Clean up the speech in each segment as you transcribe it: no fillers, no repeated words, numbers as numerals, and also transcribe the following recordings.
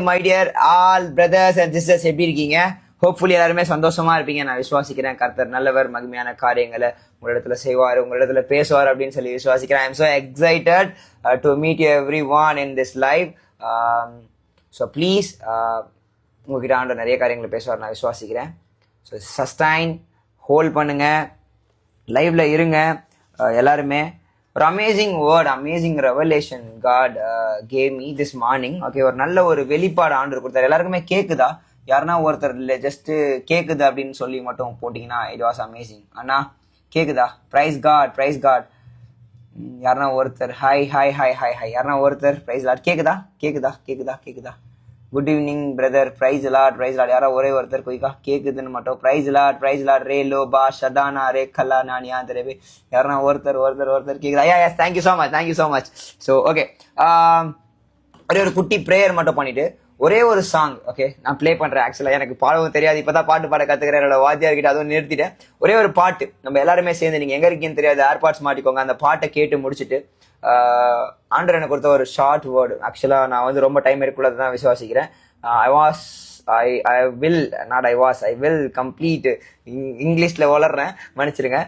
My dear all brothers and sisters, எப்படி இருக்கீங்க? Hopefully எல்லாருமே சந்தோஷமா இருப்பீங்க நான் விசுவாசிக்கிறேன். கர்த்தர் நல்லவர், மகிமையான காரியங்களை உங்களிடத்துல செய்வார், உங்களிடத்துல பேசுவார் அப்படின்னு சொல்லி விசுவாசிக்கிறேன். I am so excited to meet you everyone in this live. So please உங்ககிட்ட ஆண்டவர் நிறைய காரியங்களை பேசுவார் நான் விசுவாசிக்கிறேன். ஸோ சஸ்டைன் ஹோல்ட் பண்ணுங்க, லைவ்ல இருங்க. எல்லாருமே ஒரு amazing word, amazing revelation God gave me this morning. Okay, ஒரு நல்ல ஒரு வெளிப்பாடு ஆண்டவர் கொடுத்தாரு. எல்லாருக்குமே கேக்குதா? யாருன்னா ஒருத்தர் இல்லை ஜஸ்ட் கேக்குது அப்படின்னு சொல்லி மட்டும் போட்டிங்கன்னா இட் வாஸ் அமேசிங். அண்ணா கேக்குதா? Praise God, praise God. யாருன்னா ஒருத்தர் hi hi hi hi hi. யாருன்னா ஒருத்தர் பிரைஸ் லாட். கேக்குதா கேக்குதா கேக்குதா கேக்குதா? Good evening brother, praise Lord, praise Lord. யாரோ ஒரே ஒருத்தர் குயிக்கா கேக்குதுன்னு மட்டும் பிரைஸ் லாட், பிரைஸ் லாட். ரே லோபா ஷதானா ரே கல்லா நானியா தெரவே. யாருன்னா ஒருத்தர் ஒருத்தர் ஒருத்தர் கேக்குதா? Yeah yes, thank you so much, thank you so much. So okay, ஒரே ஒரு குட்டி ப்ரேயர் மட்டும் பண்ணிட்டு ஒரே ஒரு சாங் ஓகே நான் ப்ளே பண்றேன். ஆக்சுவலா எனக்கு பாடவும் தெரியாது, இப்பதான் பாட்டு பாட கத்துக்கிறேன். என்னோட வாத்தியார்கிட்ட அதுவும் நிறுத்திட்டேன். ஒரே ஒரு பாட்டு நம்ம எல்லாருமே சேர்ந்து, நீங்க எங்க இருக்கீங்கன்னு தெரியாது, ஏர்பாட்ஸ் மாட்டிக்கோங்க. அந்த பாட்டை கேட்டு முடிச்சுட்டு ஆண்டவர் எனக்கு கொடுத்த ஒரு ஷார்ட் வேர்டு. ஆக்சுவலா நான் வந்து ரொம்ப டைம் எடுக்கக்கூடாதுதான் விசுவாசிக்கிறேன். I will complete. இங்கிலீஷ்ல வளர்றேன், மன்னிச்சிருங்க.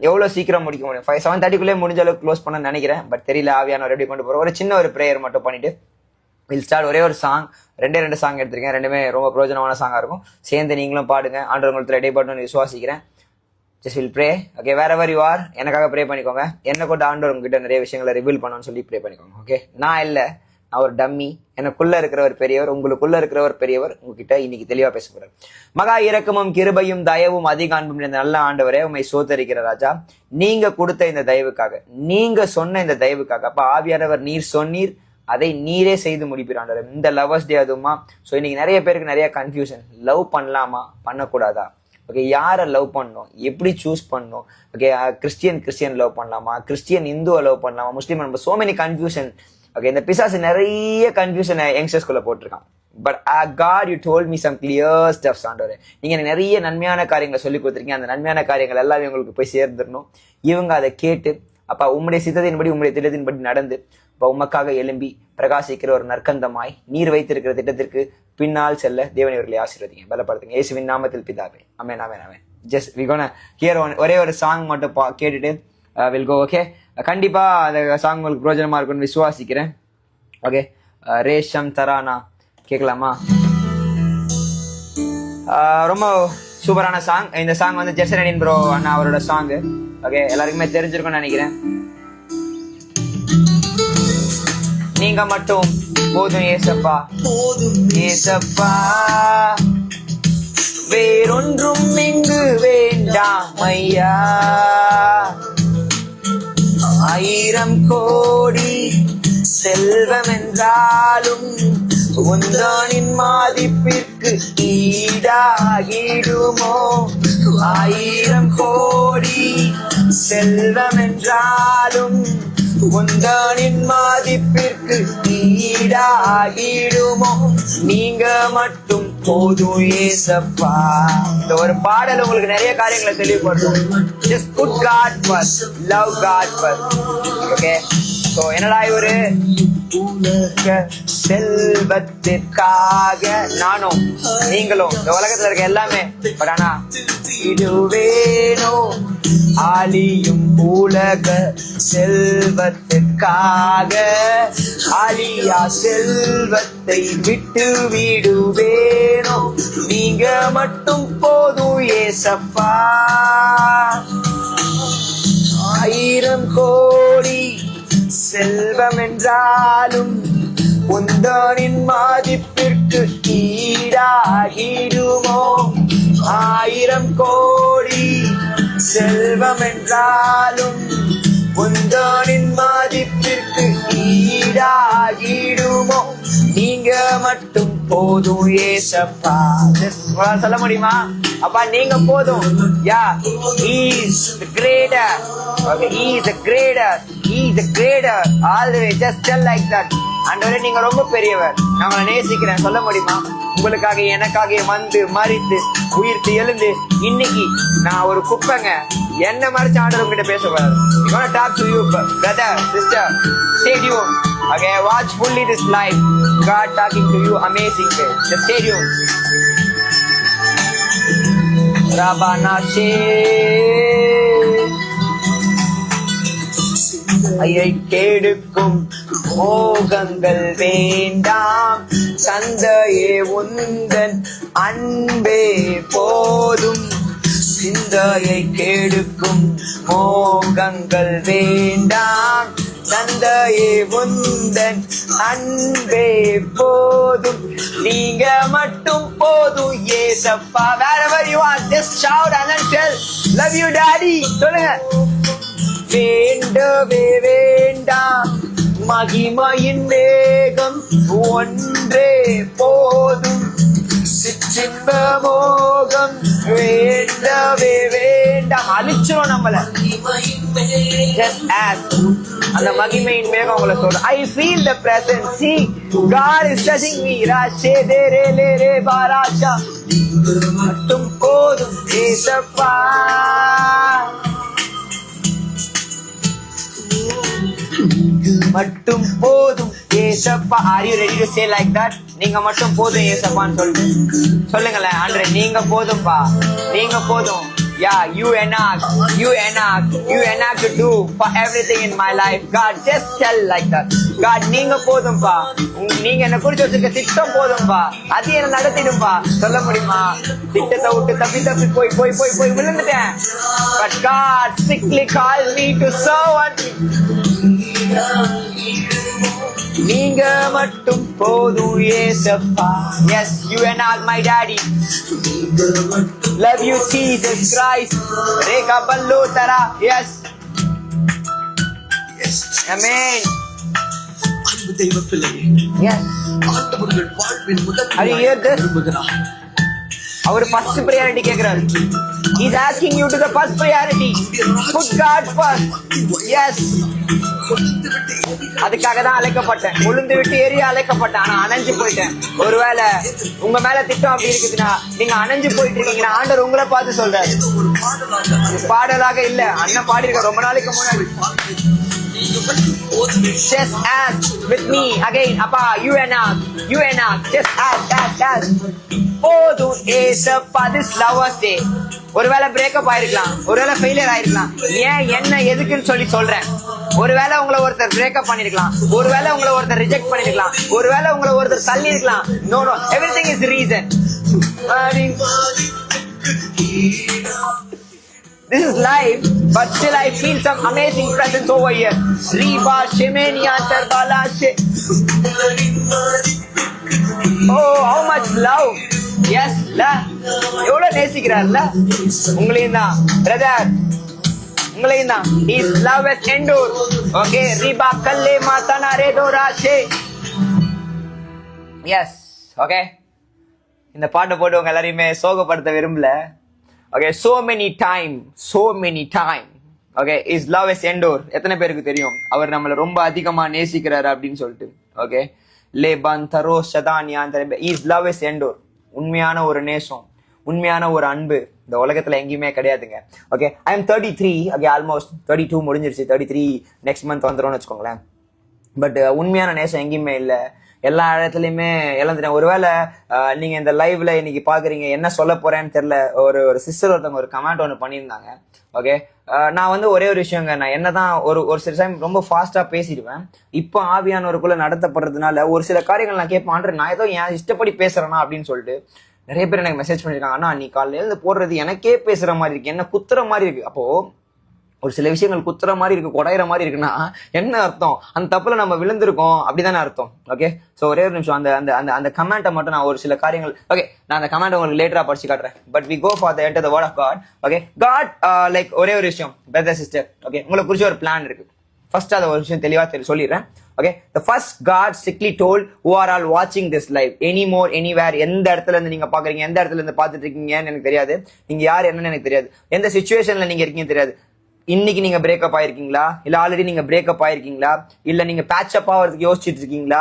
எவ்வளவு சீக்கிரம் முடிக்க முடியும்? 7:30 முடிஞ்ச அளவுக்கு க்ளோஸ் பண்ண நினைக்கிறேன். பட் தெரியல, ஆவியானவர் எப்படி கொண்டு போறோம். ஒரு சின்ன ஒரு ப்ரேயர் மட்டும் பண்ணிட்டு வில் ஸ்டார்ட். ஒரே ஒரு சாங், ரெண்டு சாங் எடுத்திருக்கேன். ரெண்டுமே ரொம்ப பிரயோஜனமான சாங்கா இருக்கும். சேர்ந்து நீங்களும் பாடுங்க. ஆண்டவர் உங்களுக்கு ரெடி பண்ணணும்னு விசுவாசிக்கிறேன். Just will pray. Okay, wherever you are எனக்காக ப்ரே பண்ணிக்கோங்க. என்ன கொண்டு ஆண்டவர் உங்ககிட்ட நிறைய விஷயங்களை ரிவீல் பண்ணணும்னு சொல்லி ப்ரே பண்ணிக்கோங்க. ஓகே, நான் இல்லை, நான் ஒரு டம்மி. எனக்குள்ள இருக்கிறவர் பெரியவர், உங்களுக்குள்ள இருக்கிறவர் பெரியவர். உங்ககிட்ட இன்னைக்கு தெளிவா பேச போறாரு. மகா இரக்கமும் கிருபையும் தயவும் அதிக அன்பும் இந்த நல்ல ஆண்டவரே, உண்மை சோதரிக்கிற ராஜா, நீங்க கொடுத்த இந்த தயவுக்காக, நீங்க சொன்ன இந்த தயவுக்காக, அப்ப ஆவியானவர் நீர் சொன்னீர், அதை நீரே செய்து முடிப்பிறாண்டவர். இந்த லவர்ஸ் டே அதுமா. ஸோ இன்னைக்கு நிறைய பேருக்கு நிறைய கன்ஃபியூஷன். லவ் பண்ணலாமா பண்ணக்கூடாதா? ஓகே, யாரை லவ் பண்ணணும், எப்படி சூஸ் பண்ணணும்? ஓகே, கிறிஸ்டியன் லவ் பண்ணலாமா, கிறிஸ்டியன் இந்துவை லவ் பண்ணலாமா, முஸ்லீம்? நம்ம சோ மெனி கன்ஃபியூஷன். ஓகே, இந்த பிசாசு நிறைய கன்ஃபியூஷன் யங்ஸ்டர்ஸ்குள்ள போட்டிருக்கான். But God you told me some clear steps ஆண்டவரே. நீங்க நிறைய நன்மையான காரியங்களை சொல்லி கொடுத்துருக்கீங்க. அந்த நன்மையான காரியங்கள் எல்லாமே உங்களுக்கு போய் சேர்ந்துடணும். இவங்க அதை கேட்டு அப்பா உம்முடைய சித்தத்தின்படி, உம்முடைய திட்டத்தின்படி நடந்து அப்ப உமக்காக எழும்பி பிரகாசிக்கிற ஒரு நற்கந்தமாய் நீர் வைத்திருக்கிற திட்டத்திற்கு பின்னால் செல்ல தேவன் இவர்களை ஆசீர்வதிங்க, பலப்படுத்துங்க. இயேசுவின் நாமத்தில் பிதாவே, ஆமென், ஆமென், ஆமென். ஜஸ்ட் வி கோனா ஹியர் ஒரே ஒரு சாங் மட்டும் கேட்டுட்டு வில் கோ. ஓகே, கண்டிப்பா அந்த சாங் உங்களுக்கு பிரயோஜனமா இருக்கும்னு விசுவாசிக்கிறேன். ஓகே, ரேஷம் தரானா கேட்கலாமா? ரொம்ப சூப்பரான சாங். இந்த சாங் வந்து ஜெசரடின் ப்ரோ அண்ணா அவரோட சாங். ஓகே, எல்லாருக்குமே தெரிஞ்சிருக்கும்னு நினைக்கிறேன். நீங்க மட்டும் போதும் ஏசப்பா, போதும் ஏசப்பா, வேறொன்றும் இங்கு வேண்டாம் ஐயா. 1000 கோடி செல்வம் என்றாலும் உந்தனின் மதிப்பிற்கு ஈடாகிடுமோ? 1000 கோடி செல்வம் என்றாலும் உந்தனின் மதிப்பிற்கு ஈடாகிடுமோ? நீங்க மட்டும் போதும் ஏசப்பா. இந்த ஒரு பாடல் உங்களுக்கு நிறைய காரியங்களை தெளிவுபடுத்தும். Just put God first, love God first. Okay, so என்னடா இவரு செல்வத்திற்காக நானும் நீங்களும் இந்த உலகத்துல இருக்க எல்லாமே, பட் ஆனா இதுவேனோ ஆலியும் உலக செல்வத்திற்காக ஆலியா செல்வத்தை விட்டு விடுவேனோ? நீங்க மட்டும் போதும் ஏசப்பா. 1000 கோடி செல்வம் என்றாலும் உந்தனின் மதிப்பிற்கு ஈடாகிடுமோ? 1000 கோடி செல்வம் என்றாலும் உந்தனின் மதிப்பிற்கு ஈடாகிடுமோ? நீங்க மட்டும் போதும் ஏசப்பா. சொல்ல முடியுமா? அப்பா நீங்க போதும். யா, he is the greater. Okay, he is the greater. He is the greater. All the way, just tell like that. ஆண்டவரே நீங்க ரொம்ப பெரியவர், நான் உங்களை நேசிக்கிறேன் சொல்ல முடியுமா? உங்களுக்காக எனக்காக வந்து மரித்து உயிர்த்து எழுந்து இன்னைக்கு நான் ஒரு குப்பைங்க, என்ன மறைச்சு ஆண்டவர் உங்ககிட்ட பேச போறாரு. talk to you brother, sister, stay tuned. Okay, watch fully this live. God talking to you, amazing way. Just stay tuned. Rabanashe ஐயை கெடுக்கும் மோகங்கள் வேண்டாம், தந்தையே உந்தன் அன்பே போதும். சிந்தையை கெடுக்கும் மோகங்கள் வேண்டாம், தந்தையே உந்தன் அன்பே போதும். நீங்க மட்டும் போதும் ஏசப்பா. Wherever you are, just shout and then tell, love you daddy. சொல்லுங்க. வேண்டவே வேண்டாம் மகிமையின் மேகம் ஒன்றே போதும், சிற்றின்ப மோகம் வேண்டவே வேண்டாம். அழிச்சிரும் நம்மள. Just ask. அந்த மகிமையின் மேகம் உங்களை சொல்ற. I feel the presence. See, God is touching me. ராஷே தே ரே லே ரே பாராஷா. மட்டும் போதும் ஏசப்பா. மட்டும் போதும் ஏசப்பா. Are you ready to say like that? நீங்க மட்டும் போதும் ஏசப்பான்னு சொல்லுங்களேன். ஆண்டவரே நீங்க போதும்பா, நீங்க போதும். Yeah, you enact to do for everything in my life. God, just tell like that. God, நீங்க போதும்பா. நீங்க என்ன குறிச்சு வச்சிருக்க திட்டம் போதும்பா, அது என்ன நடத்திடும்பா. சொல்ல முடியுமா? திட்டத்தை விட்டு தப்பி தப்பி போய் போய் போய் போய் விழுந்துட்டேன். But God strictly called me to serve. நீங்க மட்டும் போதும் ஏசப்பா. Yes, you and I, my daddy. Love you Jesus Christ. Reka ballo tara. Yes. Amen. Yes. Are you hear this? Our first priority கேக்குறாரு. He's asking you to the first priority. Put God first. Yes. அதுக்காக தான் அழைக்கப்பட்டேன். உளுந்து விட்டு ஏறி அழைக்கப்பட்டேன். ஆனா அணைஞ்சு போயிட்டேன். ஒருவேளை உங்க மேல திட்டம் அப்படி இருக்குதுன்னா, நீங்க அணைஞ்சு போயிட்டு இருக்கீங்கன்னா, ஆண்டவர் உங்களை பார்த்து சொல்றாரு. பாடலாக இல்ல, அண்ணன் பாடி இருக்க ரொம்ப நாளைக்கு முன்னாடி. Just ask with me again. அப்பா, you and I. Just ask. போதும் ஏசப்பா. This Lovers Day. ஒருவேளை பிரேக்கப் ஆயிருக்கலாம், ஒருவேளை ஃபெயிலியர் ஆயிருக்கலாம். ஏன் என்ன எதுக்குன்னு சொல்றேன். ஒருவேளை உங்களை ஒருத்தர் பிரேக்கப் பண்ணிருக்கலாம், ஒருவேளை உங்களை ஒருத்தர் ரிஜெக்ட் பண்ணிருக்கலாம், ஒருவேளை உங்களை ஒருத்தர் தள்ளி இருக்கலாம். No, everything is reason. This is live, but still I feel some amazing presence over here. Riba Shemenia Tarbalashe. Oh, how much love. Yes, எவ்வளவு நேசிக்கிறார்ல உங்களையும் தான் பிரதர், உங்களையும் தான். His love has endured. Okay, Riba Kalle Matana Redorashe. Yes, okay. இந்த பாட்டை போட்டு உங்க எல்லாரையுமே சோகப்படுத்த விரும்பல. Okay, so many time. Okay, His love has endured. எத்தனை பேருக்கு தெரியும் அவர் நம்மள ரொம்ப அதிகமா நேசிக்கிறாரு அப்படின்னு சொல்லிட்டு. Okay, Leban Tharo Shadanian. His love has endured. உண்மையான ஒரு நேசம், உண்மையான ஒரு அன்பு இந்த உலகத்துல எங்கேயுமே கிடையாதுங்க. Okay, I am 33. Okay, almost 32 முடிஞ்சிருச்சு. 33 நெக்ஸ்ட் மந்த் வந்துரும்னு வச்சுக்கோங்களேன். பட் உண்மையான நேசம் எங்கேயுமே இல்லை. எல்லா இடத்துலயுமே இழந்துட்டேன். ஒருவேளை நீங்க இந்த லைவ்ல இன்னைக்கு பாக்குறீங்க, என்ன சொல்ல போறேன்னு தெரியல. ஒரு சிஸ்டர் ஒருத்தவங்க ஒரு கமெண்ட் ஒன்று பண்ணியிருந்தாங்க. ஓகே, நான் வந்து ஒரே ஒரு விஷயங்க, நான் என்னதான் ஒரு சில டைம் ரொம்ப ஃபாஸ்டா பேசிடுவேன். இப்போ ஆவியானவருக்குள்ள நடத்தப்படுறதுனால ஒரு சில காரியங்கள் நான் கேட்பான், நான் ஏதோ என் இஷ்டப்படி பேசுறேன்னா அப்படின்னு சொல்லிட்டு நிறைய பேர் எனக்கு மெசேஜ் பண்ணிருக்காங்க. ஆனா நீ காலையில இருந்து போடுறது எனக்கே பேசுற மாதிரி இருக்கு, என்ன குத்துற மாதிரி இருக்கு. அப்போ ஒரு சில விஷயங்கள் குத்துற மாதிரி இருக்கு, கொடையிற மாதிரி இருக்குன்னா என்ன அர்த்தம்? அந்த தப்புல நம்ம விழுந்திருக்கோம் அப்படிதானே அர்த்தம். ஓகே, சோ ஒரே ஒரு நிமிஷம் அந்த கமெண்ட்டை மட்டும் நான் ஒரு சில காரியங்கள், ஓகே, நான் அந்த கமெண்ட் உங்களுக்கு லேட்டரா படிச்சு காட்டுறேன். But we go for the enter the word of God. Okay, God like ஒரே ஒரு விஷயம் பிரதர் சிஸ்டர், ஓகே, உங்களுக்கு குறிச்சு ஒரு பிளான் இருக்கு. ஃபர்ஸ்ட் அதை ஒரு விஷயம் தெளிவா சொல்லிடுறேன். Okay, the first God strictly told who are all watching this live, anymore, anywhere, எந்த இடத்துல இருந்து நீங்க பாக்குறீங்க, எந்த இடத்துல இருந்து பாத்துட்டு இருக்கீங்கன்னு எனக்கு தெரியாது, நீங்க யார் என்னன்னு எனக்கு தெரியாது, எந்த சிச்சுவேஷன்ல நீங்க இருக்கீங்க தெரியாது. இன்னைக்கு நீங்க பிரேக்கப் ஆயிருக்கீங்களா, இல்ல ஆல்ரெடி நீங்க பிரேக்கப் ஆயிருக்கீங்களா, இல்ல நீங்க பேட்சப் ஆகிறதுக்கு யோசிச்சுட்டு இருக்கீங்களா,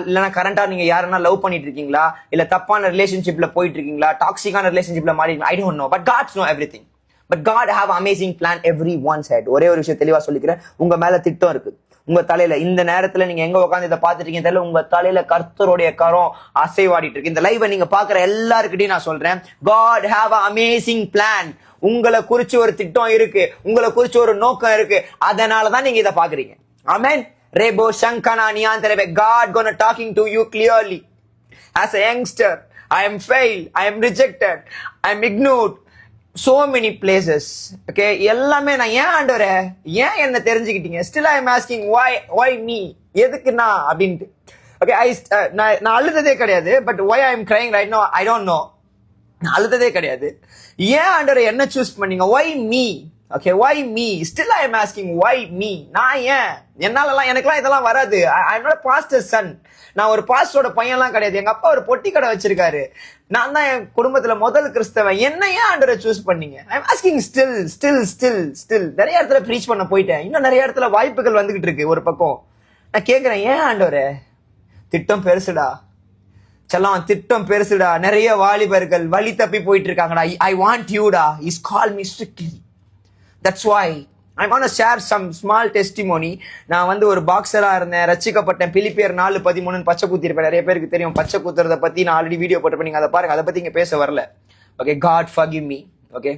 இல்லனா கரண்டா நீங்க யாரனா லவ் பண்ணிட்டு இருக்கீங்களா, இல்ல தப்பான ரிலேஷன்ஷிப்ல போயிட்டு இருக்கீங்களா, டாக்ஸிக்கான ரிலேஷன்ஷிப்ல மாறி, I don't know, but God knows everything. But God have amazing plan every one side. ஒரே ஒரு விஷயம் தெளிவா சொல்லிக்கிறேன், உங்க மேல திட்டம் இருக்கு, உங்க தலையில இந்த நேரத்துல நீங்க எங்க உட்காந்து இதை பார்த்துட்டு இருக்கீங்க தெரியல, உங்க தலையில கர்த்தருடைய கரம் அசைவாடிட்டு இருக்கு. இந்த லைவை நீங்க பாக்குற எல்லாருக்கிட்டையும் நான் சொல்றேன், God have an amazing plan. உங்களை குறிச்சு ஒரு திட்டம் இருக்கு, உங்களை குறிச்சு ஒரு நோக்கம் இருக்கு. அதனாலதான் நீங்க இதை பாக்குறீங்க. ஆமென். Rebo Shankana Niyantarebe, God gonna talking to you clearly. As a youngster, I am failed, I am rejected, I am ignored. So many places. Okay, எல்லாமே நான் ஏன் ஆண்டவரே ஏன் என்ன தெரிஞ்சுக்கிட்டீங்க? Still I am asking why me? எதுக்கு நான் அப்படின்ட்டு. Okay, நான் அழுததே கிடையாது. But why I am crying right now, I don't know. நான் அழுததே கிடையாது. ஏன் ஆண்டவரே என்ன சூஸ் பண்ணீங்க? Why me? Okay, why me? Still I am asking why me? நான் ஏன்? எனக்கெல்லாம் இதெல்லாம் வராது. I am not a pastor's son. நான் ஒரு பாஸ்டரோட பையன்லாம் கிடையாது. எங்க அப்பா ஒரு பொட்டி கடை வச்சிருக்காரு. நான் தான் என் குடும்பத்துல முதல் கிறிஸ்தவன். என்ன ஏன் ஆண்டவரை சூஸ் பண்ணீங்க? I am asking still. நிறைய இடத்துல ப்ரீச் பண்ண போயிட்டேன். இன்னும் நிறைய இடத்துல வாய்ப்புகள் வந்துகிட்டு இருக்கு. ஒரு பக்கம் நான் கேக்குறேன், ஏன் ஆண்டவரே? திட்டம் பெருசுடா செல்லம், திட்டம் பெருசுடா. நிறைய வாலிபர்கள் வழி தப்பி போயிட்டு இருக்காங்கடா. I want you டா. He's called me strictly. That's why I'm gonna share some small testimony. நான் ஒரு பாக்ஸரா இருந்தேன், ரட்சிக்கப்பட்டேன். பிலிப்பியர் 4:13 பச்சை குத்தி இருப்பேன். நிறைய பேருக்கு தெரியும் பச்சை குத்துறத பத்தி. நான் ஆல்ரெடி வீடியோ போட்டு நீங்க அதை பாருங்க. அதை பத்தி இங்க பேச வரல. Okay, God forgive me. Okay,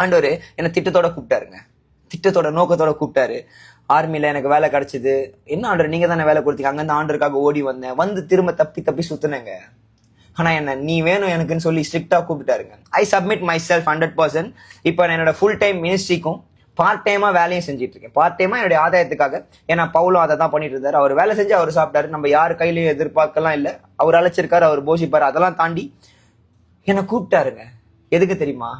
ஆண்டவரு என்ன திட்டத்தோட கூப்பிட்டாருங்க, திட்டத்தோட நோக்கத்தோட கூப்பிட்டாரு. ஆர்மில எனக்கு வேலை கிடைச்சது. என்ன ஆண்டவர் நீங்க தானே வேலை கொடுத்தீங்க. அங்கிருந்து ஆண்டருக்காக ஓடி வந்தேன். திரும்ப தப்பி சுத்தினேங்க. ஆனா என்ன நீ வேணும் எனக்குன்னு சொல்லி ஸ்ட்ரிக்டா கூப்பிட்டாருங்க. ஐ சப்மிட் மை செல்ஃப் 100%. இப்ப என்னோட ஃபுல் டைம் மினிஸ்ட்ரிக்கும் பார்ட் டைமா வேலையும் செஞ்சுட்டு இருக்கேன். பார்ட் டைமா என்னுடைய ஆதாயத்துக்காக. ஏன்னா பவுலும் அதை தான் பண்ணிட்டு இருந்தாரு. அவர் வேலை செஞ்சு அவர் சாப்பிட்டாரு. நம்ம யாரு கையிலயும் எதிர்பார்க்கலாம் இல்ல. அவர் அழைச்சிருக்காரு, அவர் போஷிப்பாரு. அதெல்லாம் தாண்டி என்னை கூப்பிட்டாருங்க. எதுக்கு தெரியுமா?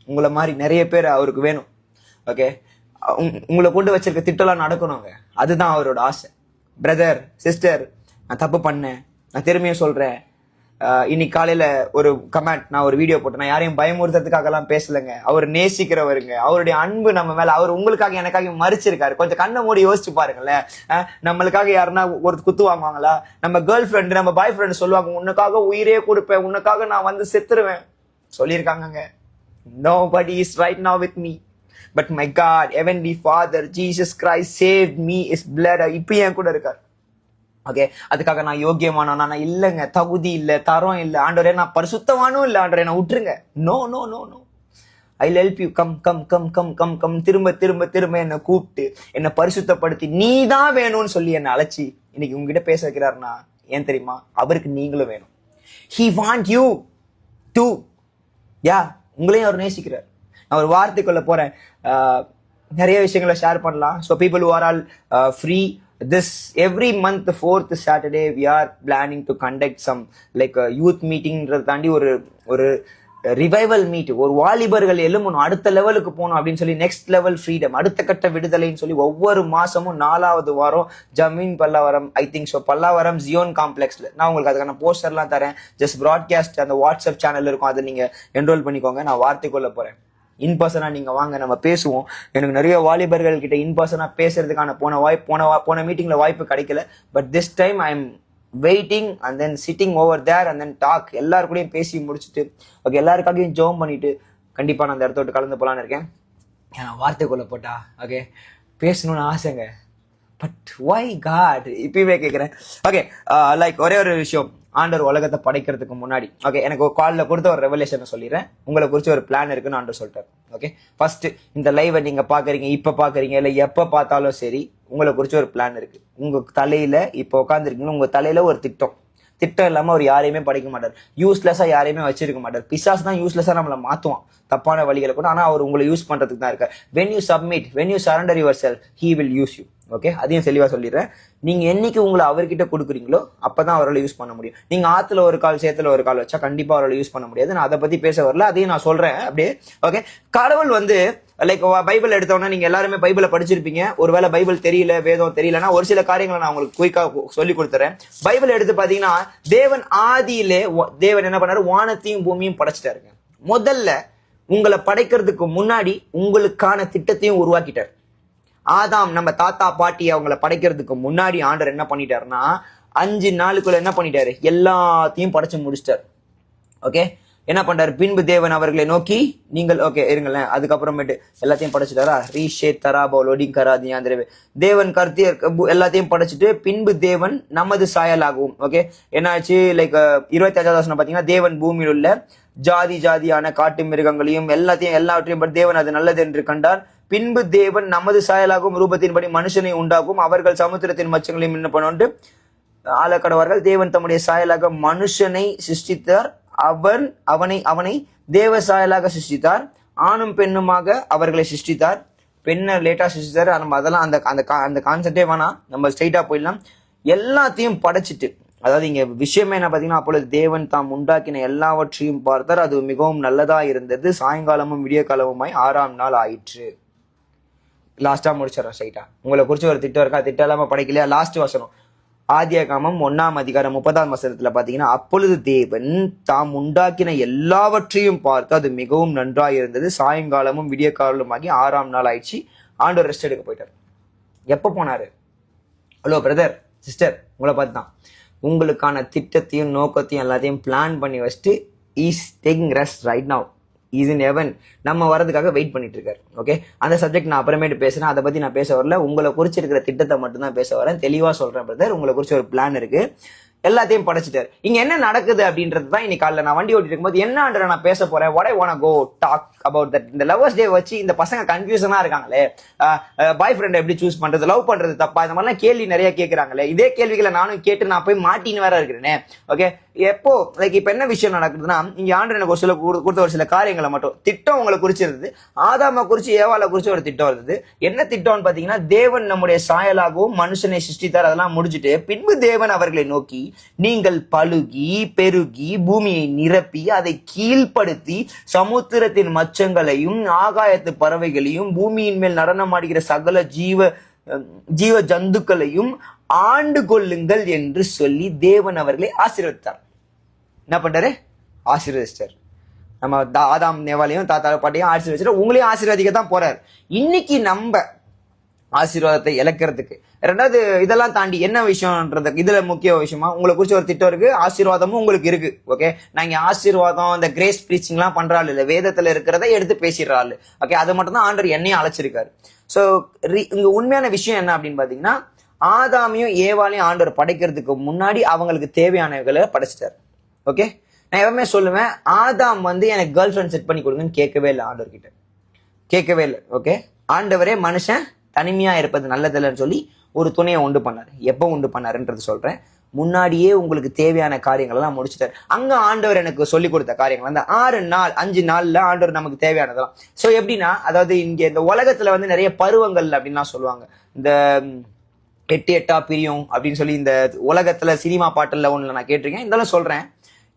உங்களை மாதிரி நிறைய பேர் அவருக்கு வேணும். ஓகே, உங்களை கொண்டு வச்சிருக்க திட்டம்லாம் நடக்கணுங்க. அதுதான் அவரோட ஆசை. பிரதர், சிஸ்டர், நான் தப்பு பண்ணேன், நான் திரும்பியும் சொல்றேன். இன்னைக்கு காலையில ஒரு கமெண்ட், நான் ஒரு வீடியோ போட்டேன். நான் யாரையும் பயமுறுத்துறதுக்காக எல்லாம் பேசலங்க. அவர் நேசிக்கிறவருங்க. அவருடைய அன்பு நம்ம மேல. அவர் உங்களுக்காக எனக்காக மறிச்சிருக்காரு. கொஞ்சம் கண்ணை மூடி யோசிச்சு பாருங்களேன். நம்மளுக்காக யாருன்னா ஒரு குத்து வாங்குவாங்களா? நம்ம கேர்ள் ஃப்ரெண்டு, நம்ம பாய் ஃப்ரெண்டு சொல்லுவாங்க, உனக்காக உயிரே கொடுப்பேன், உனக்காக நான் செத்துருவேன் சொல்லியிருக்காங்க. Nobody is right now with me, but my God, Heavenly Father, Jesus Christ saved me, His blood இப்ப என் கூட இருக்காரு. ஓகே, அதுக்காக நான் யோக்கியமானவனா? நான் இல்லைங்க. தகுதி இல்ல, தரம் இல்ல. ஆண்டவரே நான் பரிசுத்தவானும் இல்ல. ஆண்டவரே நான் விட்டுருங்க. No no no no, I will help you. Come. திரும்ப என்னை கூப்பிட்டு என்னை பரிசுத்தப்படுத்தி நீ தான் வேணும்னு சொல்லி என்னை அழைச்சி இன்னைக்கு உங்ககிட்ட பேச வைக்கிறாருன்னா ஏன் தெரியுமா? அவருக்கு நீங்களும் வேணும். He want you to. உங்களையும் அவர் நேசிக்கிறார். நான் ஒரு வார்த்தைக்குள்ள போறேன். நிறைய விஷயங்களை ஷேர் பண்ணலாம். So people who are all free, this every month the 4th Saturday we are planning to conduct some like a youth meeting. தாண்டி ஒரு ரிவைவல் மீட். ஒரு வாலிபர்கள் எழுமணும், அடுத்த லெவலுக்கு போகணும் அப்படின்னு சொல்லி, நெக்ஸ்ட் லெவல் ஃப்ரீடம், அடுத்த கட்ட விடுதலைன்னு சொல்லி ஒவ்வொரு மாசமும் 4வது வாரம் Zameen Pallavaram, I think so Pallavaram Zion காம்ப்ளெக்ஸ்ல நான் உங்களுக்கு அதுக்கான போஸ்டர்லாம் தரேன். ஜஸ்ட் ப்ராட்காஸ்ட் அந்த வாட்ஸ்அப் சேனல் இருக்கும், அதை நீங்க என்ரோல் பண்ணிக்கோங்க. நான் வார்த்தைக்குள்ள போறேன். இன்பர்சனா நீங்க வாங்க, நம்ம பேசுவோம். எனக்கு நிறைய வாலிபர்கள் கிட்ட இன்பர்சனா பேசுறதுக்கான போன மீட்டிங்ல வாய்ப்பு கிடைக்கல. But this time I am waiting and then sitting over there and then talk. எல்லாரு கூடயும் பேசி முடிச்சுட்டு, ஓகே, எல்லாருக்காகவும் ஜோம் பண்ணிட்டு கண்டிப்பா நான் அந்த இடத்த விட்டு கலந்து போலான்னு இருக்கேன். ஏன்னா வார்த்தைக்குள்ள போட்டா ஓகே பேசணும்னு ஆசைங்க. பட் வை காட் இப்பவே கேட்கிறேன். ஓகே, லைக் ஒரே ஒரு விஷயம். ஆண்டவர் உலகத்தை படைக்கிறதுக்கு முன்னாடி ஓகே எனக்கு ஒரு காலில் கொடுத்த ஒரு ரெவலேஷனை சொல்லிடுறேன். உங்களை குறிச்சு ஒரு பிளான் இருக்குன்னு ஆண்டவர் சொல்லிட்டார். ஓகே, ஃபர்ஸ்ட் இந்த லைவை நீங்க பாக்குறீங்க, இப்ப பாக்குறீங்க இல்ல எப்ப பார்த்தாலும் சரி, உங்களை குறிச்சு ஒரு பிளான் இருக்கு. உங்க தலையில இப்ப உட்காந்துருக்கீங்க, உங்க தலையில ஒரு திட்டம் இல்லாம அவர் யாரையுமே படைக்க மாட்டார். யூஸ்லெஸ்ஸா யாரையுமே வச்சிருக்க மாட்டார். பிசாஸ் தான் யூஸ்லெஸ்ஸா நம்மளை மாத்துவான் தப்பான வழிகளை கூட. ஆனா அவர் உங்களை யூஸ் பண்றதுக்கு தான் இருக்கார். when you submit, when you surrender yourself, he will use you. Okay, அதையும் தெளிவா சொல்லிடுறேன். நீங்க என்னைக்கு உங்களை அவர்கிட்ட கொடுக்குறீங்களோ அப்பதான் அவரால் யூஸ் பண்ண முடியும். நீங்க ஆத்துல ஒரு கால் சேத்துல ஒரு கால் வச்சா கண்டிப்பா அவரால் யூஸ் பண்ண முடியாது. நான் அதை பத்தி பேச வரல, அதையும் நான் சொல்றேன் அப்படியே. ஓகே, கடவுள் லைக் பைபிள் எடுத்தோம்னா நீங்க எல்லாருமே பைபிளை படிச்சிருப்பீங்க. ஒருவேளை பைபிள் தெரியல, வேதம் தெரியலன்னா ஒரு சில காரியங்களை நான் உங்களுக்கு குயிக்கா சொல்லி கொடுத்துறேன். பைபிள் எடுத்து பாத்தீங்கன்னா தேவன் ஆதியிலே தேவன் என்ன பண்ணாரு? வானத்தையும் பூமியும் படைச்சிட்டாருங்க. முதல்ல உங்களை படைக்கிறதுக்கு முன்னாடி உங்களுக்கான திட்டத்தையும் உருவாக்கிட்டார். ஆதாம் நம்ம தாத்தா பாட்டி அவங்களை படைக்கிறதுக்கு முன்னாடி ஆண்டவர் என்ன பண்ணிட்டாருன்னா 5 நாளுக்குள்ள என்ன பண்ணிட்டாரு? எல்லாத்தையும் படைச்சு முடிச்சிட்டாரு. ஓகே, என்ன பண்றாரு? பின்பு தேவன் அவர்களை நோக்கி நீங்கள் ஓகே இருங்களேன், அதுக்கப்புறமேட்டு எல்லாத்தையும் படைச்சிட்டாரா? ரீஷே தராபோ லோடிங் கராதியாந்திரவே தேவன் கருத்தி எல்லாத்தையும் படைச்சிட்டு பின்பு தேவன் நமது சாயலாகவும் ஓகே என்னாச்சு? லைக் 25வது பாத்தீங்கன்னா தேவன் பூமியில் உள்ள ஜாதி ஜாதியான காட்டு மிருகங்களையும் எல்லாவற்றையும் தேவன் அது நல்லது என்று கண்டார். பின்பு தேவன் நமது சாயலாகவும் ரூபத்தின்படி மனுஷனை உண்டாகும், அவர்கள் சமுத்திரத்தின் மச்சங்களையும் என்ன பண்ணுவோம் ஆளக்கடவார்கள். தேவன் தம்முடைய சாயலாக மனுஷனை சிருஷ்டித்தார், அவனை தேவ சாயலாக சிருஷ்டித்தார், ஆணும் பெண்ணுமாக அவர்களை சிருஷ்டித்தார். பெண்ணை லேட்டா சிருஷ்டித்தார். நம்ம அதெல்லாம் அந்த கான்செப்டே வேணாம், நம்ம ஸ்ட்ரைட்டா போயிடலாம். எல்லாத்தையும் படைச்சிட்டு, அதாவது இங்க விஷயமே என்ன பாத்தீங்கன்னா, அப்பொழுது தேவன் தாம் உண்டாக்கின எல்லாவற்றையும் பார்த்தார், அது மிகவும் நல்லதா இருந்தது. சாயங்காலமும் விடிய காலமுமாய் 6ஆம் நாள் ஆயிற்று. லாஸ்டா முடிச்சிடறேன் ஸ்ட்ரைட்டா. உங்களை குறிச்சு ஒரு திட்டம் இருக்கா? திட்டம் இல்லாம படைக்கலையா? லாஸ்ட் வசனம் ஆதியாகமம் 1ஆம் அதிகாரம் 30ஆம் வசனத்துல பாத்தீங்கன்னா, அப்பொழுது தேவன் தாம் உண்டாக்கின எல்லாவற்றையும் பார்த்து அது மிகவும் நன்றாயிருந்தது. சாயங்காலமும் விடிய காலமுமாகி 6ஆம் நாள் ஆயிடுச்சு. ஆண்டவர் ரெஸ்ட் எடுக்க போயிட்டார். எப்ப போனாரு? ஹலோ பிரதர் சிஸ்டர், உங்களை பார்த்து தான். உங்களுக்கான திட்டத்தையும் நோக்கத்தையும் எல்லாத்தையும் பிளான் பண்ணி வச்சுட்டு is taking rest right now. Is in heaven. நம்ம வரதுக்காக வெயிட் பண்ணிட்டு இருக்காரு. ஓகே, அந்த சப்ஜெக்ட் நான் அப்புறமேட்டு பேசுறேன். அதை பத்தி நான் பேச வரல. உங்களை குறிச்சு இருக்கிற திட்டத்தை மட்டும் தான் பேச வரேன். தெளிவா சொல்றேன் பிரதர். உங்களை குறிச்சு ஒரு பிளான் இருக்கு. எல்லாத்தையும் படைச்சிட்டாரு. இங்க என்ன நடக்குது அப்படின்றது தான் இன்னைக்கு காலைல நான் வண்டி ஓட்டிட்டு இருக்கும்போது என்ன நான் பேச போறேன். what I wanna go talk about that. இந்த லவர்ஸ் டே வச்சு இந்த பசங்க கன்ஃபியூஷனா இருக்காங்களே, பாய் ஃப்ரெண்ட் எப்படி சூஸ் பண்றது, லவ் பண்றது தப்பா, இந்த மாதிரிலாம் கேள்வி நிறைய கேட்கறாங்களே. இதே கேள்விகளை நானும் கேட்டு நான் போய் மாட்டின்னு வேற இருக்கிறேனே. ஓகே, எப்போ லைக் இப்ப என்ன விஷயம் நடக்குதுன்னா, இங்க ஆண்டு எனக்கு ஒரு சில கொடுத்த ஒரு சில காரியங்களை மட்டும் திட்டம் உங்களை குறிச்சிருந்தது. ஆதாம குறிச்சு ஏவாளை குறிச்சு ஒரு திட்டம் இருந்தது. என்ன திட்டம்னு பாத்தீங்கன்னா, தேவன் நம்முடைய சாயலாகவும் மனுஷனை சிருஷ்டித்தார். அதெல்லாம் முடிச்சுட்டு பின்பு தேவன் அவர்களை நோக்கி நீங்கள் பலுகி பெருகி பூமியை நிரப்பி அதை கீழ்ப்படுத்தி சமுத்திரத்தின் மச்சங்களையும் ஆகாயத்து பறவைகளையும் பூமியின் மேல் நடனமாடுகிற சகல ஜீவ ஜந்துக்களையும் ஆண்டு கொள்ளுங்கள் என்று சொல்லி தேவன் அவர்களை ஆசீர்வதித்தார். என்ன பண்றாரு? ஆசீர்வதிச்சார். நம்ம ஆதாம் நேவாலையும் தாத்தா பாட்டையும் ஆசீர்வதிச்சார். உங்களையும் ஆசீர்வதிக்கத்தான் போறாரு. இன்னைக்கு நம்ம ஆசீர்வாதத்தை இழக்கிறதுக்கு ரெண்டாவது இதெல்லாம் தாண்டி என்ன விஷயம்ன்றது இதுல முக்கிய விஷயமா உங்களை குறிச்சு ஒரு திட்டம் இருக்கு. ஆசீர்வாதமும் உங்களுக்கு இருக்கு. ஓகே, நாங்க ஆசீர்வாதம் இந்த கிரேஸ் பிரீச்சிங் எல்லாம் பண்றாள் இல்ல, வேதத்துல இருக்கிறத எடுத்து பேசிடுறாள். ஓகே, அது மட்டும் தான் ஆண்டவர் என்னையும் அழைச்சிருக்காரு. சோ இங்க உண்மையான விஷயம் என்ன அப்படின்னு பாத்தீங்கன்னா, ஆதாமையும் ஏவாளையும் ஆண்டவர் படைக்கிறதுக்கு முன்னாடி அவங்களுக்கு தேவையானவர்களை படைச்சிட்டாரு. ஓகே, நான் எப்பவுமே சொல்லுவேன், ஆதாம் எனக்கு கேர்ள் ஃப்ரெண்ட் செட் பண்ணி கொடுங்கன்னு கேட்கவே இல்லை. ஆண்டவர் கிட்ட கேட்கவே இல்லை. ஓகே, ஆண்டவரே மனுஷன் தனிமையா இருப்பது நல்லதில்லைன்னு சொல்லி ஒரு துணையை உண்டு பண்ணாரு. எப்போ உண்டு பண்ணாருன்றது சொல்றேன். முன்னாடியே உங்களுக்கு தேவையான காரியங்கள் எல்லாம் முடிச்சுட்டாரு. அங்க ஆண்டவர் எனக்கு சொல்லி கொடுத்த காரியங்கள் அந்த 5 நாள்ல ஆண்டவர் நமக்கு தேவையானதெல்லாம். சோ எப்படின்னா, அதாவது இங்க இந்த உலகத்துல நிறைய பருவங்கள் அப்படின்லாம் சொல்லுவாங்க. இந்த 8 பிரியும் அப்படின்னு சொல்லி இந்த உலகத்துல சினிமா பாட்டுல ஒண்ணுல நான் கேட்டிருக்கேன். இதெல்லாம் சொல்றேன்.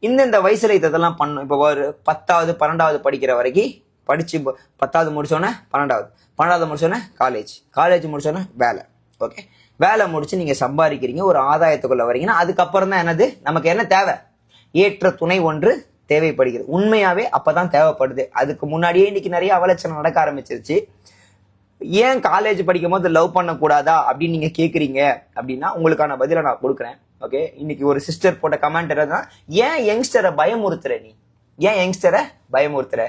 இந்த வயசுல இதெல்லாம் பண்ணும். இப்போ ஒரு 10வது 12வது படிக்கிற வரைக்கும் படிச்சு 10வது முடிச்சோன்னே 12வது முடிச்சோன்னே காலேஜ் முடிச்சோன்னே வேலை. ஓகே, வேலை முடிச்சு நீங்க சம்பாதிக்கிறீங்க, ஒரு ஆதாயத்துக்குள்ள வரீங்கன்னா அதுக்கப்புறம் தான் என்னது நமக்கு என்ன தேவை? ஏற்ற துணை ஒன்று தேவைப்படுகிறது. உண்மையாவே அப்பதான் தேவைப்படுது. அதுக்கு முன்னாடியே இன்னைக்கு நிறைய அவலட்சணம் நடக்க ஆரம்பிச்சிருச்சு. ஏன் காலேஜ் படிக்கும் போது லவ் பண்ணக்கூடாதா அப்படின்னு நீங்க கேக்குறீங்க அப்படின்னா உங்களுக்கான பதிலை நான் கொடுக்குறேன். ஓகே, இன்னைக்கு ஒரு சிஸ்டர் போட்ட கமெண்ட் தான், ஏன் யங்ஸ்டரை பயமுறுத்துற? ஏன் யங்ஸ்டரை பயமுறுத்துற?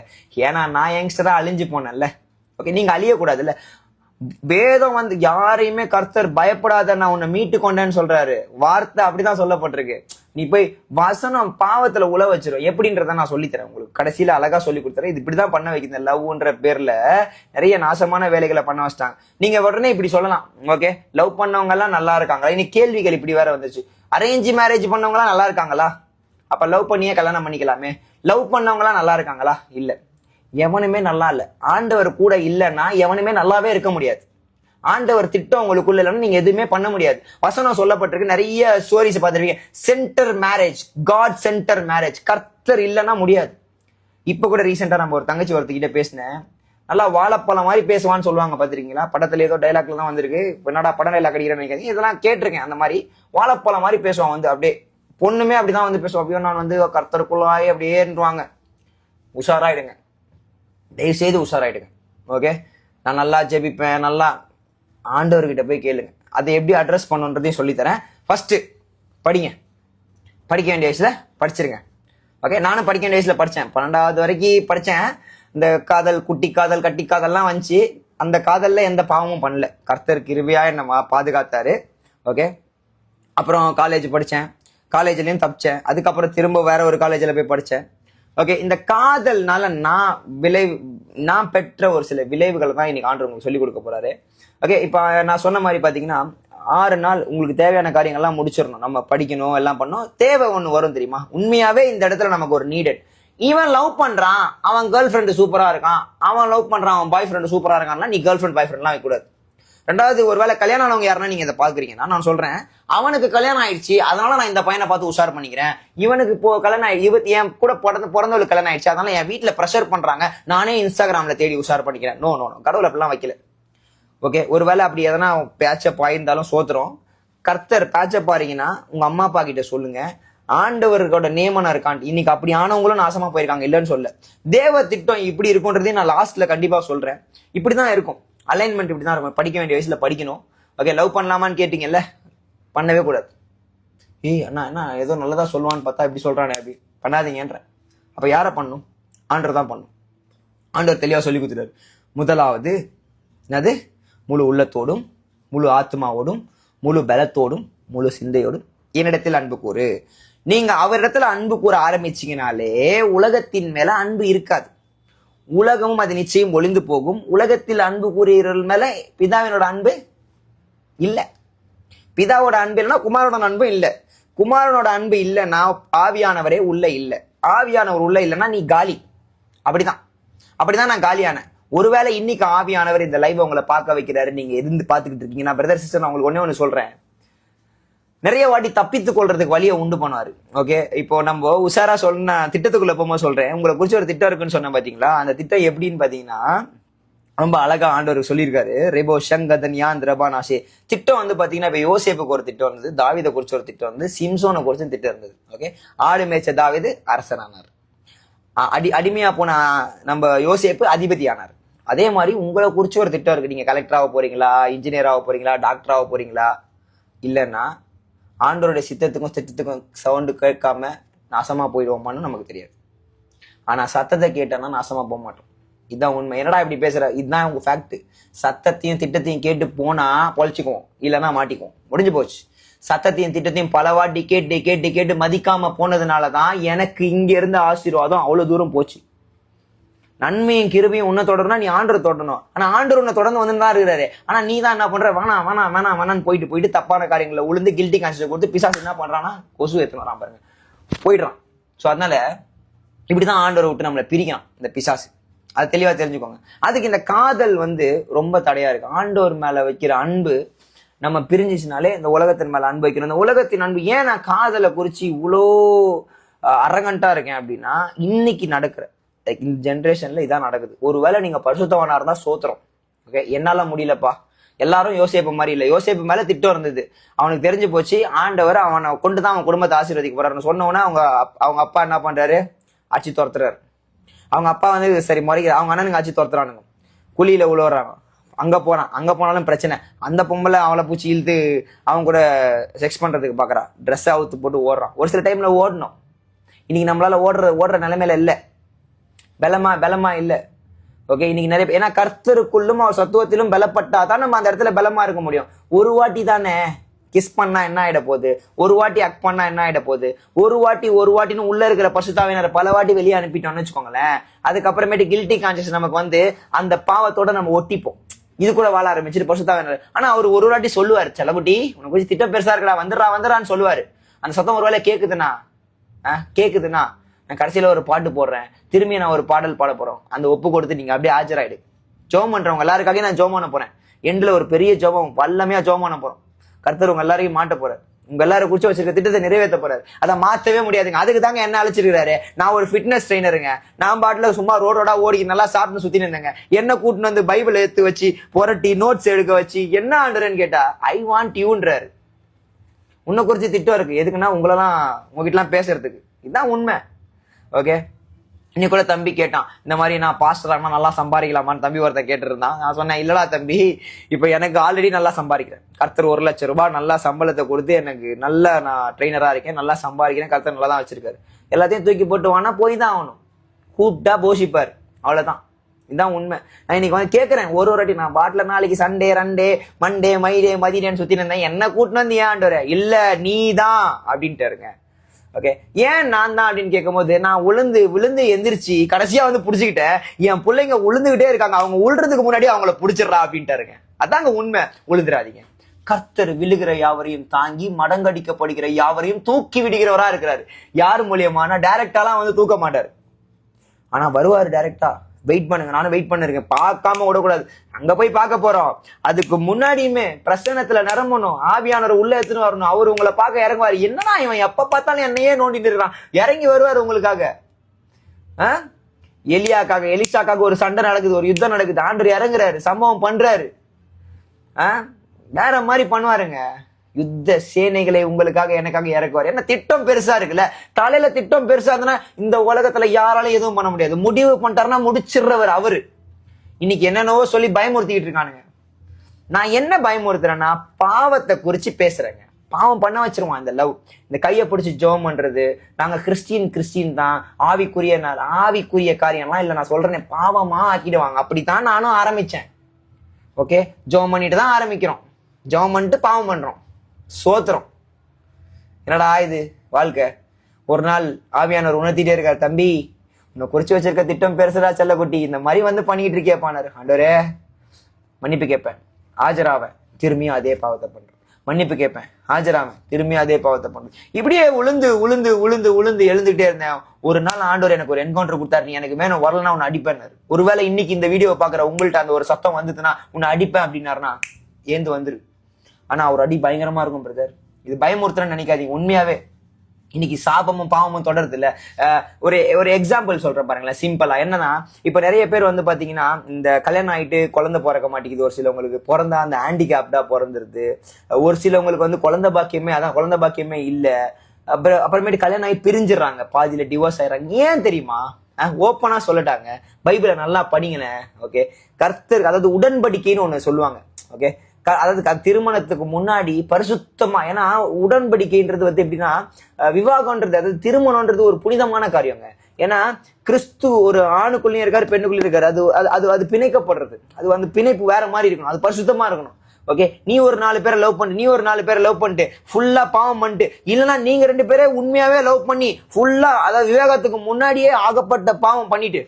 ஏன்னா நான் யங்ஸ்டரா அழிஞ்சு போனேன்ல. ஓகே, நீங்க அழியக்கூடாதுல்ல. வேதம் யாரையுமே கர்த்தர் பயப்படாத நான் உன்னை மீட்டு கொண்டேன்னு சொல்றாரு. வார்த்தை அப்படிதான் சொல்லப்பட்டிருக்கு. நீ போய் வசனம் பாவத்துல உழ வச்சிரும். எப்படின்றத நான் சொல்லித்தரேன் உங்களுக்கு. கடைசியில அழகா சொல்லி கொடுத்துறேன். இது இப்படிதான் பண்ண வைக்கிற லவ்ன்ற பேர்ல நிறைய நாசமான வேலைகளை பண்ண வச்சிட்டாங்க. நீங்க உடனே இப்படி சொல்லலாம், ஓகே லவ் பண்ணவங்க எல்லாம் நல்லா இருக்காங்களா? இன்னைக்கு கேள்விகள் இப்படி வேற வந்துச்சு. அரேஞ்ச் மேரேஜ் பண்ணவங்க எல்லாம் நல்லா இருக்காங்களா? அப்ப லவ் பண்ணியே கல்யாணம் பண்ணிக்கலாமே. லவ் பண்ணவங்க எல்லாம் நல்லா இருக்காங்களா? இல்ல, எவனுமே நல்லா இல்ல. ஆண்டவர் கூட இல்லைன்னா எவனுமே நல்லாவே இருக்க முடியாது. ஆண்டவர் திட்டம் உங்களுக்குள்ள இல்லைன்னா நீங்க எதுவுமே பண்ண முடியாது. வசனம் சொல்லப்பட்டிருக்கு. நிறைய ஸ்டோரிஸ் பார்த்திருக்கீங்க. Centre marriage, God centre marriage. கர்த்தர் இல்லைன்னா முடியாது. இப்ப கூட ரீசெண்டா நம்ம ஒரு தங்கச்சி ஒருத்தகிட்ட பேசினேன். நல்லா வாழைப்பழம் மாதிரி பேசுவான்னு சொல்லுவாங்க, பாத்திருக்கீங்களா? படத்துல ஏதோ டைலாக்ல தான் வந்திருக்கு. என்னடா படம் டைலாக் அடிக்கிறேன்னு நினைக்காதீங்க. இதெல்லாம் கேட்டிருக்கேன். அந்த மாதிரி வாழைப்பழம் மாதிரி பேசுவான். அப்படியே பொண்ணுமே அப்படிதான் பேசுவோம். அப்படியே நான் கர்த்தருக்குள்ளாயே அப்படியேன்றுவாங்க. உஷாராயிடுங்க, தயவு செய்து உஷாராயிடுங்க. ஓகே, நான் நல்லா ஜெபிப்பேன். நல்லா ஆண்டவர்கிட்ட போய் கேளுங்க. அதை எப்படி அட்ரஸ் பண்ணுன்றதையும் சொல்லித்தரேன். ஃபர்ஸ்ட் படிங்க. படிக்க வேண்டிய வயசுல படிச்சிருங்க. ஓகே, நானும் படிக்க வேண்டிய வயசுல படிச்சேன். 12வது வரைக்கும் படிச்சேன். இந்த காதல், குட்டி காதல், கட்டி காதல்லாம் வந்துச்சு. அந்த காதல்ல எந்த பாவமும் பண்ணல. கர்த்தர் கிருபையா என்ன பாதுகாத்தாரு. ஓகே, அப்புறம் காலேஜ் படித்தேன். காலேஜ்லேயும் தப்பிச்சேன். அதுக்கப்புறம் திரும்ப வேற ஒரு காலேஜில் போய் படித்தேன். ஓகே, இந்த காதல்னால நான் பெற்ற ஒரு சில விளைவுகளை தான் இன்னைக்கு ஆண்டவர் உங்களுக்கு சொல்லிக் கொடுக்க போறாரு. ஓகே, இப்போ நான் சொன்ன மாதிரி பார்த்தீங்கன்னா 6 நாள் உங்களுக்கு தேவையான காரியங்கள்லாம் முடிச்சிடணும். நம்ம படிக்கணும், எல்லாம் பண்ணணும். தேவை ஒன்று வரும் தெரியுமா? உண்மையாவே இந்த இடத்துல நமக்கு ஒரு நீடட். இவன் லவ் பண்றான், அவன் கேர்ள் ஃப்ரெண்டு சூப்பரா இருக்கான், அவன் லவ் பண்றான், அவன் பாய் ஃப்ரெண்டு சூப்பரா இருக்கான்னா நீ கேர்ள் ஃப்ரெண்ட் பாய் ஃப்ரெண்ட்லாம் வைக்கக்கூடாது. ரெண்டாவது, ஒருவேளை கல்யாணம் ஆனவங்க யாருன்னா நீங்க இதை பாக்குறீங்கன்னா நான் சொல்றேன், அவனுக்கு கல்யாணம் ஆயிடுச்சு அதனால நான் இந்த பையனை பார்த்து உஷார் பண்ணிக்கிறேன். இவனுக்கு இப்போ கல்யாணம் என் கூட பிறந்தவளுக்கு கல்யாணம் ஆயிடுச்சு அதனால என் வீட்டுல ப்ரெஷர் பண்றாங்க, நானே இன்ஸ்டாகிராம்ல தேடி உஷார் பண்ணிக்கிறேன். நோ நோ நோ, கடவுள் அப்படிலாம் வைக்கல. ஓகே, ஒருவேளை அப்படி எதனா பேச்சப் ஆயிருந்தாலும் சோத்துறோம். கர்த்தர் பேச்சப் ஆறீங்கன்னா உங்க அம்மா அப்பா கிட்ட சொல்லுங்க, ஆண்டவர்களோட நியமனம் இருக்கான். இன்னைக்கு அப்படி ஆனவங்களும் நாசமா போயிருக்காங்க, இல்லைன்னு சொல்ல. தேவ திட்டம் இப்படி இருக்கும்ன்றதையும் நான் லாஸ்ட்ல கண்டிப்பா சொல்றேன். இப்படிதான் இருக்கும், அலைன்மெண்ட் இப்படிதான் இருக்கும். படிக்க வேண்டிய வயசுல படிக்கணும். ஓகே, லவ் பண்ணலாமான்னு கேட்டீங்கல்ல, பண்ணவே கூடாது. அண்ணா என்ன ஏதோ நல்லதா சொல்லுவான்னு பார்த்தா இப்படி சொல்றானே, அப்படி பண்ணாதீங்கன்ற. அப்ப யாரை பண்ணும்? ஆண்டவர் தான் பண்ணும். ஆண்டவர் தெளிவா சொல்லி கொடுத்துட்டாரு. முதலாவது என்னது? முழு உள்ளத்தோடும், முழு ஆத்மாவோடும், முழு பலத்தோடும், முழு சிந்தையோடும் என்னிடத்தில் அன்பு கூறு. நீங்க அவரிடத்துல அன்பு கூற ஆரம்பிச்சீங்கனாலே உலகத்தின் மேல அன்பு இருக்காது. உலகமும் அது நிச்சயம் ஒளிந்து போகும். உலகத்தில் அன்பு கூறுகிறவர்கள் மேல பிதாவினோட அன்பு இல்ல. பிதாவோட அன்பு இல்லைன்னா குமாரோட அன்பு இல்ல. குமாரனோட அன்பு இல்லைன்னா ஆவியானவரே உள்ள இல்ல. ஆவியானவர் உள்ள இல்லைன்னா நீ காலி. அப்படிதான் நான் காலியானேன். ஒருவேளை இன்னைக்கு ஆவியானவர் இந்த லைவ் உங்களை பார்க்க வைக்கிறாரு, நீங்க இருந்து பாத்துக்கிட்டு இருக்கீங்க. நான் பிரதர் சிஸ்டர், நான் உங்களுக்கு ஒண்ணு சொல்றேன், நிறைய வாட்டி தப்பித்துக் கொள்றதுக்கு வழியை உண்டு பண்ணுவாரு. ஓகே, இப்போ நம்ம உஷாரா சொன்ன திட்டத்துக்குள்ள போகும்போது சொல்றேன், உங்களை குறிச்சு ஒரு திட்டம் இருக்குன்னு சொன்ன பாத்தீங்களா? அந்த திட்டம் எப்படின்னு பாத்தீங்கன்னா ரொம்ப அழகா ஆண்டவர் சொல்லியிருக்காரு. ரெபோ ஷங்கதன்யான் ரபானாஷே திட்டம் வந்து பாத்தீங்கன்னா, இப்ப யோசேப்புக்கு ஒரு திட்டம் இருந்தது, தாவீதை குறிச்சு ஒரு திட்டம் இருந்தது, சிம்சோனை குறிச்சு திட்டம் இருந்தது. ஓகே, ஆடு மேய்ச்ச தாவீது அரசனானார். அடிமையா போன நம்ம யோசேப்பு அதிபதி ஆனார். அதே மாதிரி உங்களை குறிச்சு ஒரு திட்டம் இருக்கு. நீங்க கலெக்டர் ஆக போறீங்களா, இன்ஜினியர் ஆக போறீங்களா, டாக்டர் ஆக போறீங்களா? இல்லைன்னா ஆண்டவருடைய சித்தத்துக்கும் திட்டத்துக்கும் சவுண்டு கேட்காம நாசமா போயிடுவோமான்னு நமக்கு தெரியாது. ஆனா சத்தத்தை கேட்டோம்னா நாசமா போக மாட்டோம். இதுதான் உண்மை. என்னடா இப்படி பேசுற? இதுதான் உங்க ஃபேக்ட். சத்தத்தையும் திட்டத்தையும் கேட்டு போனா பொழைச்சிக்குவோம், இல்லைன்னா மாட்டிக்குவோம். முடிஞ்சு போச்சு. சத்தத்தையும் திட்டத்தையும் பல வாட்டி கேட்டு கேட்டு கேட்டு மதிக்காம போனதுனாலதான் எனக்கு இங்க இருந்த ஆசீர்வாதம் அவ்வளவு தூரம் போச்சு. நன்மையும் கிருபையும் உன்னை தொடரணும், நீ ஆண்டரை தொடரணும். ஆனா ஆண்டர் உன்னை தொடர்ந்து வந்து தான் இருக்கிறாரு. ஆனா நீ தான் என்ன பண்ற? வேணான்னு போயிட்டு தப்பான காரியங்களை உளுந்து கில்ட்டி கான்சியஸ் கொடுத்து பிசாசு என்ன பண்றான்னா கொசு ஏத்து வரான் பாருங்க, போயிடுறான். சோ அதனால இப்படிதான் ஆண்டரை விட்டு நம்மளை பிரிக்கலாம் இந்த பிசாசு. அது தெளிவா தெரிஞ்சுக்கோங்க. அதுக்கு இந்த காதல் வந்து ரொம்ப தடையா இருக்கு. ஆண்டவர் மேல வைக்கிற அன்பு நம்ம பிரிஞ்சிச்சுனாலே இந்த உலகத்தின் மேல அன்பு வைக்கணும். இந்த உலகத்தின் அன்பு ஏன் நான் காதலை குறிச்சு இவ்வளோ அரகண்டா இருக்கேன் அப்படின்னா, இன்னைக்கு நடக்கிற இந்த ஜென்ரேஷன்ல இதான் நடக்குது. ஒருவேளை நீங்க பரிசுத்தவனா இருந்தா சோத்திரம். ஓகே, என்னால முடியலப்பா. எல்லாரும் யோசேப்பு மாதிரி இல்ல. யோசேப்பு மேல திட்டம் இருந்தது. அவனுக்கு தெரிஞ்சு போச்சு ஆண்டவர் அவனை கொண்டுதான் அவன் குடும்பத்தை ஆசீர்வதிக்க போறாருன்னு சொன்னோன்னா அவங்க அப்பா என்ன பண்றாரு? ஆட்சி துரத்துறாரு. அவங்க அப்பா வந்து சரி முறைக்கிற, அவங்க அண்ணனுக்கு ஆட்சி துரத்துறானுங்க, குழியில உழுவுறாங்க. அங்க போனாலும் பிரச்சனை. அந்த பொம்பளை அவளை பூச்சி இழுத்து அவங்க கூட செக்ஸ் பண்றதுக்கு பாக்குறா, ட்ரெஸ் அவுத்து போட்டு ஓடுறான். ஒரு சில டைம்ல ஓடணும். இன்னைக்கு நம்மளால ஓடுற நிலைமையில இல்ல, பலமா இல்ல. ஓகே, இன்னைக்கு நிறைய, ஏன்னா கர்த்தருக்குள்ளும் அவர் சத்துவத்திலும் பலப்பட்டா தான் நம்ம அந்த இடத்துல பலமா இருக்க முடியும். ஒரு வாட்டி தானே கிஸ் பண்ணா என்ன ஆயிட போகுது? ஒரு வாட்டி அக் பண்ணா என்ன ஆயிட போகுது? ஒரு வாட்டின்னு உள்ள இருக்கிற பசுத்தாவினரை பல வாட்டி வெளியே அனுப்பிட்டோம்னு வச்சுக்கோங்களேன். அதுக்கப்புறமேட்டு கில்ட்டி கான்சியஸ் நமக்கு வந்து அந்த பாவத்தோட நம்ம ஒட்டிப்போம். இது கூட வாழ ஆரம்பிச்சுட்டு பசுத்தாவினர். ஆனா அவர் ஒரு வாட்டி சொல்லுவாரு, செலகுட்டி உனக்கு கொஞ்சம் திட்டம் பெருசா இருக்கா, வந்துடுறான்னு சொல்லுவாரு. அந்த சத்தம் ஒரு வேளை கேக்குதுன்னா நான் கடைசியில ஒரு பாட்டு போடுறேன், திரும்பி நான் ஒரு பாடல் பாட போறோம், அந்த ஒப்பு கொடுத்து நீங்க அப்படியே ஆஜராயிடு. ஜோம் பண்றவங்க எல்லாருக்காக நான் ஜோம் பண்ண போறேன். எண்ட்ல ஒரு பெரிய ஜோபம் வல்லமையா ஜோம் பண்ண போறோம். கர்த்தர் உங்க எல்லாரையும் மாட்ட போறாரு. உங்க எல்லாரும் குறிச்சு வச்சிருக்க திட்டத்தை நிறைவேற்ற போறாரு. அதை மாத்தவே முடியாதுங்க. அதுக்கு தாங்க என்ன அழைச்சிருக்காரு. நான் ஒரு ஃபிட்னஸ் ட்ரெயினருங்க. நான் பாட்டுல சும்மா ரோடோட ஓடி நல்லா சாப்பிட்டு சுத்தி நின்றேங்க. என்ன கூட்டின்னு வந்து பைபிள் எடுத்து வச்சு புரட்டி நோட்ஸ் எடுக்க வச்சு என்ன ஆண்டுறேன்னு கேட்டா ஐ வாண்ட் யூன்றாரு. உன்னை குறிச்சு திட்டம் இருக்கு. எதுக்குன்னா உங்களெல்லாம் உங்ககிட்ட எல்லாம் பேசுறதுக்கு. இதுதான் உண்மை. ஓகே, இன்னைக்கு கூட தம்பி கேட்டான், இந்த மாதிரி நான் பாஸ்டர் ஆனா நல்லா சம்பாதிக்கலாமான்னு தம்பி ஒருத்த கேட்டுருந்தான். நான் சொன்னேன், இல்லடா தம்பி, இப்ப எனக்கு ஆல்ரெடி நல்லா சம்பாதிக்கிறேன். கர்த்தர் 1,00,000 ரூபாய் நல்லா சம்பளத்தை கொடுத்து எனக்கு நல்லா நான் ட்ரெயினரா இருக்கேன், நல்லா சம்பாதிக்கிறேன், கர்த்தர் நல்லா தான் வச்சிருக்காரு. எல்லாத்தையும் தூக்கி போட்டு வானா போய் தான் ஆகணும். கூப்பிட்டா போஷிப்பாரு, அவ்வளவுதான். இதுதான் உண்மை. நான் இன்னைக்கு வந்து கேட்கறேன், ஒரு வாட்டி நான் பாட்டில நாளைக்கு சண்டே ரண்டே மண்டே மைடே மதியேன்னு சுத்தி இருந்தேன், என்ன கூட்டினு வந்து ஏன் ஆண்டவரே, இல்ல நீ தான் அப்படின்ட்டு இருங்க. ஓகே, ஏன் நான் தான் அப்படின்னு கேட்கும் போது, நான் விழுந்து எந்திரிச்சு கடைசியா வந்து புடிச்சுக்கிட்டேன், என் பிள்ளைங்க உளுந்துகிட்டே இருக்காங்க, அவங்க உழுறதுக்கு முன்னாடி அவங்கள புடிச்சிடறா அப்படின்ட்டாருங்க. அதாங்க உண்மை. உழுந்துராதீங்க. கர்த்தர் விழுகிற யாவரையும் தாங்கி மடங்கடிக்கப்படுகிற யாவரையும் தூக்கி விடுகிறவரா இருக்கிறாரு. யார் மூலியமான? டைரக்டாலாம் வந்து தூக்க மாட்டாரு, ஆனா வருவாரு டைரக்டா. வெயிட் பண்ணுங்க, நானும் வெயிட் பண்ணிருக்கேன். பார்க்காம விடக்கூடாது. அங்க போய் பார்க்க போறோம், அதுக்கு முன்னாடியுமே பிரசன்னத்துல நிரம்பணும், ஆவியானவர் உள்ள எடுத்துன்னு வரணும். அவரு உங்களை பார்க்க இறங்குவாரு. என்னன்னா இவன் எப்ப பார்த்தாலும் என்னையே நோண்டிட்டு இருக்கான், இறங்கி வருவாரு உங்களுக்காக. எலிசாக்காக ஒரு சண்டை நடக்குது, ஒரு யுத்தம் நடக்குது, ஆண்டவர் இறங்குறாரு, சம்பவம் பண்றாரு. வேற மாதிரி பண்ணுவாருங்க. யுத்த சேனைகளை உங்களுக்காக எனக்காக இறக்குவார். என்ன திட்டம் பெருசா இருக்குல்ல, தலையில திட்டம் பெருசா இருந்தனா இந்த உலகத்துல யாராலும் எதுவும் பண்ண முடியாது. முடிவு பண்ணிட்டாருன்னா முடிச்சிடுறவர் அவரு. இன்னைக்கு என்னென்னவோ சொல்லி பயமுறுத்திக்கிட்டு இருக்கானுங்க. நான் என்ன பயமுறுத்துறேன்னா, பாவத்தை குறிச்சு பேசுறேங்க. பாவம் பண்ண வச்சிருவான் இந்த லவ். இந்த கையை பிடிச்சி ஜெபம் பண்றது, நாங்க கிறிஸ்டின் தான், ஆவிக்குரிய காரியம்லாம் இல்ல. நான் சொல்றேன், பாவமா ஆக்கிடுவாங்க. அப்படித்தான் நானும் ஆரம்பிச்சேன். ஓகே, ஜெபம் பண்ணிட்டு தான் ஆரம்பிக்கிறோம், ஜெபம் பண்ணிட்டு பாவம் பண்றோம், சோத்துறோம். என்னடா இது வாழ்க்கை? ஒரு நாள் ஆவியானவர் உணர்த்திட்டே இருக்காரு, தம்பி உன்னை குறிச்சு வச்சிருக்க திட்டம் பெருசுடா செல்லக்குட்டி, இந்த மாதிரி வந்து பண்ணிட்டு இருக்கேப்பானாரு. ஆண்டவரே மன்னிப்பு கேட்பேன், ஆஜராவன், திரும்பியும் அதே பாவத்தை பண்றேன். மன்னிப்பு கேட்பேன், ஆஜராவன், திரும்பியும் அதே பாவத்தை பண்றேன். இப்படியே உளுந்து உளுந்து உளுந்து உளுந்து எழுந்துகிட்டே இருந்தேன். ஒரு நாள் ஆண்டவர் எனக்கு ஒரு என்கவுண்டர் கொடுத்தாரு, நீ எனக்கு வேணும் வரலன்னா உன்னை அடிப்பேன்னாரு. ஒருவேளை இன்னைக்கு இந்த வீடியோவை பாக்குற உங்கள்ட்ட அந்த ஒரு சத்தம் வந்துச்சுன்னா, உன்னை அடிப்பேன் அப்படின்னாருன்னா ஏந்து வந்துரு. ஆனா ஒரு அடி பயங்கரமா இருக்கும் பிரதர். இது பயமுறுத்துறேன்னு நினைக்காதீங்க. உண்மையாவே இன்னைக்கு சாபமும் பாவமும் தொடருது இல்ல. ஒரு எக்ஸாம்பிள் சொல்றேன் பாருங்களேன், சிம்பிளா. என்னன்னா, இப்ப நிறைய பேர் வந்து பாத்தீங்கன்னா, இந்த கல்யாணம் ஆயிட்டு குழந்தை பிறக்க மாட்டேங்குது. ஒரு சிலவங்களுக்கு பிறந்தா அந்த ஹேண்டிகேப்டா பிறந்துருது. ஒரு சிலவங்களுக்கு வந்து குழந்தை பாக்கியமே இல்ல. அப்புறமேட்டு கல்யாணம் ஆகி பிரிஞ்சிடறாங்க, பாதியில டிவோர்ஸ் ஆயிடுறாங்க. ஏன் தெரியுமா? ஓப்பனா சொல்லட்டாங்க, பைபிளை நல்லா படிங்களேன். ஓகே, கர்த்தர், அதாவது உடன்படிக்கைன்னு ஒண்ணு சொல்லுவாங்க. ஓகே, அதாவது திருமணத்துக்கு முன்னாடி பரிசுத்தமா, ஏன்னா உடன்படிக்கைன்றது வந்து எப்படின்னா, விவாகம்ன்றது, அதாவது திருமணம்ன்றது ஒரு புனிதமான காரியங்க. ஏன்னா கிறிஸ்து ஒரு ஆணுக்குள்ளேயும் இருக்காரு, பெண்ணுக்குள்ளேயும் இருக்காரு. அது பிணைக்கப்படுறது. அது வந்து பிணைப்பு வேற மாதிரி இருக்கணும், அது பரிசுத்தமா இருக்கணும். ஓகே, நீ ஒரு 4 பேரை லவ் பண்ணிட்டு, நீ ஒரு 4 பேரை லவ் பண்ணிட்டு ஃபுல்லா பாவம் பண்ணிட்டு, இல்லைன்னா நீங்க 2 பேரே உண்மையாவே லவ் பண்ணி ஃபுல்லா, அதாவது விவாகத்துக்கு முன்னாடியே ஆகப்பட்ட பாவம் பண்ணிட்டு,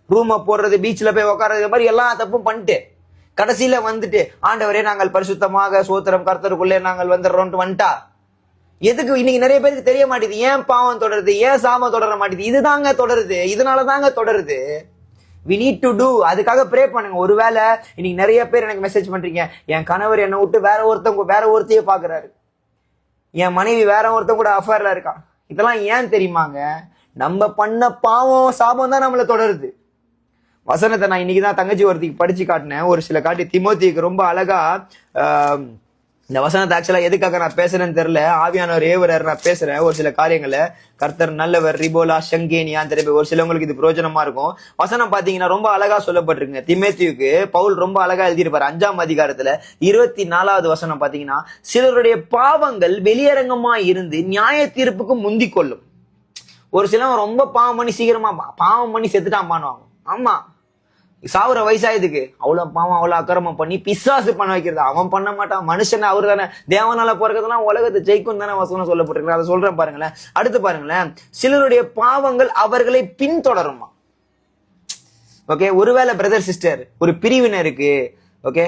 ரூமை போடுறது, பீச்ல போய் உட்கார்றது, இது மாதிரி எல்லா தப்பும் பண்ணிட்டு கடைசியில வந்துட்டு, ஆண்டவரே நாங்கள் பரிசுத்தமாக சோத்திரம் கர்த்தருக்குள்ளே நாங்கள் வந்துடுறோம்ட்டு வந்துட்டா, எதுக்கு? இன்னைக்கு நிறைய பேருக்கு தெரிய மாட்டேது, ஏன் பாவம் தொடருது, ஏன் சாபம் தொடர மாட்டேது. இதுதாங்க தொடருது, இதனாலதாங்க தொடருது. we need to do. அதுக்காக ப்ரே பண்ணுங்க. ஒருவேளை இன்னைக்கு நிறைய பேர் எனக்கு மெசேஜ் பண்றீங்க, என் கணவர் என்னை விட்டு வேற ஒருத்தையே பாக்குறாரு, என் மனைவி வேற ஒருத்தன் கூட அஃபேர்ல இருக்கான். இதெல்லாம் ஏன் தெரியுமாங்க? நம்ம பண்ண பாவம் சாபம் தான் நம்மள தொடருது. வசனத்தை நான் இன்னைக்குதான் தங்கச்சி ஒருத்திக்கு படிச்சு காட்டினேன். ஒரு சில காட்டி திமோத்திக்கு ரொம்ப அழகா இந்த வசனத்தை ஆக்சுவலா எதுக்காக நான் பேசுறேன்னு தெரியல, ஆவியானவர் ஏவரர் நான் பேசுறேன். ஒரு சில காரியங்களை கர்த்தர் நல்லவர், ரிபோலா ஷங்கேனியான்னு தெரியும். ஒரு சிலவங்களுக்கு இது பிரயோஜனமா இருக்கும். வசனம் பாத்தீங்கன்னா ரொம்ப அழகா சொல்லப்பட்டிருக்குங்க. திமோத்தியுக்கு பவுல் ரொம்ப அழகா எழுதியிருப்பாரு. 5ஆம் அதிகாரத்துல 24வது வசனம் பாத்தீங்கன்னா, சிலருடைய பாவங்கள் வெளியரங்கமா இருந்து நியாய தீர்ப்புக்கு முந்தி கொள்ளும். ஒரு சிலவங்க ரொம்ப பாவம் பண்ணி சீக்கிரமா பாவம் பண்ணி செத்துட்டான் பண்ணுவாங்க. ஆமா, சாவுற வயசாயதுக்கு அவ்வளவு பாவம், அவ்வளவு அக்கிரமம் பண்ணி பிசாசு பண்ண வைக்கிறது. அவன் பண்ண மாட்டான், மனுஷன் அவரு தானே. தேவனால பிறகுதான் உலகத்தை ஜெயிக்கும் தானே வசனம் சொல்லப்பட்டிருக்கு. அதை சொல்றேன் பாருங்களேன். அடுத்து பாருங்களேன், சிலருடைய பாவங்கள் அவர்களை பின்தொடருமா. ஓகே, ஒருவேளை பிரதர் சிஸ்டர் ஒரு பிரிவினருக்கு, ஓகே,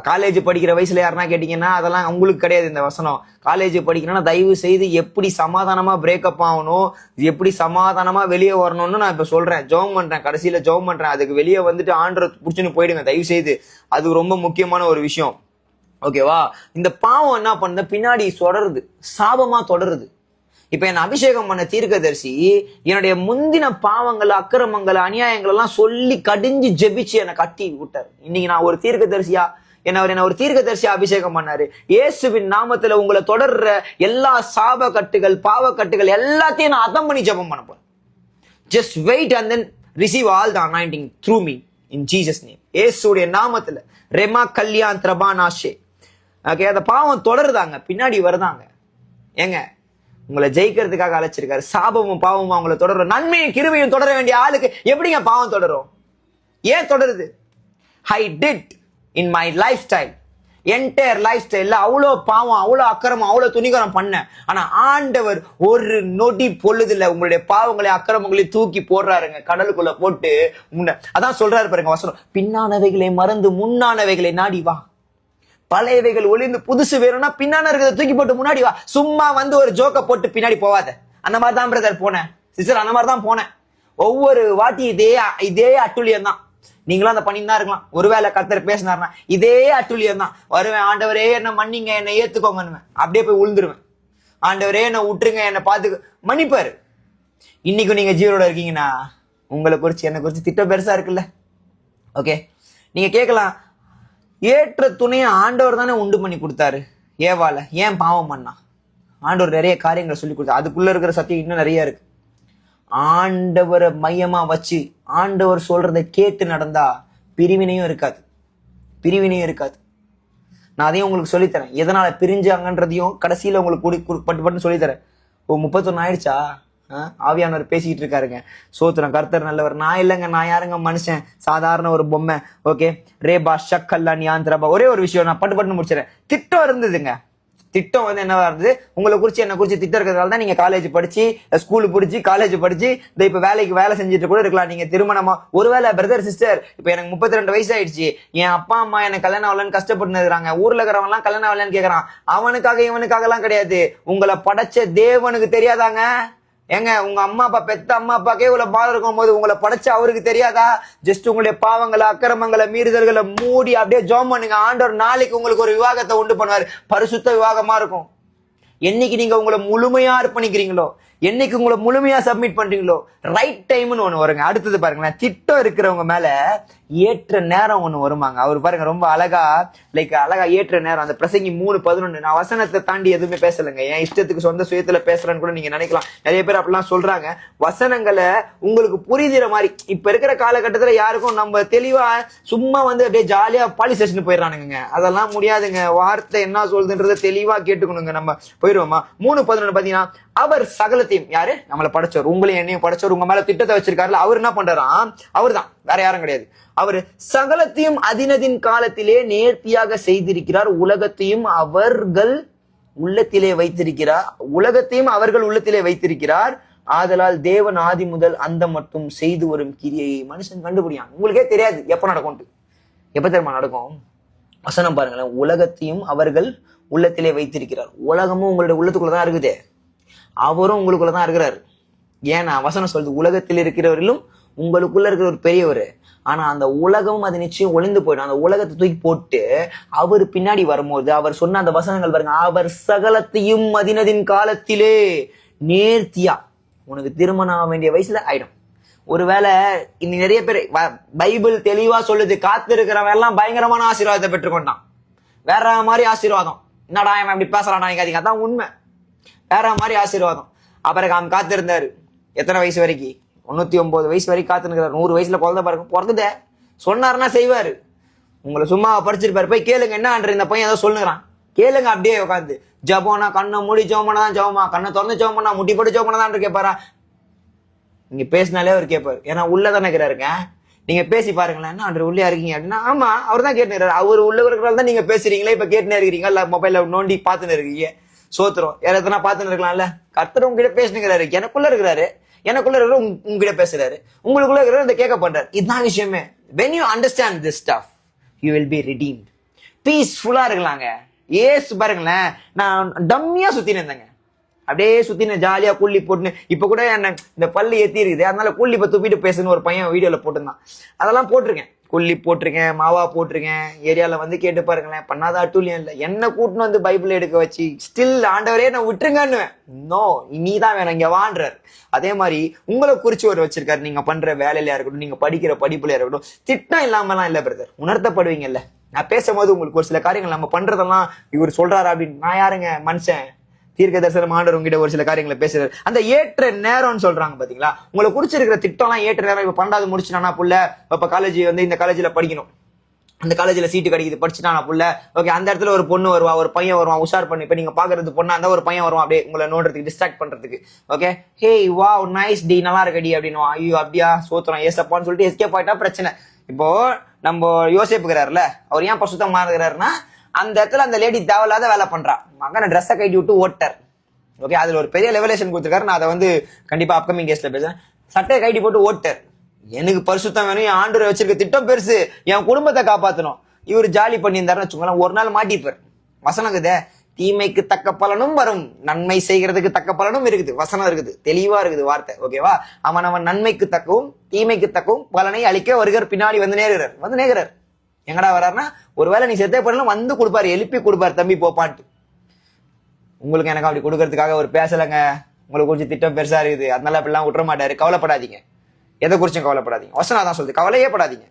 காலேஜ் படிக்கிற வயசுல யாருன்னா கேட்டீங்கன்னா அதெல்லாம் உங்களுக்கு கிடையாது இந்த வசனம். காலேஜ் படிக்கணும்னா தயவு செய்து எப்படி சமாதானமா பிரேக்கப் ஆகணும், எப்படி சமாதானமா வெளியே வரணும்னு நான் இப்ப சொல்றேன். ஜெபம் பண்றேன், கடைசியில ஜெபம் பண்றேன். அதுக்கு வெளியே வந்துட்டு ஆண்டரை புடிச்சுன்னு போயிடுங்க தயவு செய்து. அது ரொம்ப முக்கியமான ஒரு விஷயம். ஓகேவா? இந்த பாவம் என்ன பண்ண பின்னாடி தொடருது, சாபமா தொடருது. இப்ப என்ன அபிஷேகம் பண்ண தீர்க்கதரிசி என்னுடைய முந்தின பாவங்கள், அக்கிரமங்கள், அநியாயங்கள் எல்லாம் சொல்லி கடிஞ்சு ஜெபிச்சு என்னை கட்டி விட்டாரு. இன்னைக்கு நான் ஒரு தீர்க்கதரிசியா, என்ன ஒரு தீர்க்கதரிசியா அபிஷேகம் பண்ணாரு. இயேசுவின் நாமத்துல உங்களை தொடர்ற எல்லா சாப கட்டுகள், பாவ கட்டுகள் எல்லாத்தையும் நான் அதம் பண்ணி ஜெபம் பண்ண போறேன். Just wait and then receive all the anointing through me in Jesus name. இயேசுடைய நாமத்துல ரெமா கல்யாண் திரபானாஷே. ஓகே, அந்த பாவம் தொடருதாங்க, பின்னாடி வருதாங்க. ஏங்க, உங்களை ஜெயிக்கிறதுக்காக அழைச்சிருக்காரு. சாபமும் பாவமும் அவங்களை தொடரும், நன்மையும் கிருபையும் தொடர வேண்டிய ஆளுக்கு எப்படிங்க பாவம் தொடரும்? ஏன் தொடருது? I did in my lifestyle, entire life ஸ்டைல்ல அவ்வளோ பாவம், அவ்வளோ அக்கிரமம், அவ்வளோ துணிகரம் பண்ண. ஆனா ஆண்டவர் ஒரு நொடி பொழுதுல உங்களுடைய பாவங்களை அக்கிரமங்களையும் தூக்கி போடுறாருங்க, கடலுக்குள்ள போட்டு. அதான் சொல்றாரு பாருங்க வசனம், பின்னானவைகளை மறந்து முன்னானவைகளை நாடி வா. பழையவைகள் ஒளிந்து புதுசு வேணும்னா பின்னான இருக்கிறத தூக்கி போட்டு முன்னாடி வா. சும்மா வந்து ஒரு ஜோக்க போட்டு பின்னாடி போவாத. அந்த மாதிரி தான் பிரதர் போனேன், சிஸ்டர், அந்த மாதிரி தான் போனேன். ஒவ்வொரு வாட்டி இதே அட்டுழியம் தான். நீங்களும் அந்த பண்ணிட்டு தான் இருக்கலாம். ஒருவேளை கர்த்தர் பேசினார்னா இதே அட்டுழியம் தான். வருவேன், ஆண்டவரே என்ன மன்னிங்க, என்னை ஏத்துக்கோங்க, அப்படியே போய் உழுந்துருவேன். ஆண்டவரே என்ன விட்டுருங்க, என்னை பார்த்து மன்னிப்பாரு. இன்னைக்கும் நீங்க ஜீரோட இருக்கீங்கன்னா உங்களை குறிச்சு என்னை குறிச்சு திட்டம் பெருசா இருக்குல்ல. ஓகே, நீங்க கேட்கலாம், ஏற்ற துணையை ஆண்டவர் தானே உண்டு பண்ணி கொடுத்தாரு, ஏவால ஏன் பாவம் பண்ணா? ஆண்டவர் நிறைய காரியங்களை சொல்லி கொடுத்தாரு. அதுக்குள்ள இருக்கிற சத்தியம் இன்னும் நிறைய இருக்கு. ஆண்டவரை மையமா வச்சு ஆண்டவர் சொல்றதை கேட்டு நடந்தா பிரிவினையும் இருக்காது, பிரிவினையும் இருக்காது. நான் அதையும் உங்களுக்கு சொல்லித்தரேன், எதனால பிரிஞ்சாங்கன்றதையும் கடைசியில உங்களுக்கு பட்டு சொல்லித்தரேன். 31 ஆயிடுச்சா? ஆவியானவர் பேசிக்கிட்டு இருக்காருங்க. சோத்திரம், கர்த்தர் நல்லவர். நான் இல்லைங்க, நான் யாருங்க, மனுஷன், சாதாரண ஒரு பொம்மை. ஓகே, ரேபா ஷக்கல்லா நியாந்திரபா. ஒரே ஒரு விஷயம் நான் பட்டு முடிச்சிடறேன். திட்டம் இருந்ததுங்க. திட்டம் வந்து என்னவா இருந்தது? உங்களை குறிச்சு என்ன குறிச்சு திட்டம் இருக்கிறதால தான் நீங்க காலேஜ் படிச்சு, ஸ்கூல் படிச்சு, காலேஜ் படிச்சு, இப்ப வேலை செஞ்சுட்டு கூட இருக்கலாம். நீங்க திருமணமா ஒருவேளை பிரதர் சிஸ்டர், இப்ப எனக்கு 32 வயசு ஆயிடுச்சு, என் அப்பா அம்மா எனக்கு கல்யாணம் ஆகலன்னு கஷ்டப்பட்டு இருக்கிறாங்க. ஊர்ல இருக்கிறவங்க எல்லாம் கல்யாணம் ஆகலன்னு கேக்குறான். அவனுக்காக இவனுக்காக எல்லாம் கிடையாது. உங்களை படைச்ச தேவனுக்கு தெரியாதாங்க? ஏங்க, உங்க அம்மா அப்பா, பெத்த அம்மா அப்பாக்கே இவ்வளவு பாதம் இருக்கும் போது உங்களை படைச்ச அவருக்கு தெரியாதா? ஜஸ்ட் உங்களுடைய பாவங்களை, அக்கிரமங்களை, மீறுதல்களை மூடி அப்படியே ஜெபம் பண்ணுங்க. ஆண்டவர் நாளைக்கு உங்களுக்கு ஒரு விவாகத்தை உண்டு பண்ணுவார். பரிசுத்த விவாகமா இருக்கும். என்னைக்கு நீங்க உங்களை முழுமையா அர்ப்பணிக்கிறீங்களோ, என்னைக்கு உங்களை முழுமையா சப்மிட் பண்றீங்களோ, ரைட் டைம்னு ஒண்ணு வருங்க. அடுத்தது பாருங்களேன், திட்டம் இருக்கிறவங்க மேல ஏற்ற நேரம் ஒண்ணு வருமாங்க. அவர் பாருங்க ரொம்ப அழகா ஏற்ற நேரம். அந்த பிரசங்கி 3:11. நான் வசனத்தை தாண்டி எதுவுமே பேசலைங்க, என் இஷ்டத்துக்கு சொந்த சுயத்துல பேசுறேன்னு கூட நீங்க நினைக்கலாம். நிறைய பேர் அப்படிலாம் சொல்றாங்க. வசனங்களை உங்களுக்கு புரியுற மாதிரி இப்ப இருக்கிற காலகட்டத்துல யாருக்கும் நம்ம தெளிவா சும்மா வந்து அப்படியே ஜாலியா பாலிஸ் ஸ்டேஷன் போயிடறானுங்க. அதெல்லாம் முடியாதுங்க. வார்த்தை என்ன சொல்றதுன்றத தெளிவா கேட்டுக்கணுங்க. நம்ம போயிருவோமா? 3:11 பாத்தீங்கன்னா, அவர் சகலத்தையும், யாரு? நம்மளை படைச்சவர், உங்களையும் என்னையும் படைச்சவர், உங்க மேல திட்டத்தை வச்சிருக்காருல, அவர் என்ன பண்றாராம்? அவர் தான், வேற யாரும் கிடையாது. அவர் சகலத்தையும் அதினதின் காலத்திலே நேர்த்தியாக செய்திருக்கிறார். உலகத்தையும் அவர்கள் உள்ளத்திலே வைத்திருக்கிறார். ஆதலால் தேவன் ஆதி முதல் அந்த மட்டும் செய்து வரும் கிரியையை மனுஷன் கண்டுபிடியான். உங்களுக்கே தெரியாது எப்ப நடக்கும். எப்ப தெரியுமா நடக்கும்? வசனம் பாருங்களேன், உலகத்தையும் அவர்கள் உள்ளத்திலே வைத்திருக்கிறார். உலகமும் உங்களுடைய உள்ளத்துக்குள்ளதான் இருக்குது, அவரும் உங்களுக்குள்ளதான் இருக்கிறாரு. ஏன்னா வசனம் சொல்லுது, உலகத்தில் இருக்கிறவர்களும் உங்களுக்குள்ள இருக்கிற ஒரு பெரியவர். ஆனா அந்த உலகமும் அது நிச்சயம் ஒளிந்து போயிடும். அந்த உலகத்தை தூக்கி போட்டு அவர் பின்னாடி வரும்போது அவர் சொன்ன அந்த வசனங்கள் பாருங்க, அவர் சகலத்தையும் அதினதின் காலத்திலே நேர்த்தியா. உனக்கு திருமணம் ஆக வேண்டிய வயசுல ஆயிடும். ஒருவேளை இன்னைக்கு நிறைய பேர் பைபிள் தெளிவா சொல்லுது, காத்து இருக்கிறவன் எல்லாம் பயங்கரமான ஆசீர்வாதத்தை பெற்றுக்கொண்டான். வேற மாதிரி ஆசீர்வாதம். என்னடா அவன் அப்படி பேசலாம்டா நினைக்காதீங்க, அதான் உண்மை. வேற மாதிரி ஆசீர்வாதம். அப்புறம் காத்து இருந்தாரு எத்தனை வயசு வரைக்கும்? 99 வயசு வரைக்கும் காத்து இருக்கிறார். 100 வயசுல குழந்தை பிறகுதே சொன்னாருன்னா செய்வாரு. உங்களை சும்மா படிச்சிருப்பாரு, போய் கேளுங்க என்ன இந்த பையன் ஏதோ சொல்லுங்கிறான், கேளுங்க. அப்படியே உட்காந்து ஜபோனா கண்ணை மூடி ஜோமனா தான் ஜோமா, கண்ணை திறந்து ஜோமனா, முட்டி போட்டு ஜோமனா தான் கேட்பாரா? நீங்க பேசினாலே அவர் கேட்பாரு, ஏன்னா உள்ளதானே இருக்கிறாருங்க. நீங்க பேசி பாருங்களேன், என்ன ஆண்டு உள்ளே இருக்கீங்க அப்படின்னா, ஆமா அவர் தான் கேட்டுக்கிறாரு. அவர் உள்ள இருக்கிறால தான் நீங்க பேசுறீங்களே, இப்ப கேட்டுனே இருக்கிறீங்க, இல்ல மொபைல்ல நோண்டி பாத்துன்னு இருக்கீங்க. சோத்திரம் யார எத்தனா பாத்துன்னு இருக்கலாம்ல. கர்த்தர் உங்ககிட்ட பேசுனுங்கிறாரு, எனக்குள்ள இருக்கிறாரு, உங்ககிட்ட பேசுறாரு, உங்களுக்குள்ள இருக்கிறாரு, இந்த கேட்க பண்றாரு. இதுதான் விஷயமே. when you understand this stuff you will be redeemed. பீஸ்ஃபுல்லா இருக்கலாங்க. ஏசு பாருங்களேன், நான் டம்மியா சுத்தின்னு இருந்தேங்க, அப்படியே சுத்தின ஜாலியா கூலி போட்டுன்னு. இப்ப கூட என்ன இந்த பல்லு ஏத்தி இருக்குது, அதனால கூலி இப்ப துப்பிட்டு பேசுன்னு ஒரு பையன் வீடியோல போட்டிருந்தான். அதெல்லாம் போட்டிருக்கேன், கொல்லி போட்டிருக்கேன், மாவா போட்டிருக்கேன். ஏரியால வந்து கேட்டு பாருங்களேன், பண்ணாத அட்டூழியம் இல்லை. என்ன கூட்டுன்னு வந்து பைபிள் எடுக்க வச்சு ஸ்டில் ஆண்டவரே நான் விட்டுருங்கன்னுவேன். நோ, நீதான் வேணும், இங்க வாண்டுறாரு. அதே மாதிரி உங்களை குறிச்சு ஒரு வச்சிருக்காரு. நீங்க பண்ற வேலையிலயா இருக்கட்டும், நீங்க படிக்கிற படிப்புலயா இருக்கட்டும், திட்டம் இல்லாமலாம் இல்ல பிரதர், உணர்த்தப்படுவீங்கல்ல. நான் பேசும்போது உங்களுக்கு ஒரு சில காரியங்கள் நம்ம பண்றதெல்லாம் இவர் சொல்றாரு அப்படின்னு. நான் யாருங்க, மனுஷன், தீர்க்க தரிசனம் ஆண்டவர் உங்ககிட்ட ஒரு சில காரியங்களை பேசுறாரு. அந்த ஏற்ற நேரம்னு சொல்றாங்க பாத்தீங்களா, உங்களை குறிச்சிருக்கிற திட்டம்லாம் ஏற்ற நேரம். இப்ப 12வது முடிச்சுட்டானா புள்ள, இப்ப காலேஜ் வந்து இந்த காலேஜ்ல படிக்கணும், அந்த காலேஜ்ல சீட்டு கிடைக்குது, படிச்சுட்டானா புள்ள, ஓகே, அந்த இடத்துல ஒரு பொண்ணு வருவா, ஒரு பையன் வருவான், உஷார் பண்ணி. இப்ப நீங்க பாக்குறது பொண்ணா அந்த ஒரு பையன் வருவான், அப்படியே உங்களை நோண்டுறதுக்கு, டிஸ்ட்ராக்ட் பண்றதுக்கு. ஓகே, ஹே வாவ் நைஸ் டி, நல்லா இருக்கடி அப்படின்னு. ஐயோ அப்படியா, சோத்துறோம் ஏசப்பான்னு சொல்லிட்டு எஸ்கேப் ஆயிட்டா பிரச்சனை. இப்போ நம்ம யோசிப்புக்கிறாருல, அவர் ஏன் பசுத்தமா இருக்கிறாருன்னா, அந்த இடத்துல அந்த லேடி தேவையில்லாத வேலை பண்றா, மகனை ட்ரெஸ்ஸை கட்டி விட்டு ஓட்டார். ஓகே, அதுல ஒரு பெரிய லெவலேஷன் கொடுத்துருக்காரு. நான் அதை வந்து கண்டிப்பா அப்கமிங் கேஸ்ல பேசுறேன். சட்டையை கைட்டி போட்டு ஓட்டார். எனக்கு பரிசுத்தம் வேணும், என் ஆண்டவர் வச்சிருக்க திட்டம் பெருசு, என் குடும்பத்தை காப்பாத்தணும். இவர் ஜாலி பண்ணியிருந்தாருன்னு வச்சுக்கோங்களேன், ஒரு நாள் மாட்டிப்பார். வசனம் இருக்குதே, தீமைக்கு தக்க பலனும் வரும், நன்மை செய்கிறதுக்கு தக்க பலனும் இருக்குது. வசனம் இருக்குது, தெளிவா இருக்குது வார்த்தை. ஓகேவா, அவன் நன்மைக்கு தக்கவும் தீமைக்கு தக்கவும் பலனை அளிக்க வருகிற பின்னாடி வந்து நேருகிறார். எங்கடா வர்றாருன்னா, ஒருவேளை நீ செத்தே பண்ணலாம் வந்து கொடுப்பாரு, எழுப்பி கொடுப்பாரு, தம்பி போப்பான்ட்டு. உங்களுக்கு எனக்கு அப்படி கொடுக்கறதுக்காக ஒரு பேசலைங்க, உங்களுக்கு குறிச்சு திட்டம் பெருசா இருக்குது, அதனால அப்படிலாம் விட்டுற மாட்டாரு. கவலைப்படாதீங்க, எதை குறிச்சும் கவலைப்படாதீங்க. வசனம் தான் சொல்லுது, கவலையே படாதீங்க.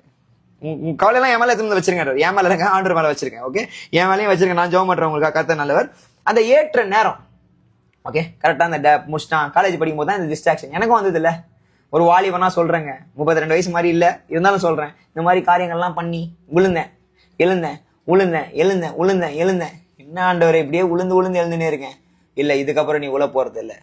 கவலையெல்லாம் என் மேல எடுத்து வச்சிருங்க, என் மேல இருங்க, ஆண்டவர் மேல வச்சிருக்கேன். ஓகே, என் மேலையும் வச்சிருக்கேன், நான் ஜெபம் பண்றேன் உங்களுக்கு, கர்த்தர் நல்லவர். அந்த ஏற்ற நேரம், ஓகே, கரெக்டா அந்த முடிச்சிட்டான். காலேஜ் படிக்கும் போது தான் இந்த டிஸ்ட்ராக்ஷன் எனக்கும் வந்தது இல்ல. ஒரு வாலிபனா சொல்றேங்க, 32 வயசு மாதிரி இல்ல, இருந்தாலும் சொல்றேன், இந்த மாதிரி காரியங்கள்லாம் பண்ணி விழுந்தேன், எழுந்தேன். என்ன ஆண்டவரே இப்படியே உளுந்து எழுந்துனே இருக்கேன். இல்ல, இதுக்கப்புறம் நீ உள்ள போறது இல்ல,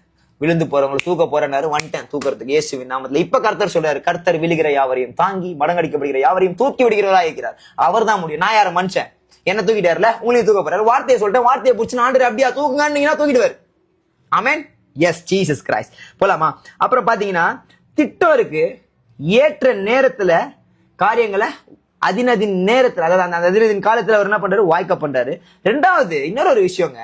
விழுந்து போறவங்களை தூக்க போறனாரு, வந்துட்டேன் தூக்கறதுக்கு இயேசுவின் நாமத்துல. இப்ப கர்த்தர் சொல்றாரு, கர்த்தர் விழுகிற யாவரையும் தாங்கி மடங்கடிக்கப்படுகிற யாவரையும் தூக்கி விடுகிறவரா இருக்கிறார். அவர் தான் முடியும். நான் யார மனுஷன், என்ன தூக்கிட்டாருல, உங்களையும் தூக்க போறாரு. வார்த்தையை சொல்லிட்டேன், வார்த்தையை பிடிச்சு ஆண்டவர் அப்படியா தூக்குங்கன்னா தூக்கிடுவார். ஆமென், எஸ் ஜீசஸ் கிரைஸ்ட். போலாமா? அப்புறம் பாத்தீங்கன்னா திட்டம் இருக்கு, ஏற்ற நேரத்துல காரியங்களை அதினதின் நேரத்துல, அதாவது அந்த அதினதின் காலத்துல அவர் என்ன பண்றாரு, வாய்க்க பண்றாரு. ரெண்டாவது இன்னொரு விஷயங்க,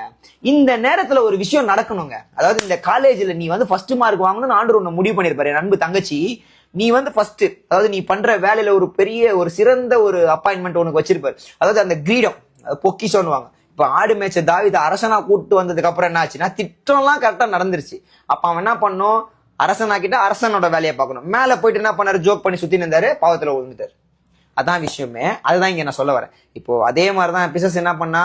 இந்த நேரத்துல ஒரு விஷயம் நடக்கணுங்க. அதாவது இந்த காலேஜ்ல நீ வந்து ஃபர்ஸ்ட் மார்க் வாங்கணும்னு ஆண்டவர் உன்னை முடிவு பண்ணிருப்பாரு. என் அன்பு தங்கச்சி, நீ வந்து ஃபர்ஸ்ட், அதாவது நீ பண்ற வேலையில ஒரு பெரிய ஒரு சிறந்த ஒரு அப்பாயின்மெண்ட் உனக்கு வச்சிருப்பாரு. அதாவது அந்த கிரீடம், பொக்கிஷன்னுவாங்க. இப்ப ஆடு மேய்ச்ச தாவீதை அரசனா கூட்டு வந்ததுக்கு அப்புறம் என்ன ஆச்சுன்னா, திட்டம்லாம் கரெக்டா நடந்துருச்சு. அப்ப அவன் என்ன பண்ணும், அரசனாக்கிட்ட அரசனோட வேலையை பார்க்கணும். மேல போயிட்டு என்ன பண்ணாரு, ஜோக் பண்ணி சுத்தி நின்றாரு, பாவத்துல விழுந்துட்டாரு. அதான் விஷயமே, அதுதான் இங்க நான் சொல்ல வரேன். இப்போ அதே மாதிரிதான் பிசாசு என்ன பண்ணா,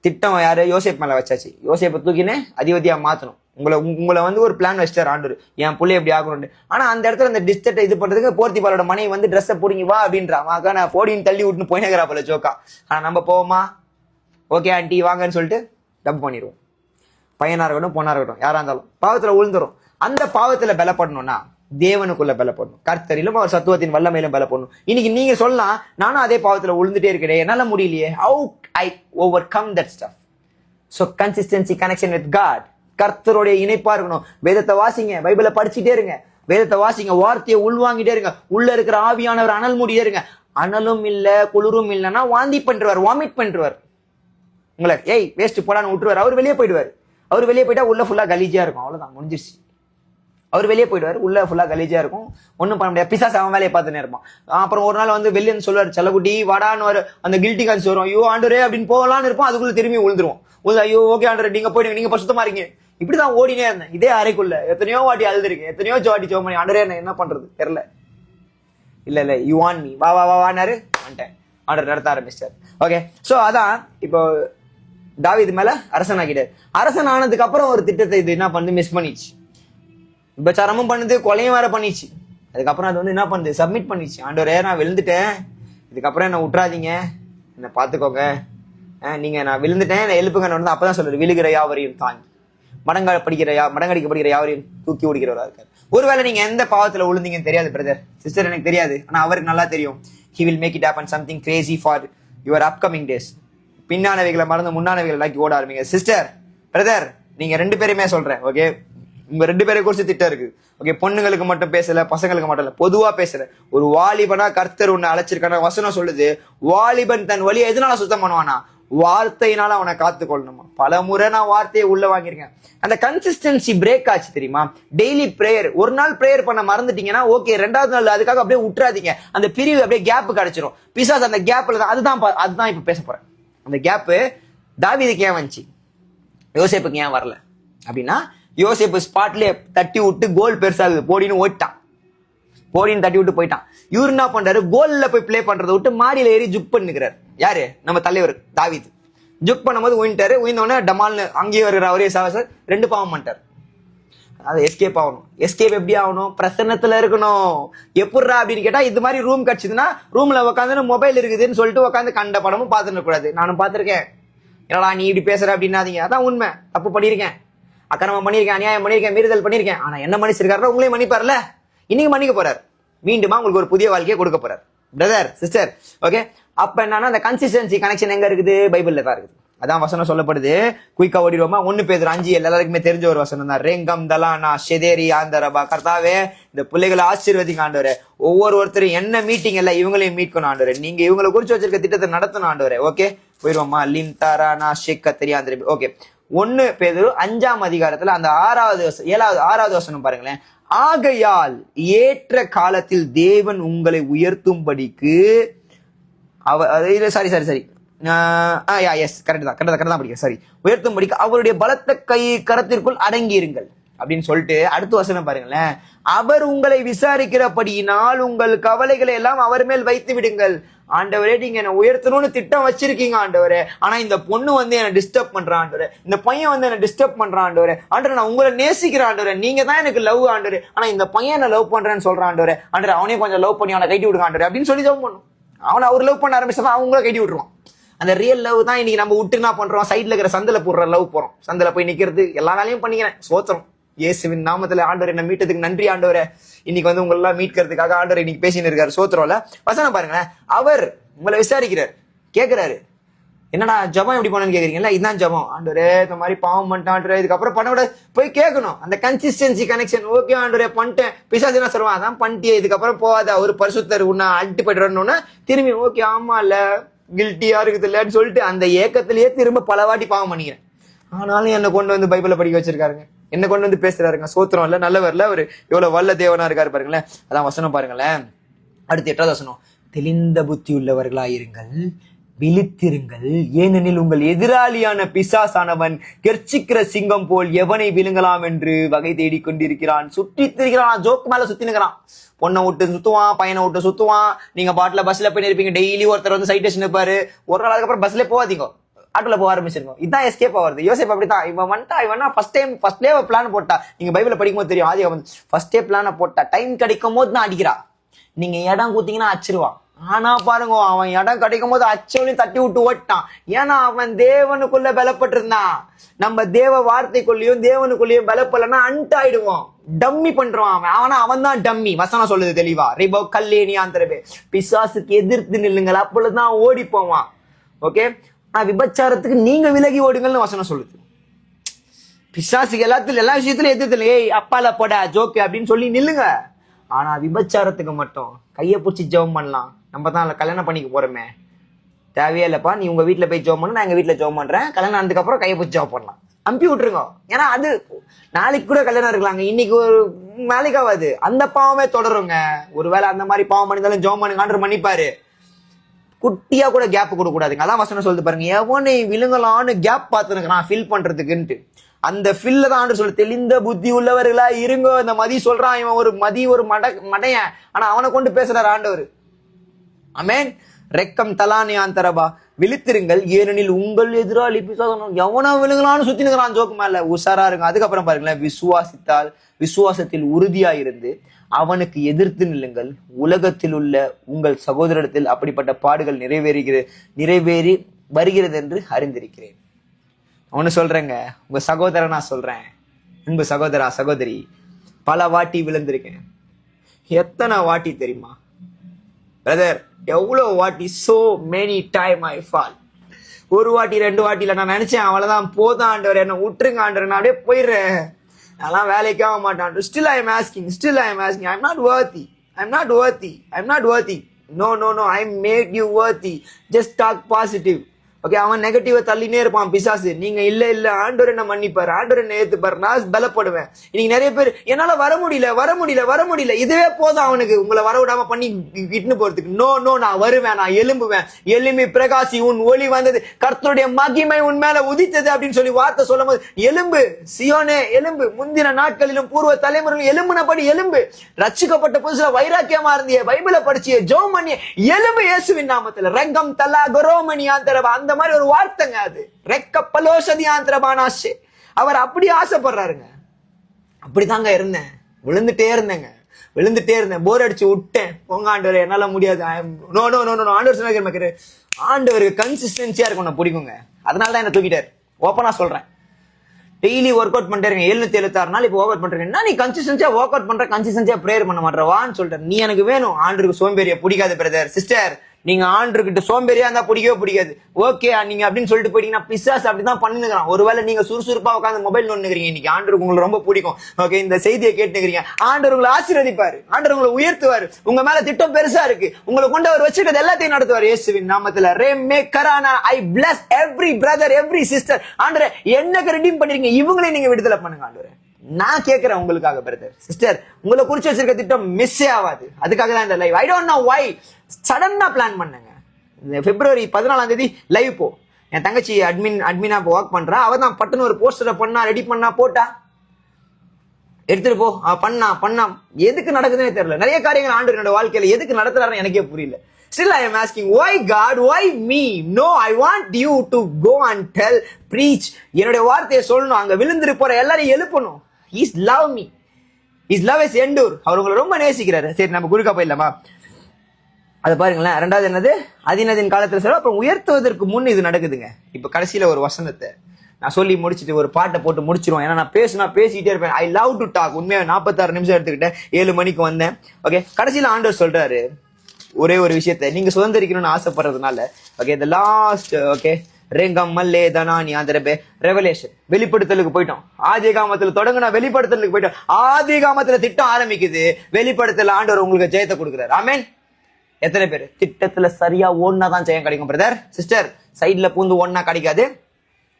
திட்டம் யாரு, யோசேப் மேல வச்சாச்சு. யோசேப்பை தூக்கினே அதிபதியா மாத்தணும். உங்களை வந்து ஒரு பிளான் வச்சிட்டாரு ஆண்டவர், என் புள்ளை எப்படி ஆகணும்னு. ஆனா அந்த இடத்துல அந்த டிஸ்டர்ட் இது பண்றதுக்கு போர்த்திபாலோட மனைவி வந்து ட்ரெஸ்ஸை பிடிங்கி வா அப்படின்றா, நான் போடின்னு தள்ளி விட்டுன்னு போயினேங்கிறா போல ஜோக்கா. ஆனா நம்ம போவோமா, ஓகே ஆண்டி வாங்கன்னு சொல்லிட்டு டப் பண்ணிடுவோம். பையனா இருக்கட்டும் பொண்ணா இருக்கட்டும் யாரா இருந்தாலும் பாவத்துல விழுந்துரும். அந்த பாவத்துல பலப்படணும்னா தேவனுக்குள்ள பலப்படணும், கர்த்தரிலும் அவர் சத்துவத்தின் வல்லமையிலும் பலப்படணும். இன்னைக்கு நீங்க சொல்லலாம், நானும் அதே பாவத்துல விழுந்துட்டே இருக்கிறேன், என்னால முடியலையே. How I overcome that stuff? So consistency, connection with God, கர்த்தருடைய இணைப்பா இருக்கணும். வேதத்தை வாசிங்க, பைபிளை படிச்சுட்டே இருங்க, வேதத்தை வாசிங்க, வார்த்தையை உள்வாங்கிட்டே இருங்க. உள்ள இருக்கிற ஆவியானவர் அனல் மூடிட்டே இருங்க. அனலும் இல்ல குளிரும் இல்லைன்னா வாந்தி பண்றார், வாமிட் பண்றார். உங்களை ஏய் வேஸ்ட் போடான்னு விட்டுருவார். அவர் வெளியே போயிடுவார். அவர் வெளியே போயிட்டா உள்ள ஃபுல்லா கலீஜா இருக்கும், அவ்வளவுதான் முடிஞ்சிருச்சு. அவர் வெளியே போயிடுவார், உள்ள ஃபுல்லா கலீஜா இருக்கும், ஒன்னும் பண்ண முடியாது. பிசாசு அவன் வேலையை பார்த்துனே இருப்பான். அப்புறம் ஒரு நாள் வந்து வெளியே சொல்லுவார், செல்லகுட்டி வாடான்னு அந்த கில்ட்டி கான்ஸ் வரும். ஐயோ ஆண்டரே அப்படின்னு போகலான்னு இருப்போம், அதுக்குள்ள திரும்பி விழுந்துருவோம். ஐயோ ஓகே ஆண்டரே நீங்க போயிடுங்க, நீங்க பசுத்தமா இருக்கீங்க. இப்படிதான் ஓடினே இருந்தேன் இதே அறைக்குள்ள. எத்தனையோ வாட்டி அழுதுருக்கேன், எத்தனையோ வாட்டி ஜோம் பண்ணி, ஆண்டரே என்ன பண்றது தெரியல. இல்ல யூ வாண்ட் மீ, வா வா வானாரு, வந்துட்டேன். ஆண்டர் நடத்த ஆரம்பிச்சார். ஓகே, சோ அதான் இப்போ தாவீது மேல அரசன் ஆகிட்டார். அரசன் ஆனதுக்கு அப்புறம் ஒரு திட்டத்தை இது என்ன பண்ணு, மிஸ் பண்ணிச்சு. விபச்சாரமும் பண்ணுது, கொலையும் வேற பண்ணிச்சு. அதுக்கப்புறம் அது வந்து என்ன பண்ணுது, சப்மிட் பண்ணிச்சு. ஆண்டவரே நான் விழுந்துட்டேன், இதுக்கப்புறம் என்ன விட்டுறாதீங்க, என்ன பாத்துக்கோங்க, நீங்க நான் விழுந்துட்டேன் என்ன எழுப்புங்க. வந்து அப்பதான் சொல்றாரு, விழுகிற யாவரையும் தாங்கி மடங்கடிக்கப்படுகிற யாவரையும் தூக்கி ஓடுகிறவரா இருக்காரு. ஒருவேளை நீங்க எந்த பாவத்துல விழுந்தீங்கன்னு தெரியாது பிரதர் சிஸ்டர், எனக்கு தெரியாது. ஆனா அவருக்கு நல்லா தெரியும். He will make it happen something crazy for your upcoming days. பின்னானவைகளை மறந்து முன்னானவைகளை இல்லாக்கி ஓட ஆரம்பிங்க. சிஸ்டர் பிரதர் நீங்க 2 பேருமே சொல்றேன். ஓகே, உங்க 2 பேரை குறிச்சு திட்டம் இருக்கு. ஓகே, பொண்ணுங்களுக்கு மட்டும் பேசல, பசங்களுக்கு மட்டும் இல்ல, பொதுவா பேசல. ஒரு வாலிபனா கர்த்தர் உன்னை அழைச்சிருக்கான வசனம் சொல்லுது, வாலிபன் தன் வழியை எதனால சுத்தம் பண்ணுவானா, வார்த்தையினால அவனை காத்து கொள்ளணுமா. பல முறை நான் வார்த்தையை உள்ள வாங்கியிருக்கேன். அந்த கன்சிஸ்டன்சி பிரேக் ஆச்சு தெரியுமா. டெய்லி பிரேயர், ஒரு நாள் பிரேயர் பண்ண மறந்துட்டீங்கன்னா ஓகே, 2வது நாள் அதுக்காக அப்படியே விட்டுறாதீங்க. அந்த பிரிவு அப்படியே கேப் கிடைச்சிரும். பிசாஸ் அந்த கேப்ல தான், அதுதான் இப்ப பேச போறேன். அந்த கேப்பு தாவீதுக்கு ஏன் வந்துச்சு, யோசேப்புக்கு ஏன் வரல அப்படின்னா, யோசேப்பு ஸ்பாட்லயே தட்டி விட்டு கோல் பெருசாகுது போடின்னு ஓட்டான், போடின்னு தட்டி விட்டு போயிட்டான். இவரு என்ன பண்றாரு, கோல்ல போய் பிளே பண்றதை விட்டு மாடியில ஏறி ஜுப் பண்ணிக்கிறாரு. யாரு, நம்ம தலைவர் தாவீது. ஜுக் பண்ணும்போது உயின்ட்டாரு. உயிர்ந்தோடனே டமால்னு அங்கேயே வருகிற அவரே சார் 2 பாவம் பண்ணிட்டார். அது எஸ்கேப் ஆகணும். எஸ்கேப் எப்படி ஆகணும்? பிரசன்னத்துல இருக்கணும். எப்படிரா அப்படின்னு கேட்டா, இது மாதிரி ரூம் கிடைச்சதுன்னா ரூம்ல உட்காந்து மொபைல் இருக்குதுன்னு சொல்லிட்டு உட்காந்து கண்ட படமும் பார்த்துட்டு கூடாது. நானும் பார்த்திருக்கேன். என்னடா நீ இப்படி பேசுற அப்படின்னாதீங்க. அதான் உண்மை. தப்பு பண்ணிருக்கேன், அக்கிரமம் பண்ணிருக்கேன், அநியாயம் பண்ணிருக்கேன், மீறுதல் பண்ணிருக்கேன். ஆனா என்ன மன்னிச்சிருக்காருன்னா உங்களையும் மன்னிப்பார்ல. இன்னைக்கு மன்னிக்க போறாரு. மீண்டுமா உங்களுக்கு ஒரு புதிய வாழ்க்கையை கொடுக்க போறாரு. Brother sister, okay. அப்ப என்னன்னா அந்த கன்சிஸ்டன்சி கனெக்ஷன் எங்க இருக்குது? பைபிள்ல தான் இருக்குது. அதான் வசனம் சொல்லப்படுது. குயிக்கா ஓடிடுவோமா? 1 பேதுரு 5 எல்லாருக்குமே தெரிஞ்ச ஒரு வசனம் தான். ரெங்கம் தலானா ஷெதேரி ஆந்தரபா. கர்த்தாவே இந்த பிள்ளைகளை ஆசீர்வதிங்க ஆண்டவரே. ஒவ்வொருத்தரும் என்ன மீட்டிங் இல்ல இவங்களையும் மீட் பண்ண ஆண்டவரே. நீங்க இவங்களை குறிச்சு வச்சிருக்க திட்டத்தை நடத்தணும் ஆண்டவரே. ஓகே, போயிடுவோமா? லிம் தாரானா ஷேக்க தெரியாந்திரபி. ஓகே, 1 பேதுரு 5ஆம் அதிகாரத்துல அந்த 6வது வசனம் பாருங்களேன். ஆகையால் ஏற்ற காலத்தில் தேவன் உங்களை உயர்த்தும்படிக்கு உயர்த்தும்படிக்கு அவருடைய பலத்த கை கரத்திற்குள் அடங்கியிருங்கள் அப்படின்னு சொல்லிட்டு அடுத்த வசனம் பாருங்களேன். அவர் உங்களை விசாரிக்கிறபடியினால் உங்கள் கவலைகளை எல்லாம் அவர் மேல் வைத்து விடுங்கள். ஆண்டவரே, நீங்க என்ன உயர்த்தணும்னு திட்டம் வச்சிருக்கீங்க ஆண்டவரே. ஆனா இந்த பொண்ணு என்ன டிஸ்டர்ப் பண்றான் ஆண்டவரே. இந்த பையன் என்ன டிஸ்டர்ப் பண்றான் ஆண்டவரே. ஆண்டவரே, நான் உங்களை நேசிக்கிறேன் ஆண்டவரே. நீங்க தான் எனக்கு லவ் ஆண்டவரே. ஆனா இந்த பையன் என்ன லவ் பண்றேன்னு சொல்றான் ஆண்டவரே. ஆண்டவரே, அவனையும் கொஞ்சம் லவ் பண்ணி அவனை கைட்டி விடுங்க ஆண்டவரே அப்படின்னு சொல்லி ஜெபம் பண்ணும். அவனை அவர் லவ் பண்ண ஆரம்பிச்சா அவங்கள கைட்டி விட்டுருவான். அந்த ரியல் லவ் தான் இன்னைக்கு நம்ம விட்டு என்ன பண்றோம்? சைட்ல இருக்கிற சந்தில போடுற லவ் போறோம். சந்தில போய் நிக்கிறது, எல்லா வேலையும் பண்ணிக்கிறேன். சோத்திரம் இயேசுவின் நாமத்துல ஆண்டவரே, என்ன மீட்டதுக்கு நன்றி ஆண்டவரே. இன்னைக்கு உங்களை எல்லாம் மீட்கிறதுக்காக ஆண்டவரே இன்னைக்கு பேசின்னு இருக்காரு. சோத்திரம்ல வசனம் பாருங்களேன். அவர் உங்களை விசாரிக்கிறார், கேட்கிறாரு. என்னடா ஜபம் எப்படி பண்ணணும்னு கேக்குறீங்களா? இதுதான் ஜபம். ஆண்டவரே, இந்த மாதிரி பாவம் பண்ணிட்டான், இதுக்கப்புறம் பண்ண விட போய் கேட்கணும். அந்த கன்சிஸ்டன்சி கனெக்ஷன். ஓகே ஆண்டவரே பண்ணிட்டேன். பிசாசு என்ன சொல்லுவான்? அதான் பண்ணிட்டே, இதுக்கப்புறம் போகாத, ஒரு பரிசுத்தர் உன்னை அல்ட்டு போய்ட்டு திரும்பி ஓகே ஆமா இல்ல கில்ட்டியா இருக்குது இல்லன்னு சொல்லிட்டு அந்த ஏக்கத்திலேயே திரும்ப பல வாட்டி பாவம் பண்ணிக்கிறேன். ஆனாலும் என்னை கொண்டு பைபிளை படிக்க வச்சிருக்காருங்க. என்ன கொண்டு பேசுறாருங்க. சோத்திரம் இல்ல, நல்லவர்ல அவரு எவ்வளவு வல்ல தேவனா இருக்காரு பாருங்களேன். அதான் வசனம் பாருங்களேன். அடுத்து 8வது வசனம். தெளிந்த புத்தி உள்ளவர்களாயிருங்கள், விழித்திருங்கள், ஏனெனில் உங்கள் எதிராளியான பிசாசானவன் கெர்ச்சிக்கிற சிங்கம் போல் எவனை விழுங்கலாம் என்று வகை தேடிக் கொண்டிருக்கிறான். சுற்றி திரிகிறான். ஜோக்கு மேல சுத்தி நிற்கிறான். பொண்ணை விட்டு சுத்துவான், பையனை விட்டு சுத்துவான். நீங்க பாட்டுல பஸ்ல போய் இருப்பீங்க. டெய்லி ஒருத்தர் சைட்டேஷன் இருப்பாரு. ஒரு நாள் அதுக்கப்புறம் பஸ்ல போவாதீங்க, ஆட்டோல போக ஆரம்பிச்சிருக்கோம். இதுதான் எஸ்கேப் ஆகுது. யோசிப்பு அப்படித்தான். இவன் வந்துட்டா, இவனா ஃபர்ஸ்ட்லேயே பிளான் போட்டா. நீங்க பைபிள படிக்கும் போது தெரியும். ஆதி ஃபர்ஸ்டே பிளான போட்டா. டைம் கிடைக்கும் போது தான் அடிக்கிறா. நீங்க இடம் கூத்தீங்கன்னா அச்சிருவான். ஆனா பாருங்க, அவன் இடம் கிடைக்கும் போது அச்சவனையும் தட்டி விட்டு ஓட்டான். ஏன்னா அவன் தேவனுக்குள்ள பலப்பட்டிருந்தான். நம்ம தேவ வார்த்தைக்குள்ளயும் தேவனுக்குள்ளயும் பலப்படலன்னா அண்ட் ஆயிடுவோம். டம்மி பண்றான் அவன். ஆனா அவன் தான் டம்மி. வசனம் சொல்லுது தெளிவா. ரிபோ கல்லேனியாந்திரவே. பிசாசுக்கு எதிர்த்து நில்லுங்கள், அப்பொழுதுதான் ஓடி போவான். ஓகே, விபச்சாரத்துக்கு நீங்க விலகி ஓடுங்கள்னு வசனம் சொல்லுது. பிசாசுக்கு எல்லா விஷயத்திலும் எதிர்த்து, ஏய் அப்பால போட ஜோக்கு அப்படின்னு சொல்லி நில்லுங்க. ஆனா விபச்சாரத்துக்கு மட்டும் கையை பிடிச்சி ஜெபம் பண்ணலாம். நம்ம தான் கல்யாணம் பண்ணிக்க போறோமே, தேவையே இல்லப்பா, நீ உங்க வீட்டுல போய் ஜெபம் பண்ணு, நான் எங்க வீட்டுல ஜெபம் பண்றேன். கல்யாணம் ஆனதுக்கு அப்புறம் கையை பிடிச்சி ஜெபம் பண்ணலாம். அம்பி விட்டுருங்க. ஏன்னா அது நாளைக்கு கூட கல்யாணம் இருக்கலாங்க, இன்னைக்கு ஒரு நாளைக்காவது அந்த பாவமே தொடருங்க. ஒருவேளை அந்த மாதிரி பாவம் பண்ணிருந்தாலும் ஜெபம் பண்ணுங்க, மன்னிப்பாரு. குட்டியா கூட கேப் கொடுக்க கூடாதுங்க. அதான் வசனம் சொல்லிட்டு பாருங்க. எவனை விழுங்கலான்னு கேப் பார்த்துருக்கான் ஃபில் பண்றதுக்குன்ட்டு. அந்த ஃபில்ல தான் சொல்லு. தெளிந்த புத்தி உள்ளவர்களா இருங்க. இந்த மதி சொல்றான். இவன் ஒரு மடையன். ஆனா அவனை கொண்டு பேசுறாரு ஆண்டவர். ஆமென். ரெக்கம் தலானியாந்தரபா. விழித்திருங்கள், ஏனெனில் உங்கள் எதிராளி பிசாசு எவனா விழுங்கலான்னு சுத்தி நிற்கிறான் ஜோக்கு மேல. உஷாரா இருங்க. அதுக்கப்புறம் பாருங்களேன். விசுவாசத்தில் உறுதியா இருந்து அவனுக்கு எதிர்த்து நில்லுங்கள். உலகத்தில் உள்ள உங்கள் சகோதரத்தில் அப்படிப்பட்ட பாடுகள் நிறைவேறி வருகிறது என்று அறிந்திருக்கிறேன். ஒன்னு சொல்றேங்க, உங்க சகோதரனா சொல்றேன். அன்பு சகோதரா சகோதரி, பல வாட்டி விழுந்திருக்கேன். எத்தனை வாட்டி தெரியுமா பிரதர்? எவ்வளவு வாட்டி? so many time I fall. ஒரு வாட்டி 2 வாட்டி இல்ல. நான் நினைச்சேன் அவ்வளவுதான், போதும் ஆண்டவர், என்ன விட்டுருங்க ஆண்டவர், நான் அப்படியே போயிடுறேன், அதெல்லாம் வேலைக்கு ஆக மாட்டான். Still I am asking. I'm not worthy. No, I made you worthy. Just talk positive. Okay, அவன் நெகட்டிவ தள்ளினே இருப்பான் பிசாசு. நீங்க இல்ல ஆண்டவர் என்ன மன்னிப்பாரு, ஆண்டவர் என்ன ஏத்துப்பாரு, நான் பலப்படுவேன். இன்னைக்கு நிறைய பேர் என்னால வர முடியல, இதுவே போதும் அவனுக்கு உங்களை வர விடாம பண்ணி இட்டுன்னு போறதுக்கு. நோ, நான் வருவேன், நான் எழும்பி பிரகாசி, உன் ஒளி வந்தது, கர்த்தருடைய மகிமை உன் மேல உதித்தது அப்படின்னு சொல்லி வார்த்தை சொல்லும் போது, எலும்பு சியோனே எலும்பு, முந்தின நாட்களிலும் பூர்வ தலைமுறையிலும் எலும்புனபடி எலும்பு, ரட்சிக்கப்பட்ட புதுசுல வைராக்கியமா இருந்திய, பைபிளை படிச்சிய, ஜெபம் பண்ணிய எலும்பு, இயேசுவின் நாமத்துல. ரங்கம் தலா கரோமணி ஆந்தரவ. அந்த வந்த மாதிரி ஒரு வார்த்தைங்க அது. ரெக்கப்பலோசதியாந்திரபானாஷே. அவர் அப்படி ஆசைப்படுறாருங்க. அப்படிதாங்க இருந்தேன், விழுந்துட்டே இருந்தேன், போர் அடிச்சு விட்டேன். போங்க ஆண்டவர், என்னால முடியாது. நோ நோ நோ நோ ஆண்டவர் சொன்னாரு, ஆண்டவருக்கு கன்சிஸ்டன்சியா இருக்கும், நான் பிடிக்குங்க. அதனாலதான் என்ன தூக்கிட்டாரு. ஓப்பனா சொல்றேன், டெய்லி ஒர்க் அவுட் பண்ணிட்டு 776 நாள் இப்போ ஒர்க் அவுட் பண்றேன். நீ கன்சிஸ்டன்சியா ஒர்க் அவுட் பண்ற, கன்சிஸ்டன்சியா பிரேயர் பண்ண மாட்டேவான்னு சொல்லிட்டு, நீ எனக்கு வேணும். ஆண்டருக்கு சோம்பேறியா பிடிக்காது பிரதர் சிஸ்டர். நீங்க ஆண்டர்கிட்ட சோம்பேறியா இருந்தா பிடிக்காது. ஓகே நீங்க அப்படின்னு சொல்லிட்டு போயிட்டீங்கன்னா பிசாசு அப்படிதான் பண்ணுங்கிறான். ஒருவேளை நீங்க சுறுசுறுப்பா உட்காந்து மொபைல் நோண்டுறீங்க, இன்னைக்கு ஆண்டருக்கு உங்களுக்கு ரொம்ப பிடிக்கும். ஓகே, இந்த செய்தியை கேட்டுக்கிறீங்க, ஆண்டர் உங்களை ஆசீர்வதிப்பாரு, ஆண்டர் உங்களை உயர்த்துவாரு. உங்க மேல திட்டம் பெருசா இருக்கு, உங்களை கொண்டு அவர் வச்சிருக்கிறது எல்லாத்தையும் நடத்துவார் இயேசுவின் நாமத்துல. ரேமே கரானா, I bless every brother every sister. ஆண்டரே என்னக்கு ரெடீம் பண்ணிருக்கீங்க, இவங்களையும் நீங்க விடுதலை பண்ணுங்க ஆண்டரே. நான் கேட்கிறேன் உங்களுக்காக பிரதர் சிஸ்டர், உங்களை குறிச்சு வச்சிருக்க திட்டம் மிஸ்ஸே ஆகாது. அதுக்காக தான் இந்த live. I don't know why சடனா பிளான் பண்ணங்க. பிப்ரவரி 14 லைவ் போ. என் தங்கச்சி அட்மினா ஒர்க் பண்றா. அவ தான் பட்டுன்னு ஒரு போஸ்டரை பண்ணா, ரெடி பண்ணா, போட்டா, எடுத்துட்டு போ பண்ணா. எதுக்கு நடக்குதுன்னே தெரியல. நிறைய காரியங்கள் ஆண்டவர் என்னோட வாழ்க்கையில எதுக்கு நடத்துறாருன்னு எனக்கே புரியல. Still I am asking, why God, why me? No, I want you to go and tell, preach. என்னோட வார்த்தையை சொல்லணும், அங்க விழுந்துட்டு போற எல்லாரையும் எழுப்பணும். He's love me. His love is endure. அவர் உங்களை ரொம்ப நேசிக்கிறாரு. சரி, நம்ம குறுக்கா போயிடலாமா? அது பாருங்களேன். ரெண்டாவது என்னது, அதினதின் காலத்துல சொல்ல, அப்புறம் உயர்த்துவதற்கு முன் இது நடக்குதுங்க. இப்ப கடைசியில ஒரு வசனத்தை நான் சொல்லி முடிச்சுட்டு ஒரு பாட்டை போட்டு முடிச்சிருவோம். ஏன்னா நான் பேசிட்டே இருப்பேன். I love to talk. உண்மையா 46 நிமிஷம் எடுத்துக்கிட்டேன், 7 மணிக்கு வந்தேன். ஓகே, கடைசியில ஆண்டவர் சொல்றாரு ஒரே ஒரு விஷயத்த, நீங்க சுதந்திரிக்கணும்னு ஆசைப்படுறதுனால. ஓகே, இந்த last okay Rengam மல்லே Dhanani ஆந்திரபே revelation வெளிப்படுத்தலுக்கு போயிட்டோம். ஆதி காமத்துல தொடங்கினா வெளிப்படுத்தலுக்கு போயிட்டோம். ஆதி காமத்துல திட்டம் ஆரம்பிக்குது, வெளிப்படுத்தல ஆண்டவர் உங்களுக்கு ஜெயத்தை கொடுக்குறாரு. ஆமென். எத்தனை பேர் திட்டத்துல சரியா ஓடுனாதான் ஜெயம் கிடைக்கும் பிரதர் சிஸ்டர்? சைட்ல பூந்து ஓடுனா கிடைக்காது.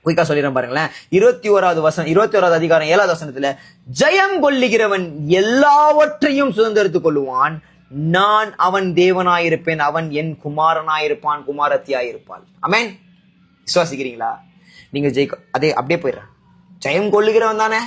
குயிக்கா சொல்லிடுறேன் பாருங்களேன். 21வது அதிகாரம் 7வது வசனத்துல, ஜெயம் கொள்ளுகிறவன் எல்லாவற்றையும் சுதந்திரத்துக் கொள்ளுவான், நான் அவன் தேவனாயிருப்பேன், அவன் என் குமாரனாயிருப்பான், குமாரத்தியாயிருப்பாள். ஆமென். விசுவாசிக்கிறீங்களா? நீங்க அப்படியே போயிடுறேன். ஜெயம் கொள்ளுகிறவன் தானே,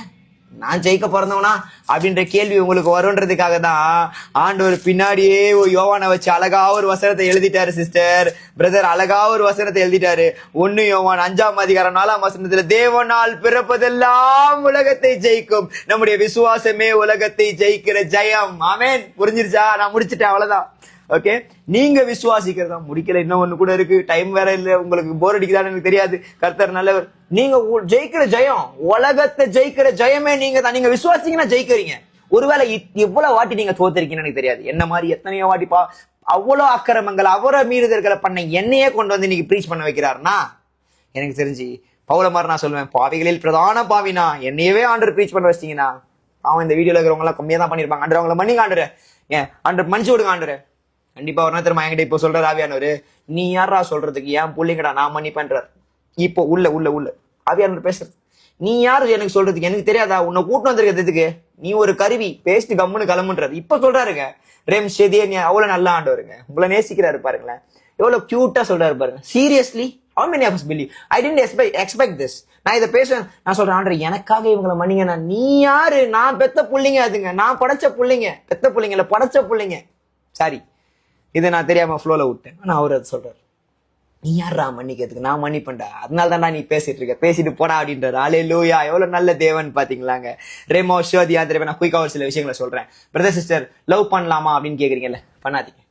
நான் ஜெயிக்க பிறந்தவனா அப்படின்ற கேள்வி உங்களுக்கு வரும்ன்றதுக்காக தான் ஆண்டவர் பின்னாடியே யோவானை வச்சு அழகா ஒரு வசனத்தை எழுதிட்டாரு சிஸ்டர் பிரதர். அழகா ஒரு வசனத்தை எழுதிட்டாரு. 1 யோவான் 5ஆம் அதிகாரம் 4ஆம் வசனத்துல, தேவனால் பிறப்பதெல்லாம் உலகத்தை ஜெயிக்கும், நம்முடைய விசுவாசமே உலகத்தை ஜெயிக்கிற ஜெயம். ஆமென். புரிஞ்சிருச்சா? நான் முடிச்சுட்டேன், அவ்வளவுதான். ஓகே, நீங்க விசுவாசிக்கிறதா முடிக்கல. இன்னும் ஒண்ணு கூட இருக்கு, டைம் வேற இல்ல, உங்களுக்கு போர் அடிக்குதான்னு எனக்கு தெரியாது. கர்த்தர் நல்லவர். நீங்க ஜெயிக்கிற ஜெயம், உலகத்தை ஜெயிக்கிற ஜெயமே நீங்க தான். நீங்க விசுவாசிங்கன்னா ஜெயிக்கிறீங்க. ஒருவேளை எவ்வளவு வாட்டி நீங்க தோத்திருக்கீங்கன்னு எனக்கு தெரியாது. என்ன மாதிரி எத்தனையோ வாட்டிப்பா அவ்வளவு அக்கிரமங்கள், அவரை மீறுதல்களை பண்ண என்னையே கொண்டு வந்து இன்னைக்கு ப்ரீச் பண்ண வைக்கிறாருன்னா, எனக்கு தெரிஞ்சு பவுல மாதிரி நான் சொல்லுவேன், பாவிகளில் பிரதான பாவினா என்னையவே ஆண்டர் ப்ரீச் பண்ண வச்சிட்டீங்கன்னா, அவன் இந்த வீடியோல இருக்கிறவங்க எல்லாம் கம்மியா தான் பண்ணிருப்பாங்க. ஆண்டர் அவங்களை மன்னிங்க ஆண்டரு, ஏன் ஆண்டர் மன்னிச்சு விடுங்க ஆண்டரு. கண்டிப்பா ஒரு நேரத்தில் என்கிட்ட இப்போ சொல்றாரு ஆவியானவரு, நீ யாரா சொல்றதுக்கு, ஏன் புள்ளிங்கடா நான் மன்னிப்பேன்றார். இப்போ உள்ள ஆவியானவர் பேசுறது, நீ யாரு எனக்கு சொல்றதுக்கு, எனக்கு தெரியாதா, உன்னை கூட்டு வந்திருக்கிறதுக்கு, நீ ஒரு கருவி, பேசிட்டு கம்முன்னு கிளம்புன்றாரு. இப்ப சொல்றாருங்க, ரேம் ஷெதியே நீ அவ்வளவு நல்லா ஆண்டவருங்க, உங்களை நேசிக்கிறாரு பாருங்களேன், எவ்வளவு கியூட்டா சொல்றாரு பாருங்க. Seriously, how many of us believe? I didn't expect this. நான் இதை பேசுறேன், நான் சொல்றேன் ஆண்டவரே எனக்காக இவங்களை மன்னிங்க. நீ யாரு? நான் பெத்த புள்ளிங்க, அதுங்க நான் படைச்ச புள்ளிங்க, பெத்த புள்ளிங்க இல்ல படைச்ச புள்ளிங்க. சாரி, இதை நான் தெரியாம ஃப்ளோல விட்டேன். ஆனா அவர் அதை சொல்றாரு, நீ யாரா மன்னிக்கிறதுக்கு, நான் மன்னிப்பேன்டா, அதனால தான்டா நீ பேசிட்டு போடா அப்படின்றாரு. அல்லேலூயா, எவ்வளவு நல்ல தேவன் பாத்தீங்களாங்க. ரேமோ ஷோதியா தெரியும். நான் குயிக்கா ஒரு சில விஷயங்களை சொல்றேன். பிரதர் சிஸ்டர், லவ் பண்ணலாமா அப்படின்னு கேக்குறீங்கல்ல, பண்ணாதீங்க.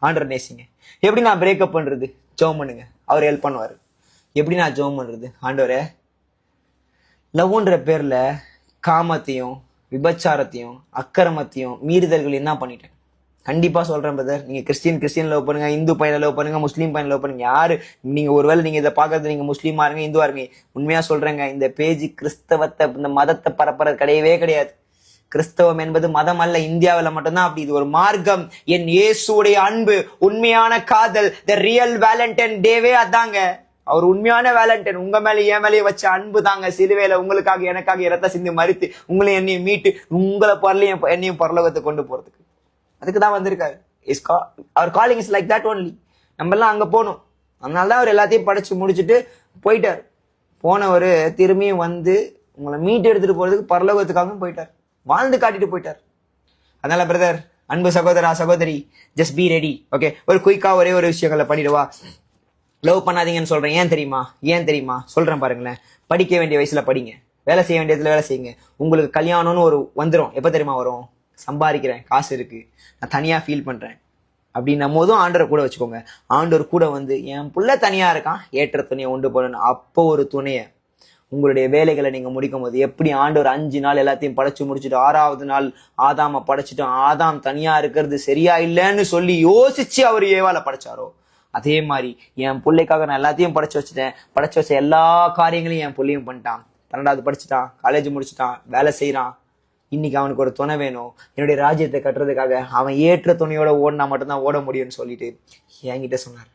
ஆண்டவர் நேசிங்க. எப்படி நான் பிரேக்கப் பண்றது? ஜெபம் பண்ணுங்க, அவர் ஹெல்ப் பண்ணுவாரு. எப்படி நான் ஜெபம் பண்றது? ஆண்டவரே, லவ்ன்ற பேர்ல காமத்தையும் விபச்சாரத்தையும் அக்கிரமத்தையும் மீறுதல்கள் என்ன பண்ணிட்டேன். கண்டிப்பா சொல்றேன் பிரதர், நீங்க கிறிஸ்டியன் லவ் பண்ணுங்க, இந்து பையனை லவ் பண்ணுங்க, முஸ்லீம் பையனை லவ் பண்ணுங்க, யாரு நீங்க ஒருவேளை நீங்க இதை பாக்குறது நீங்க முஸ்லீமா இருங்க, இந்துவா இருங்க, உண்மையா சொல்றேங்க, இந்த பேஜ் கிறிஸ்தவத்தை இந்த மதத்தை பரப்புறது கிடையவே கிடையாது. கிறிஸ்தவம் என்பது மதம் அல்ல, இந்தியாவில மட்டும்தான் அப்படி. இது ஒரு மார்க்கம். என் இயேசுடைய அன்பு, உண்மையான காதல், த ரியல் வேலண்டைன் டேவே அதாங்க. அவர் உண்மையான வேலண்டைன், உங்க மேல என் மேலேயே வச்ச அன்பு தாங்க. சிலுவையில உங்களுக்காக எனக்காக இரத்த சிந்தி மறித்து உங்களையும் என்னையும் மீட்டு உங்களை பரலையும் என்னையும் பரலோகத்தை கொண்டு போறதுக்கு அதுக்குதான் வந்திருக்காரு. அவர் calling is like that only. நம்ம எல்லாம் அங்க போகணும். அதனாலதான் அவர் எல்லாத்தையும் படிச்சு முடிச்சுட்டு போயிட்டார். போனவர் திரும்பியும் வந்து உங்களை மீட்டு எடுத்துட்டு போறதுக்கு பரலோகத்துக்காகவும் போயிட்டார், வாழ்ந்து காட்டிட்டு போயிட்டார். அதனால பிரதர், அன்பு சகோதரா சகோதரி, ஜஸ்ட் பி ரெடி. ஓகே, ஒரு குயிக்கா ஒரே ஒரு விஷயங்களை பண்ணிடுவா. லவ் பண்ணாதீங்கன்னு சொல்றேன். ஏன் தெரியுமா சொல்றேன் பாருங்களேன். படிக்க வேண்டிய வயசுல படிங்க, வேலை செய்ய வேண்டியதுல வேலை செய்யுங்க. உங்களுக்கு கல்யாணம்னு ஒரு வந்துடும். எப்ப தெரியுமா வரும்? சம்பாதிக்கிறேன், காசு இருக்கு, நான் தனியா ஃபீல் பண்றேன் அப்படின்னும் போதும் ஆண்டவரை கூட வச்சுக்கோங்க. ஆண்டவர் கூட வந்து என் புள்ள தனியா இருக்கான், ஏற்ற துணையை உண்டு போடணும். அப்போ ஒரு துணையை உங்களுடைய வேலைகளை நீங்க முடிக்கும் போது எப்படி ஆண்டவர் 5 நாள் எல்லாத்தையும் படைச்சு முடிச்சுட்டு 6வது நாள் ஆதாம படைச்சிட்டு ஆதாம் தனியா இருக்கிறது சரியா இல்லைன்னு சொல்லி யோசிச்சு அவர் ஏவால படைச்சாரோ, அதே மாதிரி என் பிள்ளைக்காக நான் எல்லாத்தையும் படைச்சு வச்ச எல்லா காரியங்களையும் என் பிள்ளையும் பண்ணிட்டான். 12வது படிச்சுட்டான், காலேஜ் முடிச்சுட்டான், வேலை செய்யறான். இன்னைக்கு அவனுக்கு ஒரு துணை வேணும். என்னுடைய ராஜ்யத்தை கட்டுறதுக்காக அவன் ஏற்ற துணையோட ஓடினா மட்டும்தான் ஓட முடியும்னு சொல்லிட்டு என்கிட்ட சொன்னார்.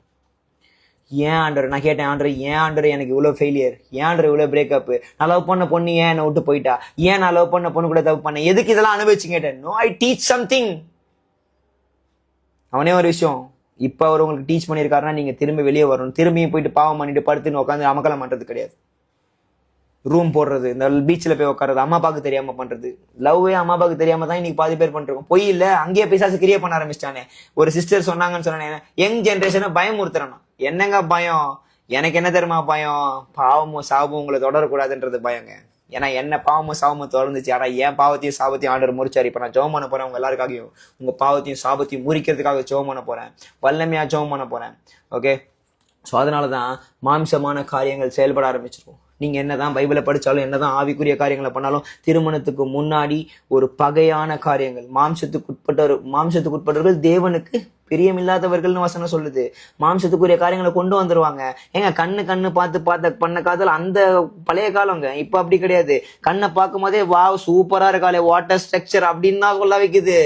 ஏன் ஆண்டவர்? நான் கேட்டேன், ஏன் ஆண்டவர் எனக்கு இவ்வளவு ஃபெயிலியர்? ஏன் ஆண்டவர் இவ்வளவு பிரேக்கப்? நான் லவ் பண்ண பொண்ணு ஏன் என்னை விட்டு போயிட்டா? ஏன் நான் லவ் பண்ண பொண்ணு கூட தப்பு பண்ணேன்? எதுக்கு இதெல்லாம் அனுபவிச்சு கேட்டேன். No, I teach something. அவனே ஒரு விஷயம் இப்ப அவர் உங்களுக்கு டீச் பண்ணியிருக்காருன்னா நீங்க திரும்பி வெளியே வரணும். திரும்பியும் போயிட்டு பாவம் பண்ணிட்டு படுத்துன்னு உட்காந்து அமக்கலம் பண்றது கிடையாது. ரூம் போடுறது, இந்த பீச்சில் போய் உட்காறது, அம்மா அப்பாவுக்கு தெரியாம பண்றது. லவ்வே அம்மா அப்பாவுக்கு தெரியாம தான் இன்னைக்கு பாதி பேர் பண்ணிருக்கோம். பொய் இல்ல, அங்கேயே பிசாசு கிரியேட் பண்ண ஆரம்பிச்சிட்டானே. ஒரு சிஸ்டர் சொன்னாங்கன்னு சொன்னேன், யங் ஜென்ரேஷனை பயமுறுத்துறேன். என்னங்க பயம்? எனக்கு என்ன தெரியுமா பயம்? பாவமும் சாபமும் உங்களை தொடரக்கூடாதுன்றது பயங்க. ஏன்னா என்ன பாவமும் சாபமும் தொடர்ந்துச்சு. ஆனா என் பாவத்தையும் சாபத்தையும் ஆண்டவர் முறிச்சாரு. இப்ப நான் ஜெபம் பண்ண போறேன் உங்க எல்லாருக்காகவும். உங்க பாவத்தையும் சாபத்தையும் முறிக்கிறதுக்காக ஜெபம் பண்ண போறேன். வல்லமையா ஜெபம் பண்ண போறேன். ஓகே, ஸோ அதனாலதான் மாம்சமான காரியங்கள் செயல்பட ஆரம்பிச்சிருக்கும். நீங்க என்னதான் பைபிளை படிச்சாலும், என்னதான் ஆவிக்குரிய காரியங்களை பண்ணாலும், திருமணத்துக்கு முன்னாடி ஒரு பகையான காரியங்கள். மாம்சத்துக்குட்பட்டவர்கள் தேவனுக்கு பிரியமில்லாதவர்கள்னு வசனம் சொல்லுது. மாம்சத்துக்குரிய காரியங்களை கொண்டு வந்துருவாங்க. ஏங்க கண்ணு பார்த்து பண்ண காதல் அந்த பழைய காலங்க. இப்ப அப்படி கிடையாது. கண்ணை பார்க்கும் போதே வாவ் சூப்பரா இருக்காளே, வாட்டர் ஸ்ட்ரக்சர் அப்படின்னு தான் சொல்ல வைக்குது.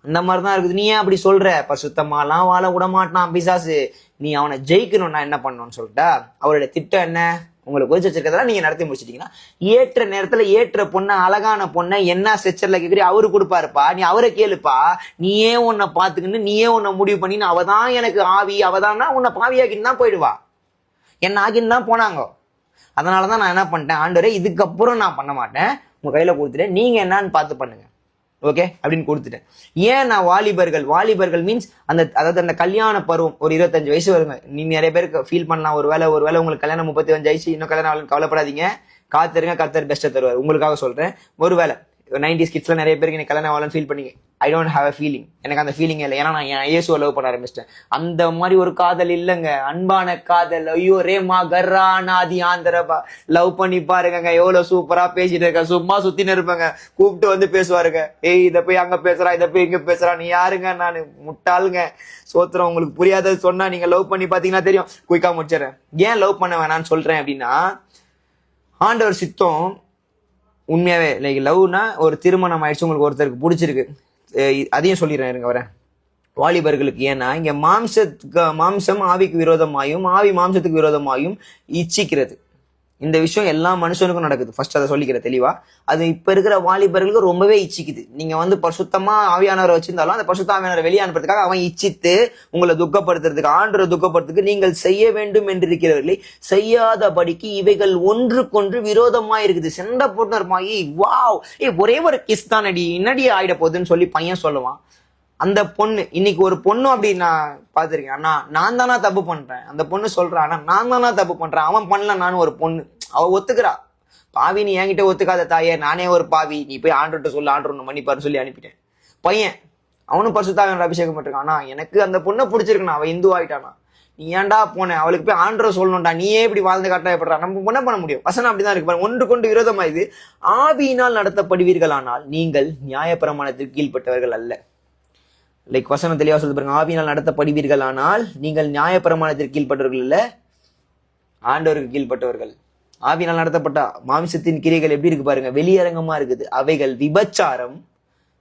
அந்த மாதிரிதான் இருக்குது. நீ ஏன் அப்படி சொல்ற? பரிசுத்தமாலாம் வாழ விட மாட்டான் பிசாசு. நீ அவனை ஜெயிக்கணும்னா என்ன பண்ணணும்னு சொல்லிட்டா, அவருடைய திட்டம் என்ன? உங்களுக்கு குறிச்சு வச்சிருக்கிறதெல்லாம் நீங்க நடத்தி முடிச்சிட்டீங்கன்னா, ஏற்ற நேரத்துல ஏற்ற பொண்ணை, அழகான பொண்ணை என்ன ஸ்ட்ரக்சர்ல கேட்குறீ அவரு கொடுப்பாருப்பா. நீ அவரை கேளுப்பா. நீயே உன்னை பாத்துக்கின்னு நீயே உன்னை முடிவு பண்ணின்னு அவதான் எனக்கு ஆவி, அவதான்னா உன்னை பாவியாக்கின்னு தான் போயிடுவா. என்ன ஆகின்னு தான் போனாங்க. அதனாலதான் நான் என்ன பண்ணிட்டேன், ஆண்டவரே இதுக்கப்புறம் நான் பண்ண மாட்டேன், உங்க கையில கொடுத்துட்டேன், நீங்க என்னன்னு பார்த்து பண்ணுங்க, ஓகே அப்படின்னு கொடுத்துட்டேன். ஏன் நான் வாலிபர்கள் மீன்ஸ் அதாவது அந்த கல்யாண பருவம் ஒரு 25 வயசு வருங்க. நீங்க நிறைய பேருக்கு ஃபீல் பண்ணலாம், ஒருவேளை உங்களுக்கு கல்யாணம் 35 வயசு இன்னும் கல்யாணம் கவலைப்படாதீங்க, காத்திருங்க, கர்த்தர் பெஸ்ட்டை தருவார். உங்களுக்காக சொல்றேன். ஒருவேளை 90s கிட்ஸ்ல நிறைய பேருக்கு எனக்கு கல்யாணம் ஆகலன்னு ஃபீல் பண்ணீங்க. I don't have a feeling. எனக்கு அந்த ஃபீலிங் இல்லை. ஏன்னா நான் என் இயேசுவை லவ் பண்ண ஆரம்பிச்சிட்டேன். அந்த மாதிரி ஒரு காதல் இல்லைங்க, அன்பான காதல். ஐயோ ரேமா கர்ரா நாதி ஆந்திரபா லவ் பண்ணி பாருங்க. எவ்வளவு சூப்பரா பேசிட்டு இருக்க, சும்மா சுத்தின்னு இருப்பாங்க, கூப்பிட்டு வந்து பேசுவாருங்க. ஏய் இதை போய் அங்க பேசுறா, இதை போய் இங்க பேசுறா, நீ யாருங்க? நான் முட்டாளுங்க. சோத்திரம். உங்களுக்கு புரியாதது சொன்னா நீங்க லவ் பண்ணி பாத்தீங்கன்னா தெரியும். குயிக்கா முடிச்சிடறேன். ஏன் லவ் பண்ண வேணான்னு சொல்றேன் அப்படின்னா, ஆண்டவர் சித்தம் உண்மையாவே லைக் லவ்னா ஒரு திருமணம் ஆயிடுச்சு, உங்களுக்கு ஒருத்தருக்கு பிடிச்சிருக்கு, அதையும் சொல்லிடுறேன் இருங்க வரேன். வாலிபர்களுக்கு ஏன்னா இங்க மாம்சம் ஆவிக்கு விரோதமாயும் ஆவி மாம்சத்துக்கு விரோதமாயும் இச்சிக்கிறது. இந்த விஷயம் எல்லா மனுஷனுக்கும் நடக்குது. ஃபர்ஸ்ட் அதை சொல்லிக்கிற தெளிவா. அது இப்ப இருக்கிற வாலிபர்களுக்கு ரொம்பவே இச்சிக்குது. நீங்க வந்து பரிசுத்தமா ஆவியானவரை வச்சிருந்தாலும் அந்த பரிசுத்த ஆவியானவரை வெளியே அனுப்புறதுக்காக அவன் இச்சித்து உங்களை துக்கப்படுத்துறதுக்கு, ஆண்டரை துக்கப்படுத்துறதுக்கு நீங்கள் செய்ய வேண்டும் என்று இருக்கிறவர்களை செய்யாதபடிக்கு இவைகள் ஒன்றுக்கொன்று விரோதமா இருக்குது. செண்ட போட்டு இருப்பான். வாவ் ஒரே ஒரு கிஸ் தான் அடி இன்னடி ஆயிட போகுதுன்னு சொல்லி பையன் சொல்லுவான். அந்த பொண்ணு இன்னைக்கு ஒரு பொண்ணு அப்படி நான் பாத்திருக்கேன். அண்ணா நான் தானா தப்பு பண்றேன், அந்த பொண்ணு சொல்றான். ஆனா நான் தானா தப்பு பண்றேன், அவன் பண்ணல. நானும் ஒரு பொண்ணு, அவ ஒத்துக்கிறா. பாவி நீ என்கிட்ட ஒத்துக்காத தாயே, நானே ஒரு பாவி, நீ போய் ஆண்டர்கிட்ட சொல்லு, ஆண்டர் ஒண்ணு மன்னிப்பாருன்னு சொல்லி அனுப்பிட்டேன். பையன் அவனும் பரிசுத்தாவியானவரால் அபிஷேகம் பண்ணிருக்கான். ஆனா எனக்கு அந்த பொண்ணை பிடிச்சிருக்குண்ணா, அவ இந்து ஆயிட்டானா, நீ ஏன்டா போன, அவளுக்கு போய் ஆண்டரை சொல்லணும்டா, நீயே இப்படி வாழ்ந்து காட்டா எப்படா, நம்ம என்ன பண்ண முடியும்? வசனம் அப்படிதான் இருக்கு பாருங்க. ஒன்று கொண்டு விரோதமா இது. ஆவியினால் நடத்தப்படுவீர்கள், ஆனால் நீங்கள் நியாயப்பிரமாணத்திற்கு கீழ்ப்பட்டவர்கள் அல்ல. லைக் வசனம் தெளிவா சொல்லி பாருங்க. ஆவியினால் நடத்தப்படுவீர்கள், ஆனால் நீங்கள் நியாயப்பிரமாணத்திற்கு கீழ்ப்பட்டவர்கள் இல்ல, ஆண்டவருக்கு கீழ்ப்பட்டவர்கள். ஆவியினால் நடத்தப்பட்ட மாம்சத்தின் கிரியைகள் எப்படி இருக்கு பாருங்க, வெளியரங்கமா இருக்குது. அவைகள் விபச்சாரம்.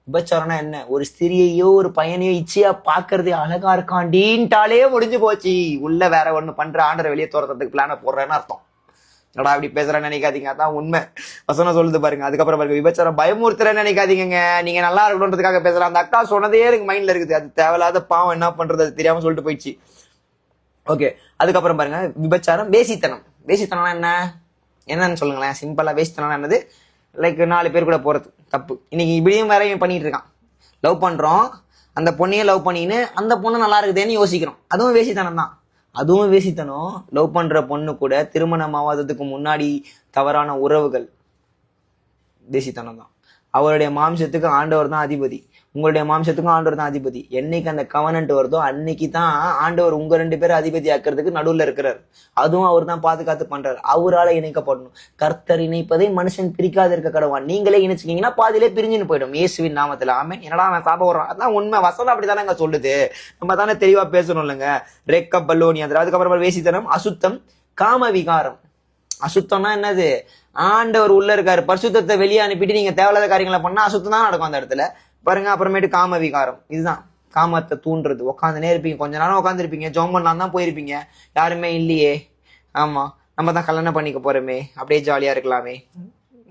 விபச்சாரம்னா என்ன? ஒரு ஸ்திரியையோ ஒரு பையனையோ இச்சையா பாக்குறதே அழகா இருக்காண்டின்ட்டாலே முடிஞ்சு போச்சு. உள்ள வேற ஒண்ணு பண்ற, ஆண்டரை வெளியே தோறதுக்கு பிளான போடுறேன்னு அர்த்தம். என்னடா அப்படி பேசுறேன்னு நினைக்காதீங்க, அதான் உண்மை. வசனம் சொல்லுது பாருங்க. அதுக்கப்புறம் பாருங்க, விபச்சாரம் பயமுறுத்துறேன்னு நினைக்காதீங்க, நீங்க நல்லா இருக்கணுன்றதுக்காக பேசுறேன். அந்த அக்கா சொன்னதே எனக்கு மைண்ட்ல இருக்குது. அது தேவையில்லாத பாவம், என்ன பண்றது அது தெரியாம சொல்லிட்டு போயிடுச்சு. ஓகே, அதுக்கப்புறம் பாருங்க விபச்சாரம், வேசித்தனம். வேசித்தனம்னா என்னன்னு சொல்லுங்களேன் சிம்பிளா. வேசித்தனம்னா என்னது? லைக் 4 பேர் கூட போறது தப்பு. இன்னைக்கு இப்படியும் வேற பண்ணிட்டு இருக்கான். லவ் பண்றோம், அந்த பொண்ணையே லவ் பண்ணின்னு அந்த பொண்ணு நல்லா இருக்குதேன்னு யோசிக்கிறோம், அதுவும் வேசித்தனம் தான். அதுவும் வேசித்தனம். லவ் பண்ற பொண்ணு கூட திருமணம் ஆகாததுக்கு முன்னாடி தவறான உறவுகள் வேசித்தனம் தான். அவருடைய மாம்சத்துக்கு ஆண்டவர் தான் அதிபதி, உங்களுடைய மாம்சத்துக்கும் ஆண்டவர் தான் அதிபதி. என்னைக்கு அந்த கவனன்ட் வருதோ அன்னைக்கு தான் ஆண்டவர் உங்க 2 பேரும் அதிபதி ஆக்கிறதுக்கு நடுவுல இருக்கிறார். அதுவும் அவர் தான் பாதுகாத்து பண்றாரு. அவரால இணைக்கப்படணும். கர்த்தர் இணைப்பதை மனுஷன் பிரிக்காது இருக்க கடவான். நீங்களே இணைச்சிக்கிங்கன்னா பாதியிலே பிரிஞ்சுன்னு போயிடும். இயேசுவின் நாமத்துல ஆமென். என்னடா அவன் சாப வர்றான், அதான் உண்மை. வசனம் அப்படித்தானே சொல்லுது. நம்ம தானே தெளிவா பேசணும் இல்லைங்க. ரெக்க பல்லோனி அந்த அதுக்கப்புறம் வேசித்தனம், அசுத்தம், காம விகாரம். அசுத்தம்னா என்னது? ஆண்டவர் உள்ள இருக்காரு, பரிசுத்தத்தை வெளியே அனுப்பிட்டு நீங்க தேவையில்லாத காரியங்களை பண்ணா அசுத்தம் தான் நடக்கும் அந்த இடத்துல பாருங்க. அப்புறமேட்டு காம விகாரம், இதுதான் காமத்தை தூண்டுறது. உட்காந்துனே இருப்பீங்க, கொஞ்ச நேரம் உட்காந்துருப்பீங்க, ஜோம் பண்ணலாம் தான் போயிருப்பீங்க, யாருமே இல்லையே, ஆமா நம்ம தான் கல்யாணம் பண்ணிக்க போறோமே, அப்படியே ஜாலியா இருக்கலாமே,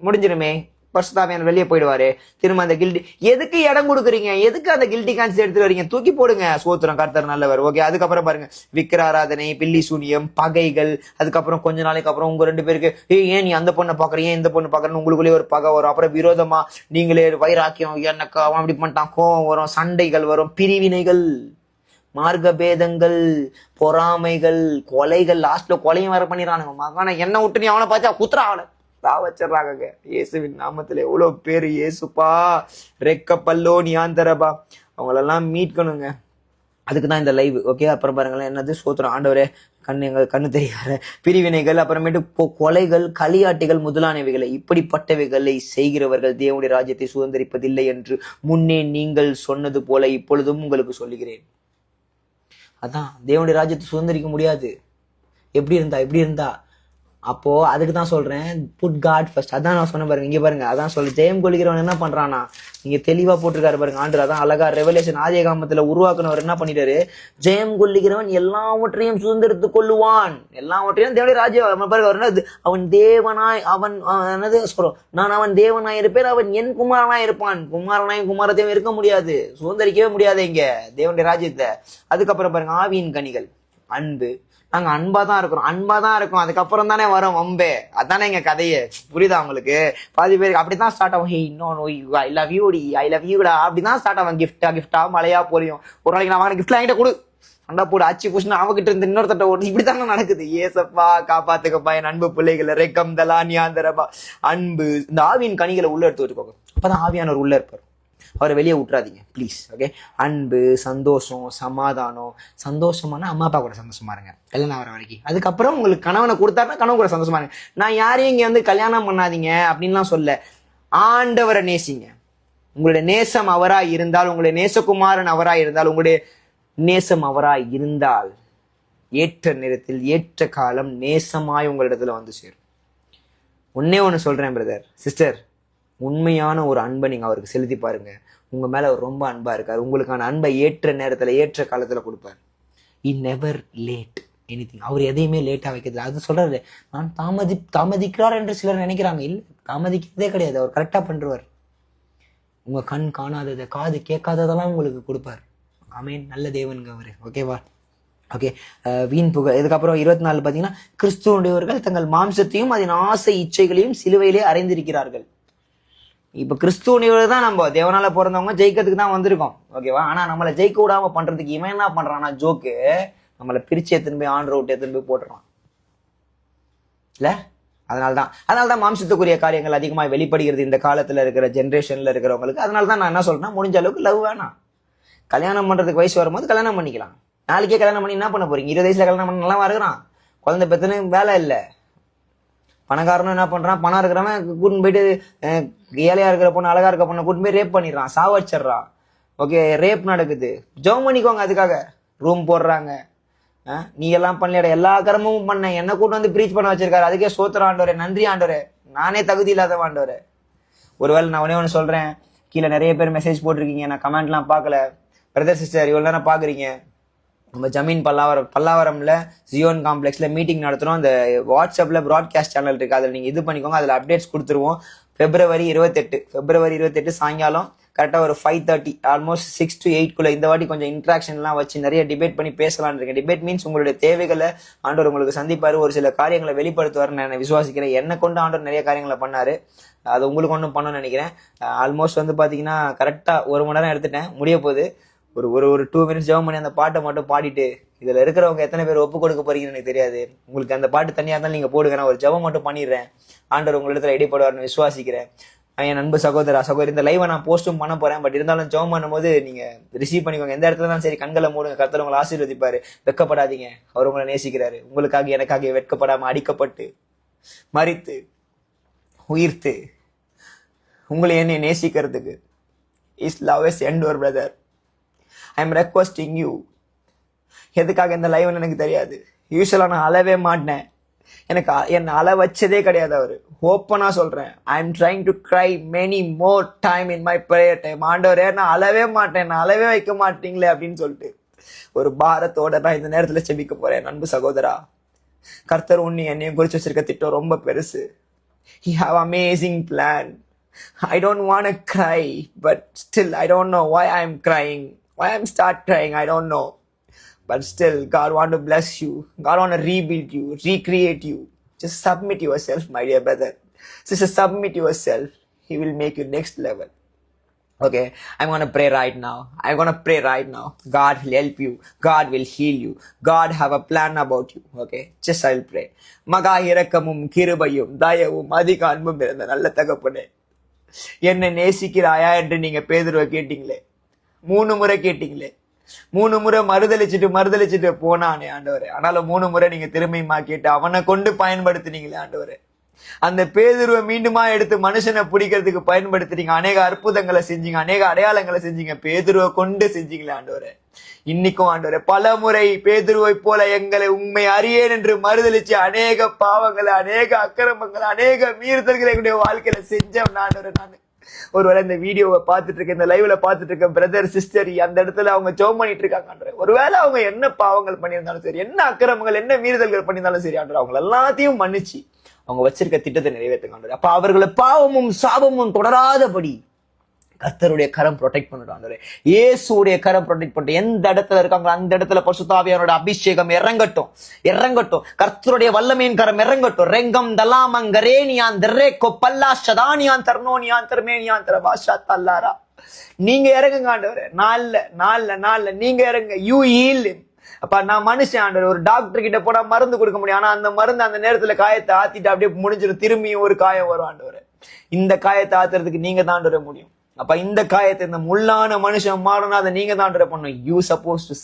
முடிஞ்சிருமே, பரிசுத்தாவியானவர் வெளியே போயிடுவாரு. திரும்ப அந்த கில்டி எதுக்கு இடம் கொடுக்குறீங்க? எதுக்கு அந்த கில்டி கான்ஸ் எடுத்துட்டு வரீங்க? தூக்கி போடுங்க. சோத்திரம், கர்த்தர் நல்லவர். ஓகே, அதுக்கப்புறம் பாருங்க விக்கிர ஆராதனை, பில்லி சூனியம், பகைகள். அதுக்கப்புறம் கொஞ்ச நாளைக்கு அப்புறம் உங்க 2 பேருக்கு ஏன் நீ அந்த பொண்ணை பாக்குறீங்க, ஏன் இந்த பொண்ணு பாக்குறேன்னு உங்களுக்குள்ளேயே ஒரு பகை வரும். அப்புறம் விரோதமா நீங்களே வைராக்கியம், எனக்கு அவன் அப்படி பண்ணிட்டான், கோவம் வரும், சண்டைகள் வரும், பிரிவினைகள், மார்க்க பேதங்கள், பொறாமைகள், கொலைகள். லாஸ்ட்ல கொலையும் வேற பண்ணிடுறானுங்க. மகான என்ன விட்டு நீ அவனை பார்த்தா குத்துறா அவனை வச்சிடறாங்க. இயேசுவின் நாமத்துல எவ்வளவு பேரு இயேசுப்பா, ரெக்க பல்லோ நியாந்தரபா, அவங்களெல்லாம் மீட்கணுங்க. அதுக்குதான் இந்த லைவ். ஓகே, அப்புறம் பாருங்களேன் என்னது, சோத்திரம் ஆண்டவரே, கண்ணு தெரியாத பிரிவினைகள், அப்புறமேட்டு கொலைகள், களியாட்டிகள் முதலானவைகளை, இப்படிப்பட்டவைகளை செய்கிறவர்கள் தேவனுடைய ராஜ்யத்தை சுதந்திரிப்பதில்லை என்று முன்னே நீங்கள் சொன்னது போல இப்பொழுதும் உங்களுக்கு சொல்லுகிறேன். அதான் தேவனுடைய ராஜ்யத்தை சுதந்திரிக்க முடியாது. எப்படி இருந்தா அப்போ அதுக்கு தான் சொல்றேன், புட் காட் ஃபர்ஸ்ட். அதான் நான் சொன்ன பாருங்க, இங்க பாருங்க, அதான் சொல்லு. ஜெயம் கொள்கிறவன் என்ன பண்றானா, நீங்க தெளிவா போட்டிருக்காரு பாருங்க ஆண்டு. அதான் அழகா ரெவலேஷன் ஆதிகாமத்துல உருவாக்குனவர் என்ன பண்ணிட்டாரு, ஜெயம் கொள்ளுகிறவன் எல்லாவற்றையும் சுதந்திரத்துக் கொள்ளுவான், எல்லாவற்றையும் தேவனுடைய ராஜ்யம் பாருங்க. அவன் தேவனாய், அவன் என்னது சொல்றோம், நான் அவன் தேவனாய் இருப்பேன், அவன் என் குமாரனாய் இருப்பான். குமாரனாயும் குமாரத்தையும் இருக்க முடியாது, சுதந்திரிக்கவே முடியாது இங்க தேவனுடைய ராஜ்யத்தை. அதுக்கப்புறம் பாருங்க ஆவியின் கனிகள், அன்பு. நாங்க அன்பா தான் இருக்கோம், அதுக்கப்புறம் தானே வரும் வம்பே. அதானே எங்க கதையே. புரியுதா உங்களுக்கு? பாதி பேருக்கு அப்படித்தான் ஸ்டார்ட் ஆகும். ஹே இன்னொன்னு ஐ லவ் யூடா அப்படிதான் ஸ்டார்ட் ஆகும். கிஃப்டா மழையா போலியும். ஒரு நாளைக்கு நான் வாங்க கிஃப்ட்லாம் என்கிட்ட கொடு, அண்டா போடு, அச்சு புஷ்னு அவகிட்ட இருந்து இன்னொருத்தட்ட ஓடு. இப்படித்தானே நடக்குது. ஏசப்பா காப்பாத்துக்கப்பா என் அன்பு பிள்ளைகளை, ரெக்கம் தலானியாந்தரபா. அன்பு, இந்த ஆவியின் கனிகளை உள்ள எடுத்து வச்சுக்கோங்க. அப்பதான் ஆவியானவர் உள்ள இருப்பார். அவரை வெளியே விட்டுறாதீங்க ப்ளீஸ். ஓகே, அன்பு, சந்தோஷம், சமாதானம். சந்தோஷமான அம்மா அப்பா கூட சந்தோஷமா இருங்க கல்யாணம் ஆகிற வரைக்கும். அதுக்கப்புறம் உங்களுக்கு கணவனை கொடுத்தாருன்னா கணவன் கூட சந்தோஷமா இருங்க. நான் யாரையும் இங்க வந்து கல்யாணம் பண்ணாதீங்க அப்படின்லாம் சொல்ல. ஆண்டவரை நேசிங்க. உங்களுடைய நேசம் அவராய் இருந்தால், உங்களுடைய நேசகுமாரன் அவராய் இருந்தால், உங்களுடைய நேசம் அவராய் இருந்தால் ஏற்ற நேரத்தில் ஏற்ற காலம் நேசமாய் உங்களிடத்துல வந்து சேரும். ஒன்னு சொல்றேன் பிரதர் சிஸ்டர், உண்மையான ஒரு அன்பை நீங்க அவருக்கு செலுத்தி பாருங்க. உங்க மேல அவர் ரொம்ப அன்பா இருக்காரு. உங்களுக்கான அன்பை ஏற்ற நேரத்துல ஏற்ற காலத்துல கொடுப்பார். இ நெவர் லேட் எனிதிங். அவர் எதையுமே லேட்டா வைக்கிறது. அது சொல்றாரு, நான் தாமதிக்கிறார் என்று சிலர் நினைக்கிறாங்க. இல்ல, தாமதிக்கிறதே கிடையாது. அவர் கரெக்டா பண்றவர். உங்க கண் காணாததை, காது கேட்காததெல்லாம் உங்களுக்கு கொடுப்பார். ஆமேன். நல்ல தேவனுங்க அவரு. ஓகேவா? ஓகே, வீண் புகழ். இதுக்கப்புறம் 24 பாத்தீங்கன்னா, கிறிஸ்துவனுடையவர்கள் தங்கள் மாம்சத்தையும் அதன் ஆசை இச்சைகளையும் சிலுவையிலே அறைந்திருக்கிறார்கள். இப்ப கிறிஸ்துவனியோட தான் நம்ம தேவனால பிறந்தவங்க ஜெயிக்கிறதுக்கு தான் வந்திருக்கோம். ஓகேவா? ஆனா நம்மளை ஜெயிக்க விடாம பண்றதுக்கு இவன் என்ன பண்றான்னா ஜோக்கு, நம்மளை பிரிச்சு எடுத்துன்னு போய் ஆண்டரை விட்டு எடுத்துன்னு போய் போட்டுறான் இல்ல. அதனாலதான் மாம்சத்துக்குரிய காரியங்கள் அதிகமாக வெளிப்படுகிறது இந்த காலத்துல இருக்கிற ஜென்ரேஷன்ல இருக்கிறவங்களுக்கு. அதனாலதான் நான் என்ன சொல்றேன்னா, முடிஞ்ச அளவுக்கு லவ் வேணாம். கல்யாணம் பண்றதுக்கு வயசு வரும்போது கல்யாணம் பண்ணிக்கலாம். நாளைக்கே கல்யாணம் பண்ணி என்ன பண்ண போறீங்க? 20 வயசுல கல்யாணம் பண்ண நல்லா இருக்கிறான், குழந்தை பெத்தனு வேலை இல்லை. பணக்காரனும் என்ன பண்றான், பணம் இருக்கிறவன் கூட்டின்னு போயிட்டு ஏழையா இருக்கிற பொண்ணு, அழகா இருக்க பொண்ணை கூட்டின்னு போய் ரேப் பண்ணிடுறான், சாவச்சிடுறான். ஓகே, ரேப் நடக்குது. ஜெபம் பண்ணிக்கோங்க. அதுக்காக ரூம் போடுறாங்க. நீ எல்லாம் பண்ணல, எல்லா கர்மமும் பண்ண, என்ன கூட்டு வந்து ப்ரீச் பண்ண வச்சிருக்காரு. அதுக்கே சோத்திரம் ஆண்டவரே, நன்றி ஆண்டவரே, நானே தகுதி இல்லாத ஆண்டவரே. ஒருவேளை நான் ஒண்ணு சொல்றேன், கீழே நிறைய பேர் மெசேஜ் போட்டிருக்கீங்க, நான் கமெண்ட்லாம் பார்க்கல. பிரதர் சிஸ்டர் இவ்வளவு நேரம் பாக்குறீங்க. நம்ம ஜமீன் பல்லாவரம்ல ஜியோன் காம்ப்ளெக்ஸ்ல மீட்டிங் நடத்துறோம். அந்த வாட்ஸ்அப்ல ப்ராட்காஸ்ட் சேனல் இருக்கு, அதில் நீங்க இது பண்ணிக்கோங்க. அதுல அப்டேட்ஸ் கொடுத்துருவோம். February 28 சாயங்காலம் கரெக்டா ஒரு 5:30, ஆல்மோஸ்ட் 6 to 8 இந்த வாட்டி கொஞ்சம் இன்ட்ராக்ஷன் எல்லாம் வச்சு நிறைய டிபேட் பண்ணி பேசலாம்னு இருக்கேன். டிபேட் மீன்ஸ் உங்களுடைய தேவைகளை ஆண்டவர் உங்களுக்கு சந்திப்பாரு, ஒரு சில காரியங்களை வெளிப்படுத்துவார் நான் விசுவாசிக்கிறேன். என்ன கொண்டு ஆண்டவர் நிறைய காரியங்களை பண்ணாரு, அது உங்களுக்கு ஒன்றும் பண்ணணும்னு நினைக்கிறேன். ஆல்மோஸ்ட் வந்து பாத்தீங்கன்னா கரெக்டா 1 மணி நேரம் எடுத்துட்டேன், முடிய போகுது. ஒரு ஒரு ஒரு 2 minutes ஜெபம் பண்ணி அந்த பாட்டை மட்டும் பாடிட்டு, இதுல இருக்கிறவங்க எத்தனை பேர் ஒப்பு கொடுக்க போறீங்கன்னு எனக்கு தெரியாது. உங்களுக்கு அந்த பாட்டு தனியா இருந்தாலும் நீங்க போடுங்க, நான் ஒரு ஜெபம் மட்டும் பண்ணிடுறேன். ஆண்டவர் உங்களிடத்துல இடைப்படுவார்னு விசுவாசிக்கிறேன். என் அன்பு சகோதரி, இந்த லைவை நான் போஸ்டும் பண்ண போறேன். பட் இருந்தாலும் ஜெபம் பண்ணும்போது நீங்க ரிசீவ் பண்ணிக்கோங்க. எந்த இடத்துல தான் சரி, கண்களை மூடுங்க. கர்த்தர் உங்களை ஆசீர்வதிப்பாரு. வெட்கப்படாதீங்க. அவர் உங்களை நேசிக்கிறாரு. உங்களுக்காக எனக்காக வெட்கப்படாம அடிக்கப்பட்டு மரித்து உயிர்த்து உங்களை என்னை நேசிக்கிறதுக்கு is love is endure brother. I am requesting you. எதுக்காக இந்த லைவ்னு எனக்கு தெரியாது. யூஸ்வலா நான் அழவே மாட்டேன். எனக்கு என்ன அழ வச்சதே கிடையாது. அவரு ஓப்பனா சொல்றேன், I am trying to cry many more time in my prayer time. ஆண்டவரே நான் அழவே மாட்டேன், நான் அழவே வைக்க மாட்டீங்களே அப்படின்னு சொல்லிட்டு ஒரு பாரத்தோட நான் இந்த நேரத்துல செபிக்க போறேன். அன்பு சகோதரா, கர்த்தர் உன்னை என்னையும் குறிச்சு வச்சிருக்க திட்டம் ரொம்ப பெருசு. He have amazing plan. I don't want to cry, but still I don't know why I'm crying. Why I'm start crying, I don't know. But still, God want to bless you. God want to rebuild you, recreate you. Just submit yourself, my dear brother. Sister, submit yourself. He will make you next level. Okay, I'm going to pray right now. I'm going to pray right now. God will help you. God will heal you. God have a plan about you. Okay, just I'll pray. மகா இரக்கமும் கிருபையும் தயவும் அதிக அன்பும் இருந்த நல்ல தகப்பனே, என்னை நேசிக்கிறாயா என்று நீங்க பேதுருவை கேட்டீங்களே, 3 முறை கேட்டீங்களே. 3 முறை மறுதளிச்சுட்டு போனானே ஆண்டவரே. ஆனாலும் 3 முறை நீங்க திரும்பியுமா கேட்டு அவனை கொண்டு பயன்படுத்தினீங்களே ஆண்டவரே. அந்த பேதுருவை மீண்டுமா எடுத்து மனுஷனை பிடிக்கிறதுக்கு பயன்படுத்துறீங்க. அநேக அற்புதங்களை செஞ்சீங்க, அநேக அடையாளங்களை செஞ்சீங்க. பேதுருவை கொண்டு செஞ்சீங்களே ஆண்டவரே. இன்னைக்கும் ஆண்டவரே, பல முறை பேதுருவை போல எங்களை உண்மை அறியேன் என்று மறுதளிச்சு அநேக பாவங்களை, அநேக அக்கிரமங்களை, அநேக மீறுதல்களை என்னுடைய வாழ்க்கையில செஞ்சேன் ஆண்டவரே. நான் ஒருவேளை இந்த வீடியோவை பார்த்துட்டு இருக்கேன், இந்த லைவ்ல பார்த்துட்டு இருக்கேன் பிரதர் சிஸ்டர், அந்த இடத்துல அவங்க ஜெபம் பண்ணிட்டு இருக்காங்க. ஒருவேளை அவங்க என்ன பாவங்கள் பண்ணியிருந்தாலும் சரி, என்ன அக்கிரமங்கள், என்ன மீறுதல்கள் பண்ணியிருந்தாலும் சரி ஆண்டவர், அவங்க எல்லாத்தையும் மன்னிச்சு அவங்க வச்சிருக்க திட்டத்தை நிறைவேற்றுங்க. அப்ப அவர்களை பாவமும் சாபமும் தொடராதபடி கர்த்தருடைய கரம் ப்ரொடெக்ட் பண்ணிட்டு, இயேசுடைய கரம் ப்ரொடெக்ட் பண்ணிட்டு, எந்த இடத்துல இருக்காங்களோ அந்த இடத்துல பரிசுத்த ஆவியானோட அபிஷேகம் இறங்கட்டும். கர்த்தருடைய வல்லமையின் கரம் இறங்கட்டும். ரெங்கம் தலாமங்கரேனியான் தெரேக்கோ பல்லா ஷதானியான் தர்னோனியான் தர்மேனியான் தரபாஷா தல்லாரா. நீங்க இறங்குங்க ஆண்டவரே. நாள்ல நீங்க இறங்க. You heel. அப்ப நான் மனுஷன் ஆண்டவர், ஒரு டாக்டர் கிட்ட போனா மருந்து கொடுக்க முடியும். ஆனா அந்த மருந்து அந்த நேரத்துல காயத்தை ஆத்திட்டு அப்படியே முடிஞ்சிடும். திரும்பியும் ஒரு காயம் வரும் ஆண்டவர். இந்த காயத்தை ஆத்துறதுக்கு நீங்க தான் ஆண்டவர முடியும். அப்ப இந்த காயத்தை, இந்த முள்ளான மனுஷன் மாறணும், அதை நீங்க தான் ஆண்டவர பண்ணணும். You suppose to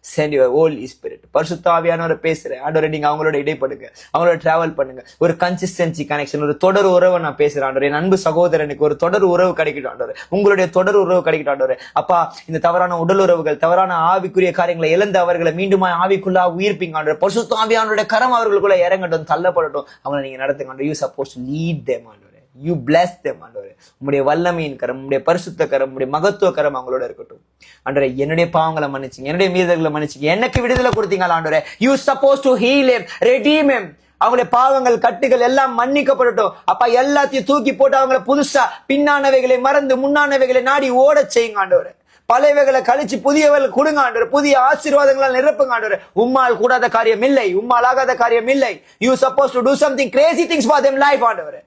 send your Holy Spirit. பரிசுத்த ஆவியானவரை பேசுறேன் ஆண்டவரே. நீங்க அவங்களோட இடைப்படுங்க, அவங்களோட டிராவல் பண்ணுங்க. ஒரு கன்சிஸ்டன்சி கனெக்ஷன், ஒரு தொடர் உறவை நான் பேசுறேன் ஆண்டவரே. என் அன்பு சகோதரனுக்கு ஒரு தொடர் உறவு கிடைக்கட்டும் ஆண்டவரே. உங்களுடைய தொடர் உறவு கிடைக்கட்டும் ஆண்டவரே. அப்பா, இந்த தவறான உடல் உறவுகள், தவறான ஆவிக்குரிய காரியங்களை இழந்து அவர்களை மீண்டும் ஆவிக்குள்ளா உயிர்ப்பீங்க ஆண்டவரே. பரிசுத்த ஆவியானோட கரம் அவர்களுக்குள்ள இறங்கட்டும், தள்ளப்படட்டும். அவங்களை நீங்க நடத்துங்க ஆண்டவரே. You suppose to lead them ஆண்டவரே. You bless them ஆண்டவரே. உம்முடைய வல்லமையின் கரம், உம்முடைய பரிசுத்த கரம், உம்முடைய மகத்துவ கரம் அவங்களோட இருக்கட்டும் ஆண்டவரே. என்னுடைய பாவங்களை மன்னிச்சிங்க, என்னுடைய மீறுதல்களை மன்னிச்சிங்க, எனக்கு விடுதலை கொடுத்தீங்களா ஆண்டவரே. You supposed to heal him, redeem him. அவங்களுடைய பாவங்கள், கட்டுகள் எல்லாம் மன்னிக்கப்படட்டும். அப்பா, எல்லாத்தையும் தூக்கி போட்டு அவங்களை புதுசா பின்னானவைகளை மறந்து முன்னானவைகளை நாடி ஓட செய்யுங்க ஆண்டவரே. பழையவைகளை கழிச்சு புதியவைகள் கொடுங்க ஆண்டவரே. புதிய ஆசீர்வாதங்களால் நிரப்புங்க ஆண்டவரே. உம்மால் கூடாத காரியம் இல்லை, உம்மால் ஆகாத காரியம் இல்லை. You supposed to do something crazy things for them life ஆண்டவரே.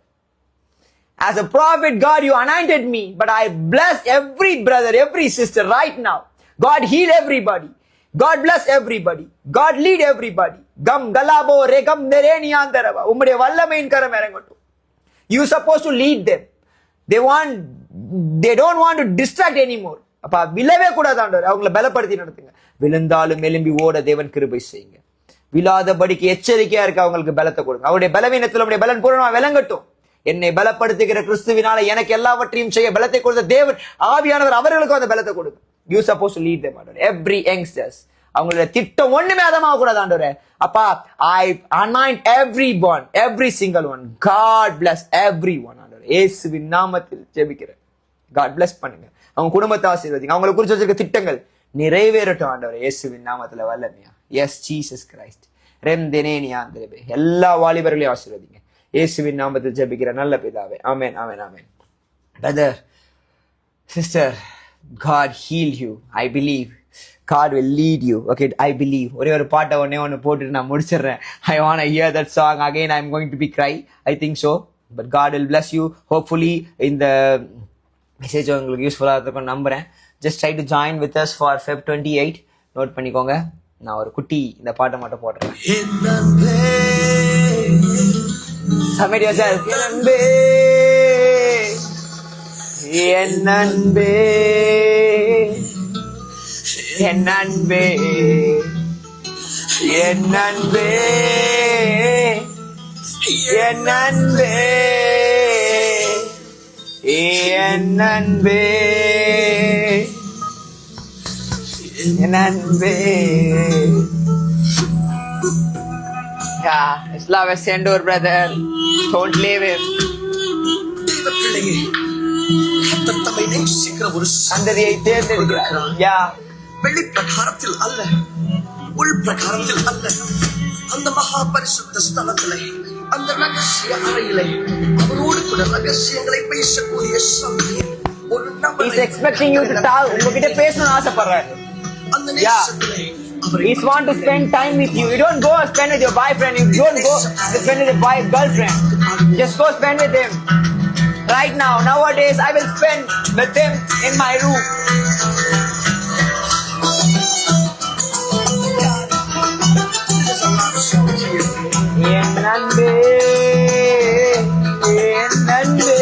As a prophet, God, you anointed me, but I bless every brother, every sister right now. God heal everybody. God bless everybody. God lead everybody. Gam galabo regam nereniyandarava. உம்முடைய வல்லமையின் கரம் இறங்கட்டும். You supposed to lead them. They don't want to distract anymore. அப்ப விழவே கூடாது ஆண்டவரே. அவங்களை பலப்படுத்தி நடத்துங்க. விழுந்தாலும் எழும்பி ஓட தேவன் கிருபை செய்யுங்க. விழாதபடிக்கு எச்சரிக்கையா இருக்க அவங்களுக்கு பலத்தை கொடுங்க. அவருடைய பலவீனத்தில் உடைய பலன் பூரணமா விளங்கட்டும். என்னை பலப்படுத்துகிற கிறிஸ்துவினால எனக்கு எல்லாவற்றையும் செய்ய பலத்தை கொடுத்த தேவன் ஆவியானவர் அவர்களுக்கும் அந்த பலத்தை கொடுங்க. You suppose to lead them ஆண்டவரே. எவ்ரி யங்ஸ்டர்ஸ், அவங்களுடைய திட்டம் ஒண்ணுமே அதமாக கூடாது ஆண்டவரே. அப்பா, ஐ anoint everyone, every single one. God bless everyone ஆண்டவரே. இயேசுவின் நாமத்தில் ஜெபிக்கிறேன். God bless பண்ணுங்க. அவங்க குடும்பத்தை ஆசீர்வதிங்க. அவங்களை குறிச்சு வச்சிருக்க திட்டங்கள் நிறைவேறட்டும் ஆண்டவரே. இயேசுவின் நாமத்துல வல்லமையா. Yes Jesus Christ. ரெம் தெனேனியா ஆண்டவரே. எல்லா வாலிபர்களையும் ஆசீர்வதிங்க. இயேசுவின் நாமத்தில் ஜெபிக்கிற நல்ல பிதாவே. ஆமென், ஆமென், ஆமென். Brother, sister, God heal you. I believe. God will lead you. Okay, I believe. ஒரே ஒரு பாட்டை ஒன்னு போட்டுட்டு நான் முடிச்சிடுறேன். I want to hear that song again. I'm going to be cry. I think so. But God will bless you. Hopefully, message உங்களுக்கு யூஸ்ஃபுல்லாக இருக்கும் நம்புகிறேன். Just try to join with us for Feb 28. Note பண்ணிக்கோங்க. நான் ஒரு குட்டி இந்த பாட்டை மட்டும் போடுறேன். சமையல் சார் நண்பே என் நண்பே என் நண்பே என் நண்பே என் நண்பே என் நண்பே என் நண்பே. Yeah, it's love as Sendor, brother. Don't leave him. சந்ததியை தேர்ந்தெடுக்கிறார். யா வெளி பிரகாரத்தில் அல்ல, உள் பிரகாரத்தில் அல்ல, அந்த மகா பரிசுத்த ஸ்தலத்திலே, அந்த ரகசிய அறையிலே அவரோடு கூட ரகசியங்களை பேசக்கூடிய சமயம் ஒரு நபரை He's expecting you to talk. உங்ககிட்ட பேசணும்னு ஆசைப்படுறாரு. அந்த நேசத்திலே He's want to spend time with you. You don't go spend with your boyfriend. You don't go spend with your girlfriend. Just go spend with him. Right now, nowadays, I will spend with him in my room. என் நண்பே என் நண்பே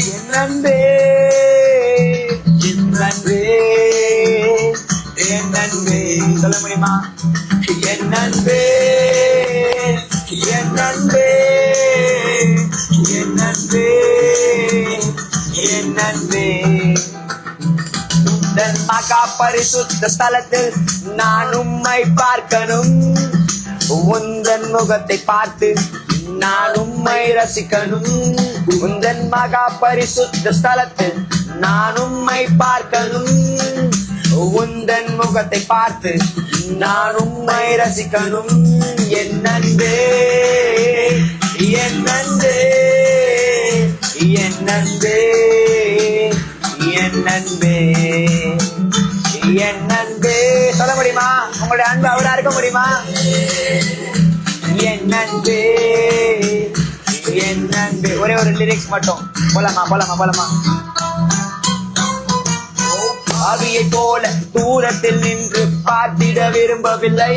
என் நண்பே என் நண்பே என் நண்பே. சொல்ல முடியுமா? என் நண்பே என் நண்பே என் நண்பே என் நண்பே. உந்தன் மகா பரிசுத்த ஸ்தலத்தில் நான் உம்மை பார்க்கணும். உந்தன் முகத்தை பார்த்து நான் உம்மை ரசிக்கணும். உந்தன் மகா பரிசுத்த ஸ்தலத்தில் நான் உம்மை பார்க்கணும். உந்தன் முகத்தை பார்த்து நான் உம்மை ரசிக்கணும். என் நண்பே என் நண்பே என் நண்பே என் நண்பே என் நண்பே. சொல்ல முடியுமா? உங்களுடைய அன்பு அவரா இருக்க முடியுமா? என் நண்பே என் நண்பே. ஒரே ஒரு லிரிக்ஸ் மட்டும். போலாமா போலாமா போலாமா? ஆவியை போல தூரத்தில் நின்று பார்த்திட விரும்பவில்லை.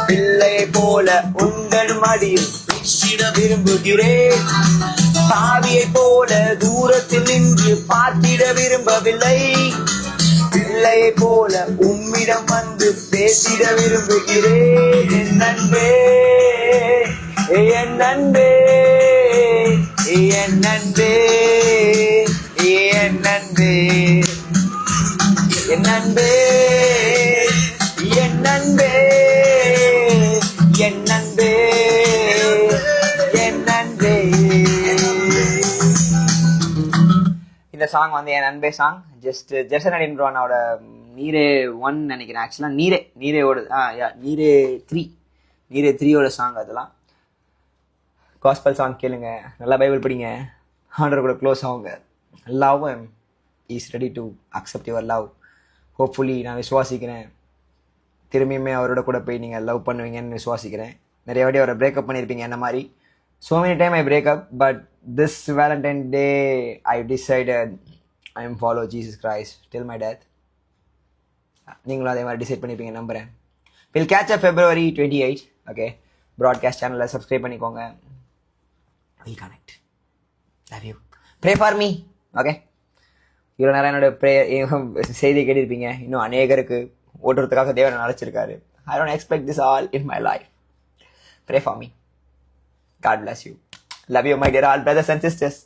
பிள்ளையை போல உங்கள் மடியில் பேசிட விரும்புகிறேன். ஆவியை போல தூரத்தில் நின்று பார்த்திட விரும்பவில்லை. பிள்ளையை போல உம்மிடம் வந்து பேசிட விரும்புகிறேன். என் நண்பே என் நண்பே என் நண்பே என் நண்பே என் நண்பே என் நண்பே என் நண்பே என் நண்பே. இந்த சாங் வந்து என் நண்பே சாங். ஜஸ்ட் ஜெர்சன் அடின்றவனோட நீரே 1 நினைக்கிறேன். ஆக்சுவலா நீரே ஓடுது. நீரே 3 சாங். அதெல்லாம் காஸ்பல் சாங் கேளுங்க. நல்லா பைபிள் படிங்க. ஆண்டவர் கூட க்ளோஸ் ஆகுங்க. Love him. He is ready to accept your love. Hopefully நான் விசுவாசிக்கிறேன் திரும்பியுமே அவரோட கூட போய் நீங்கள் லவ் பண்ணுவீங்கன்னு விசுவாசிக்கிறேன். நிறைய வாட்டி அவரை பிரேக்கப் பண்ணியிருப்பீங்க என்ன மாதிரி. So many time I break up, but this Valentine Day I decided I am follow Jesus Christ till my death. நீங்களும் அதே மாதிரி டிசைட் பண்ணிப்பீங்க நம்புகிறேன். We'll catch up February 28. Okay, broadcast channel subscribe பண்ணிக்கோங்க. We'll connect. Love you. Pray for me. Okay. இவ்வளோ நேரம் என்னோட செய்தி கேட்டிருப்பீங்க. இன்னும் அநேகருக்கு ஓட்டுறதுக்காக தேவனை அழைச்சிருக்காரு. I don't expect this all in my life. Pray for me. God bless you. Love you, my dear all brothers and sisters.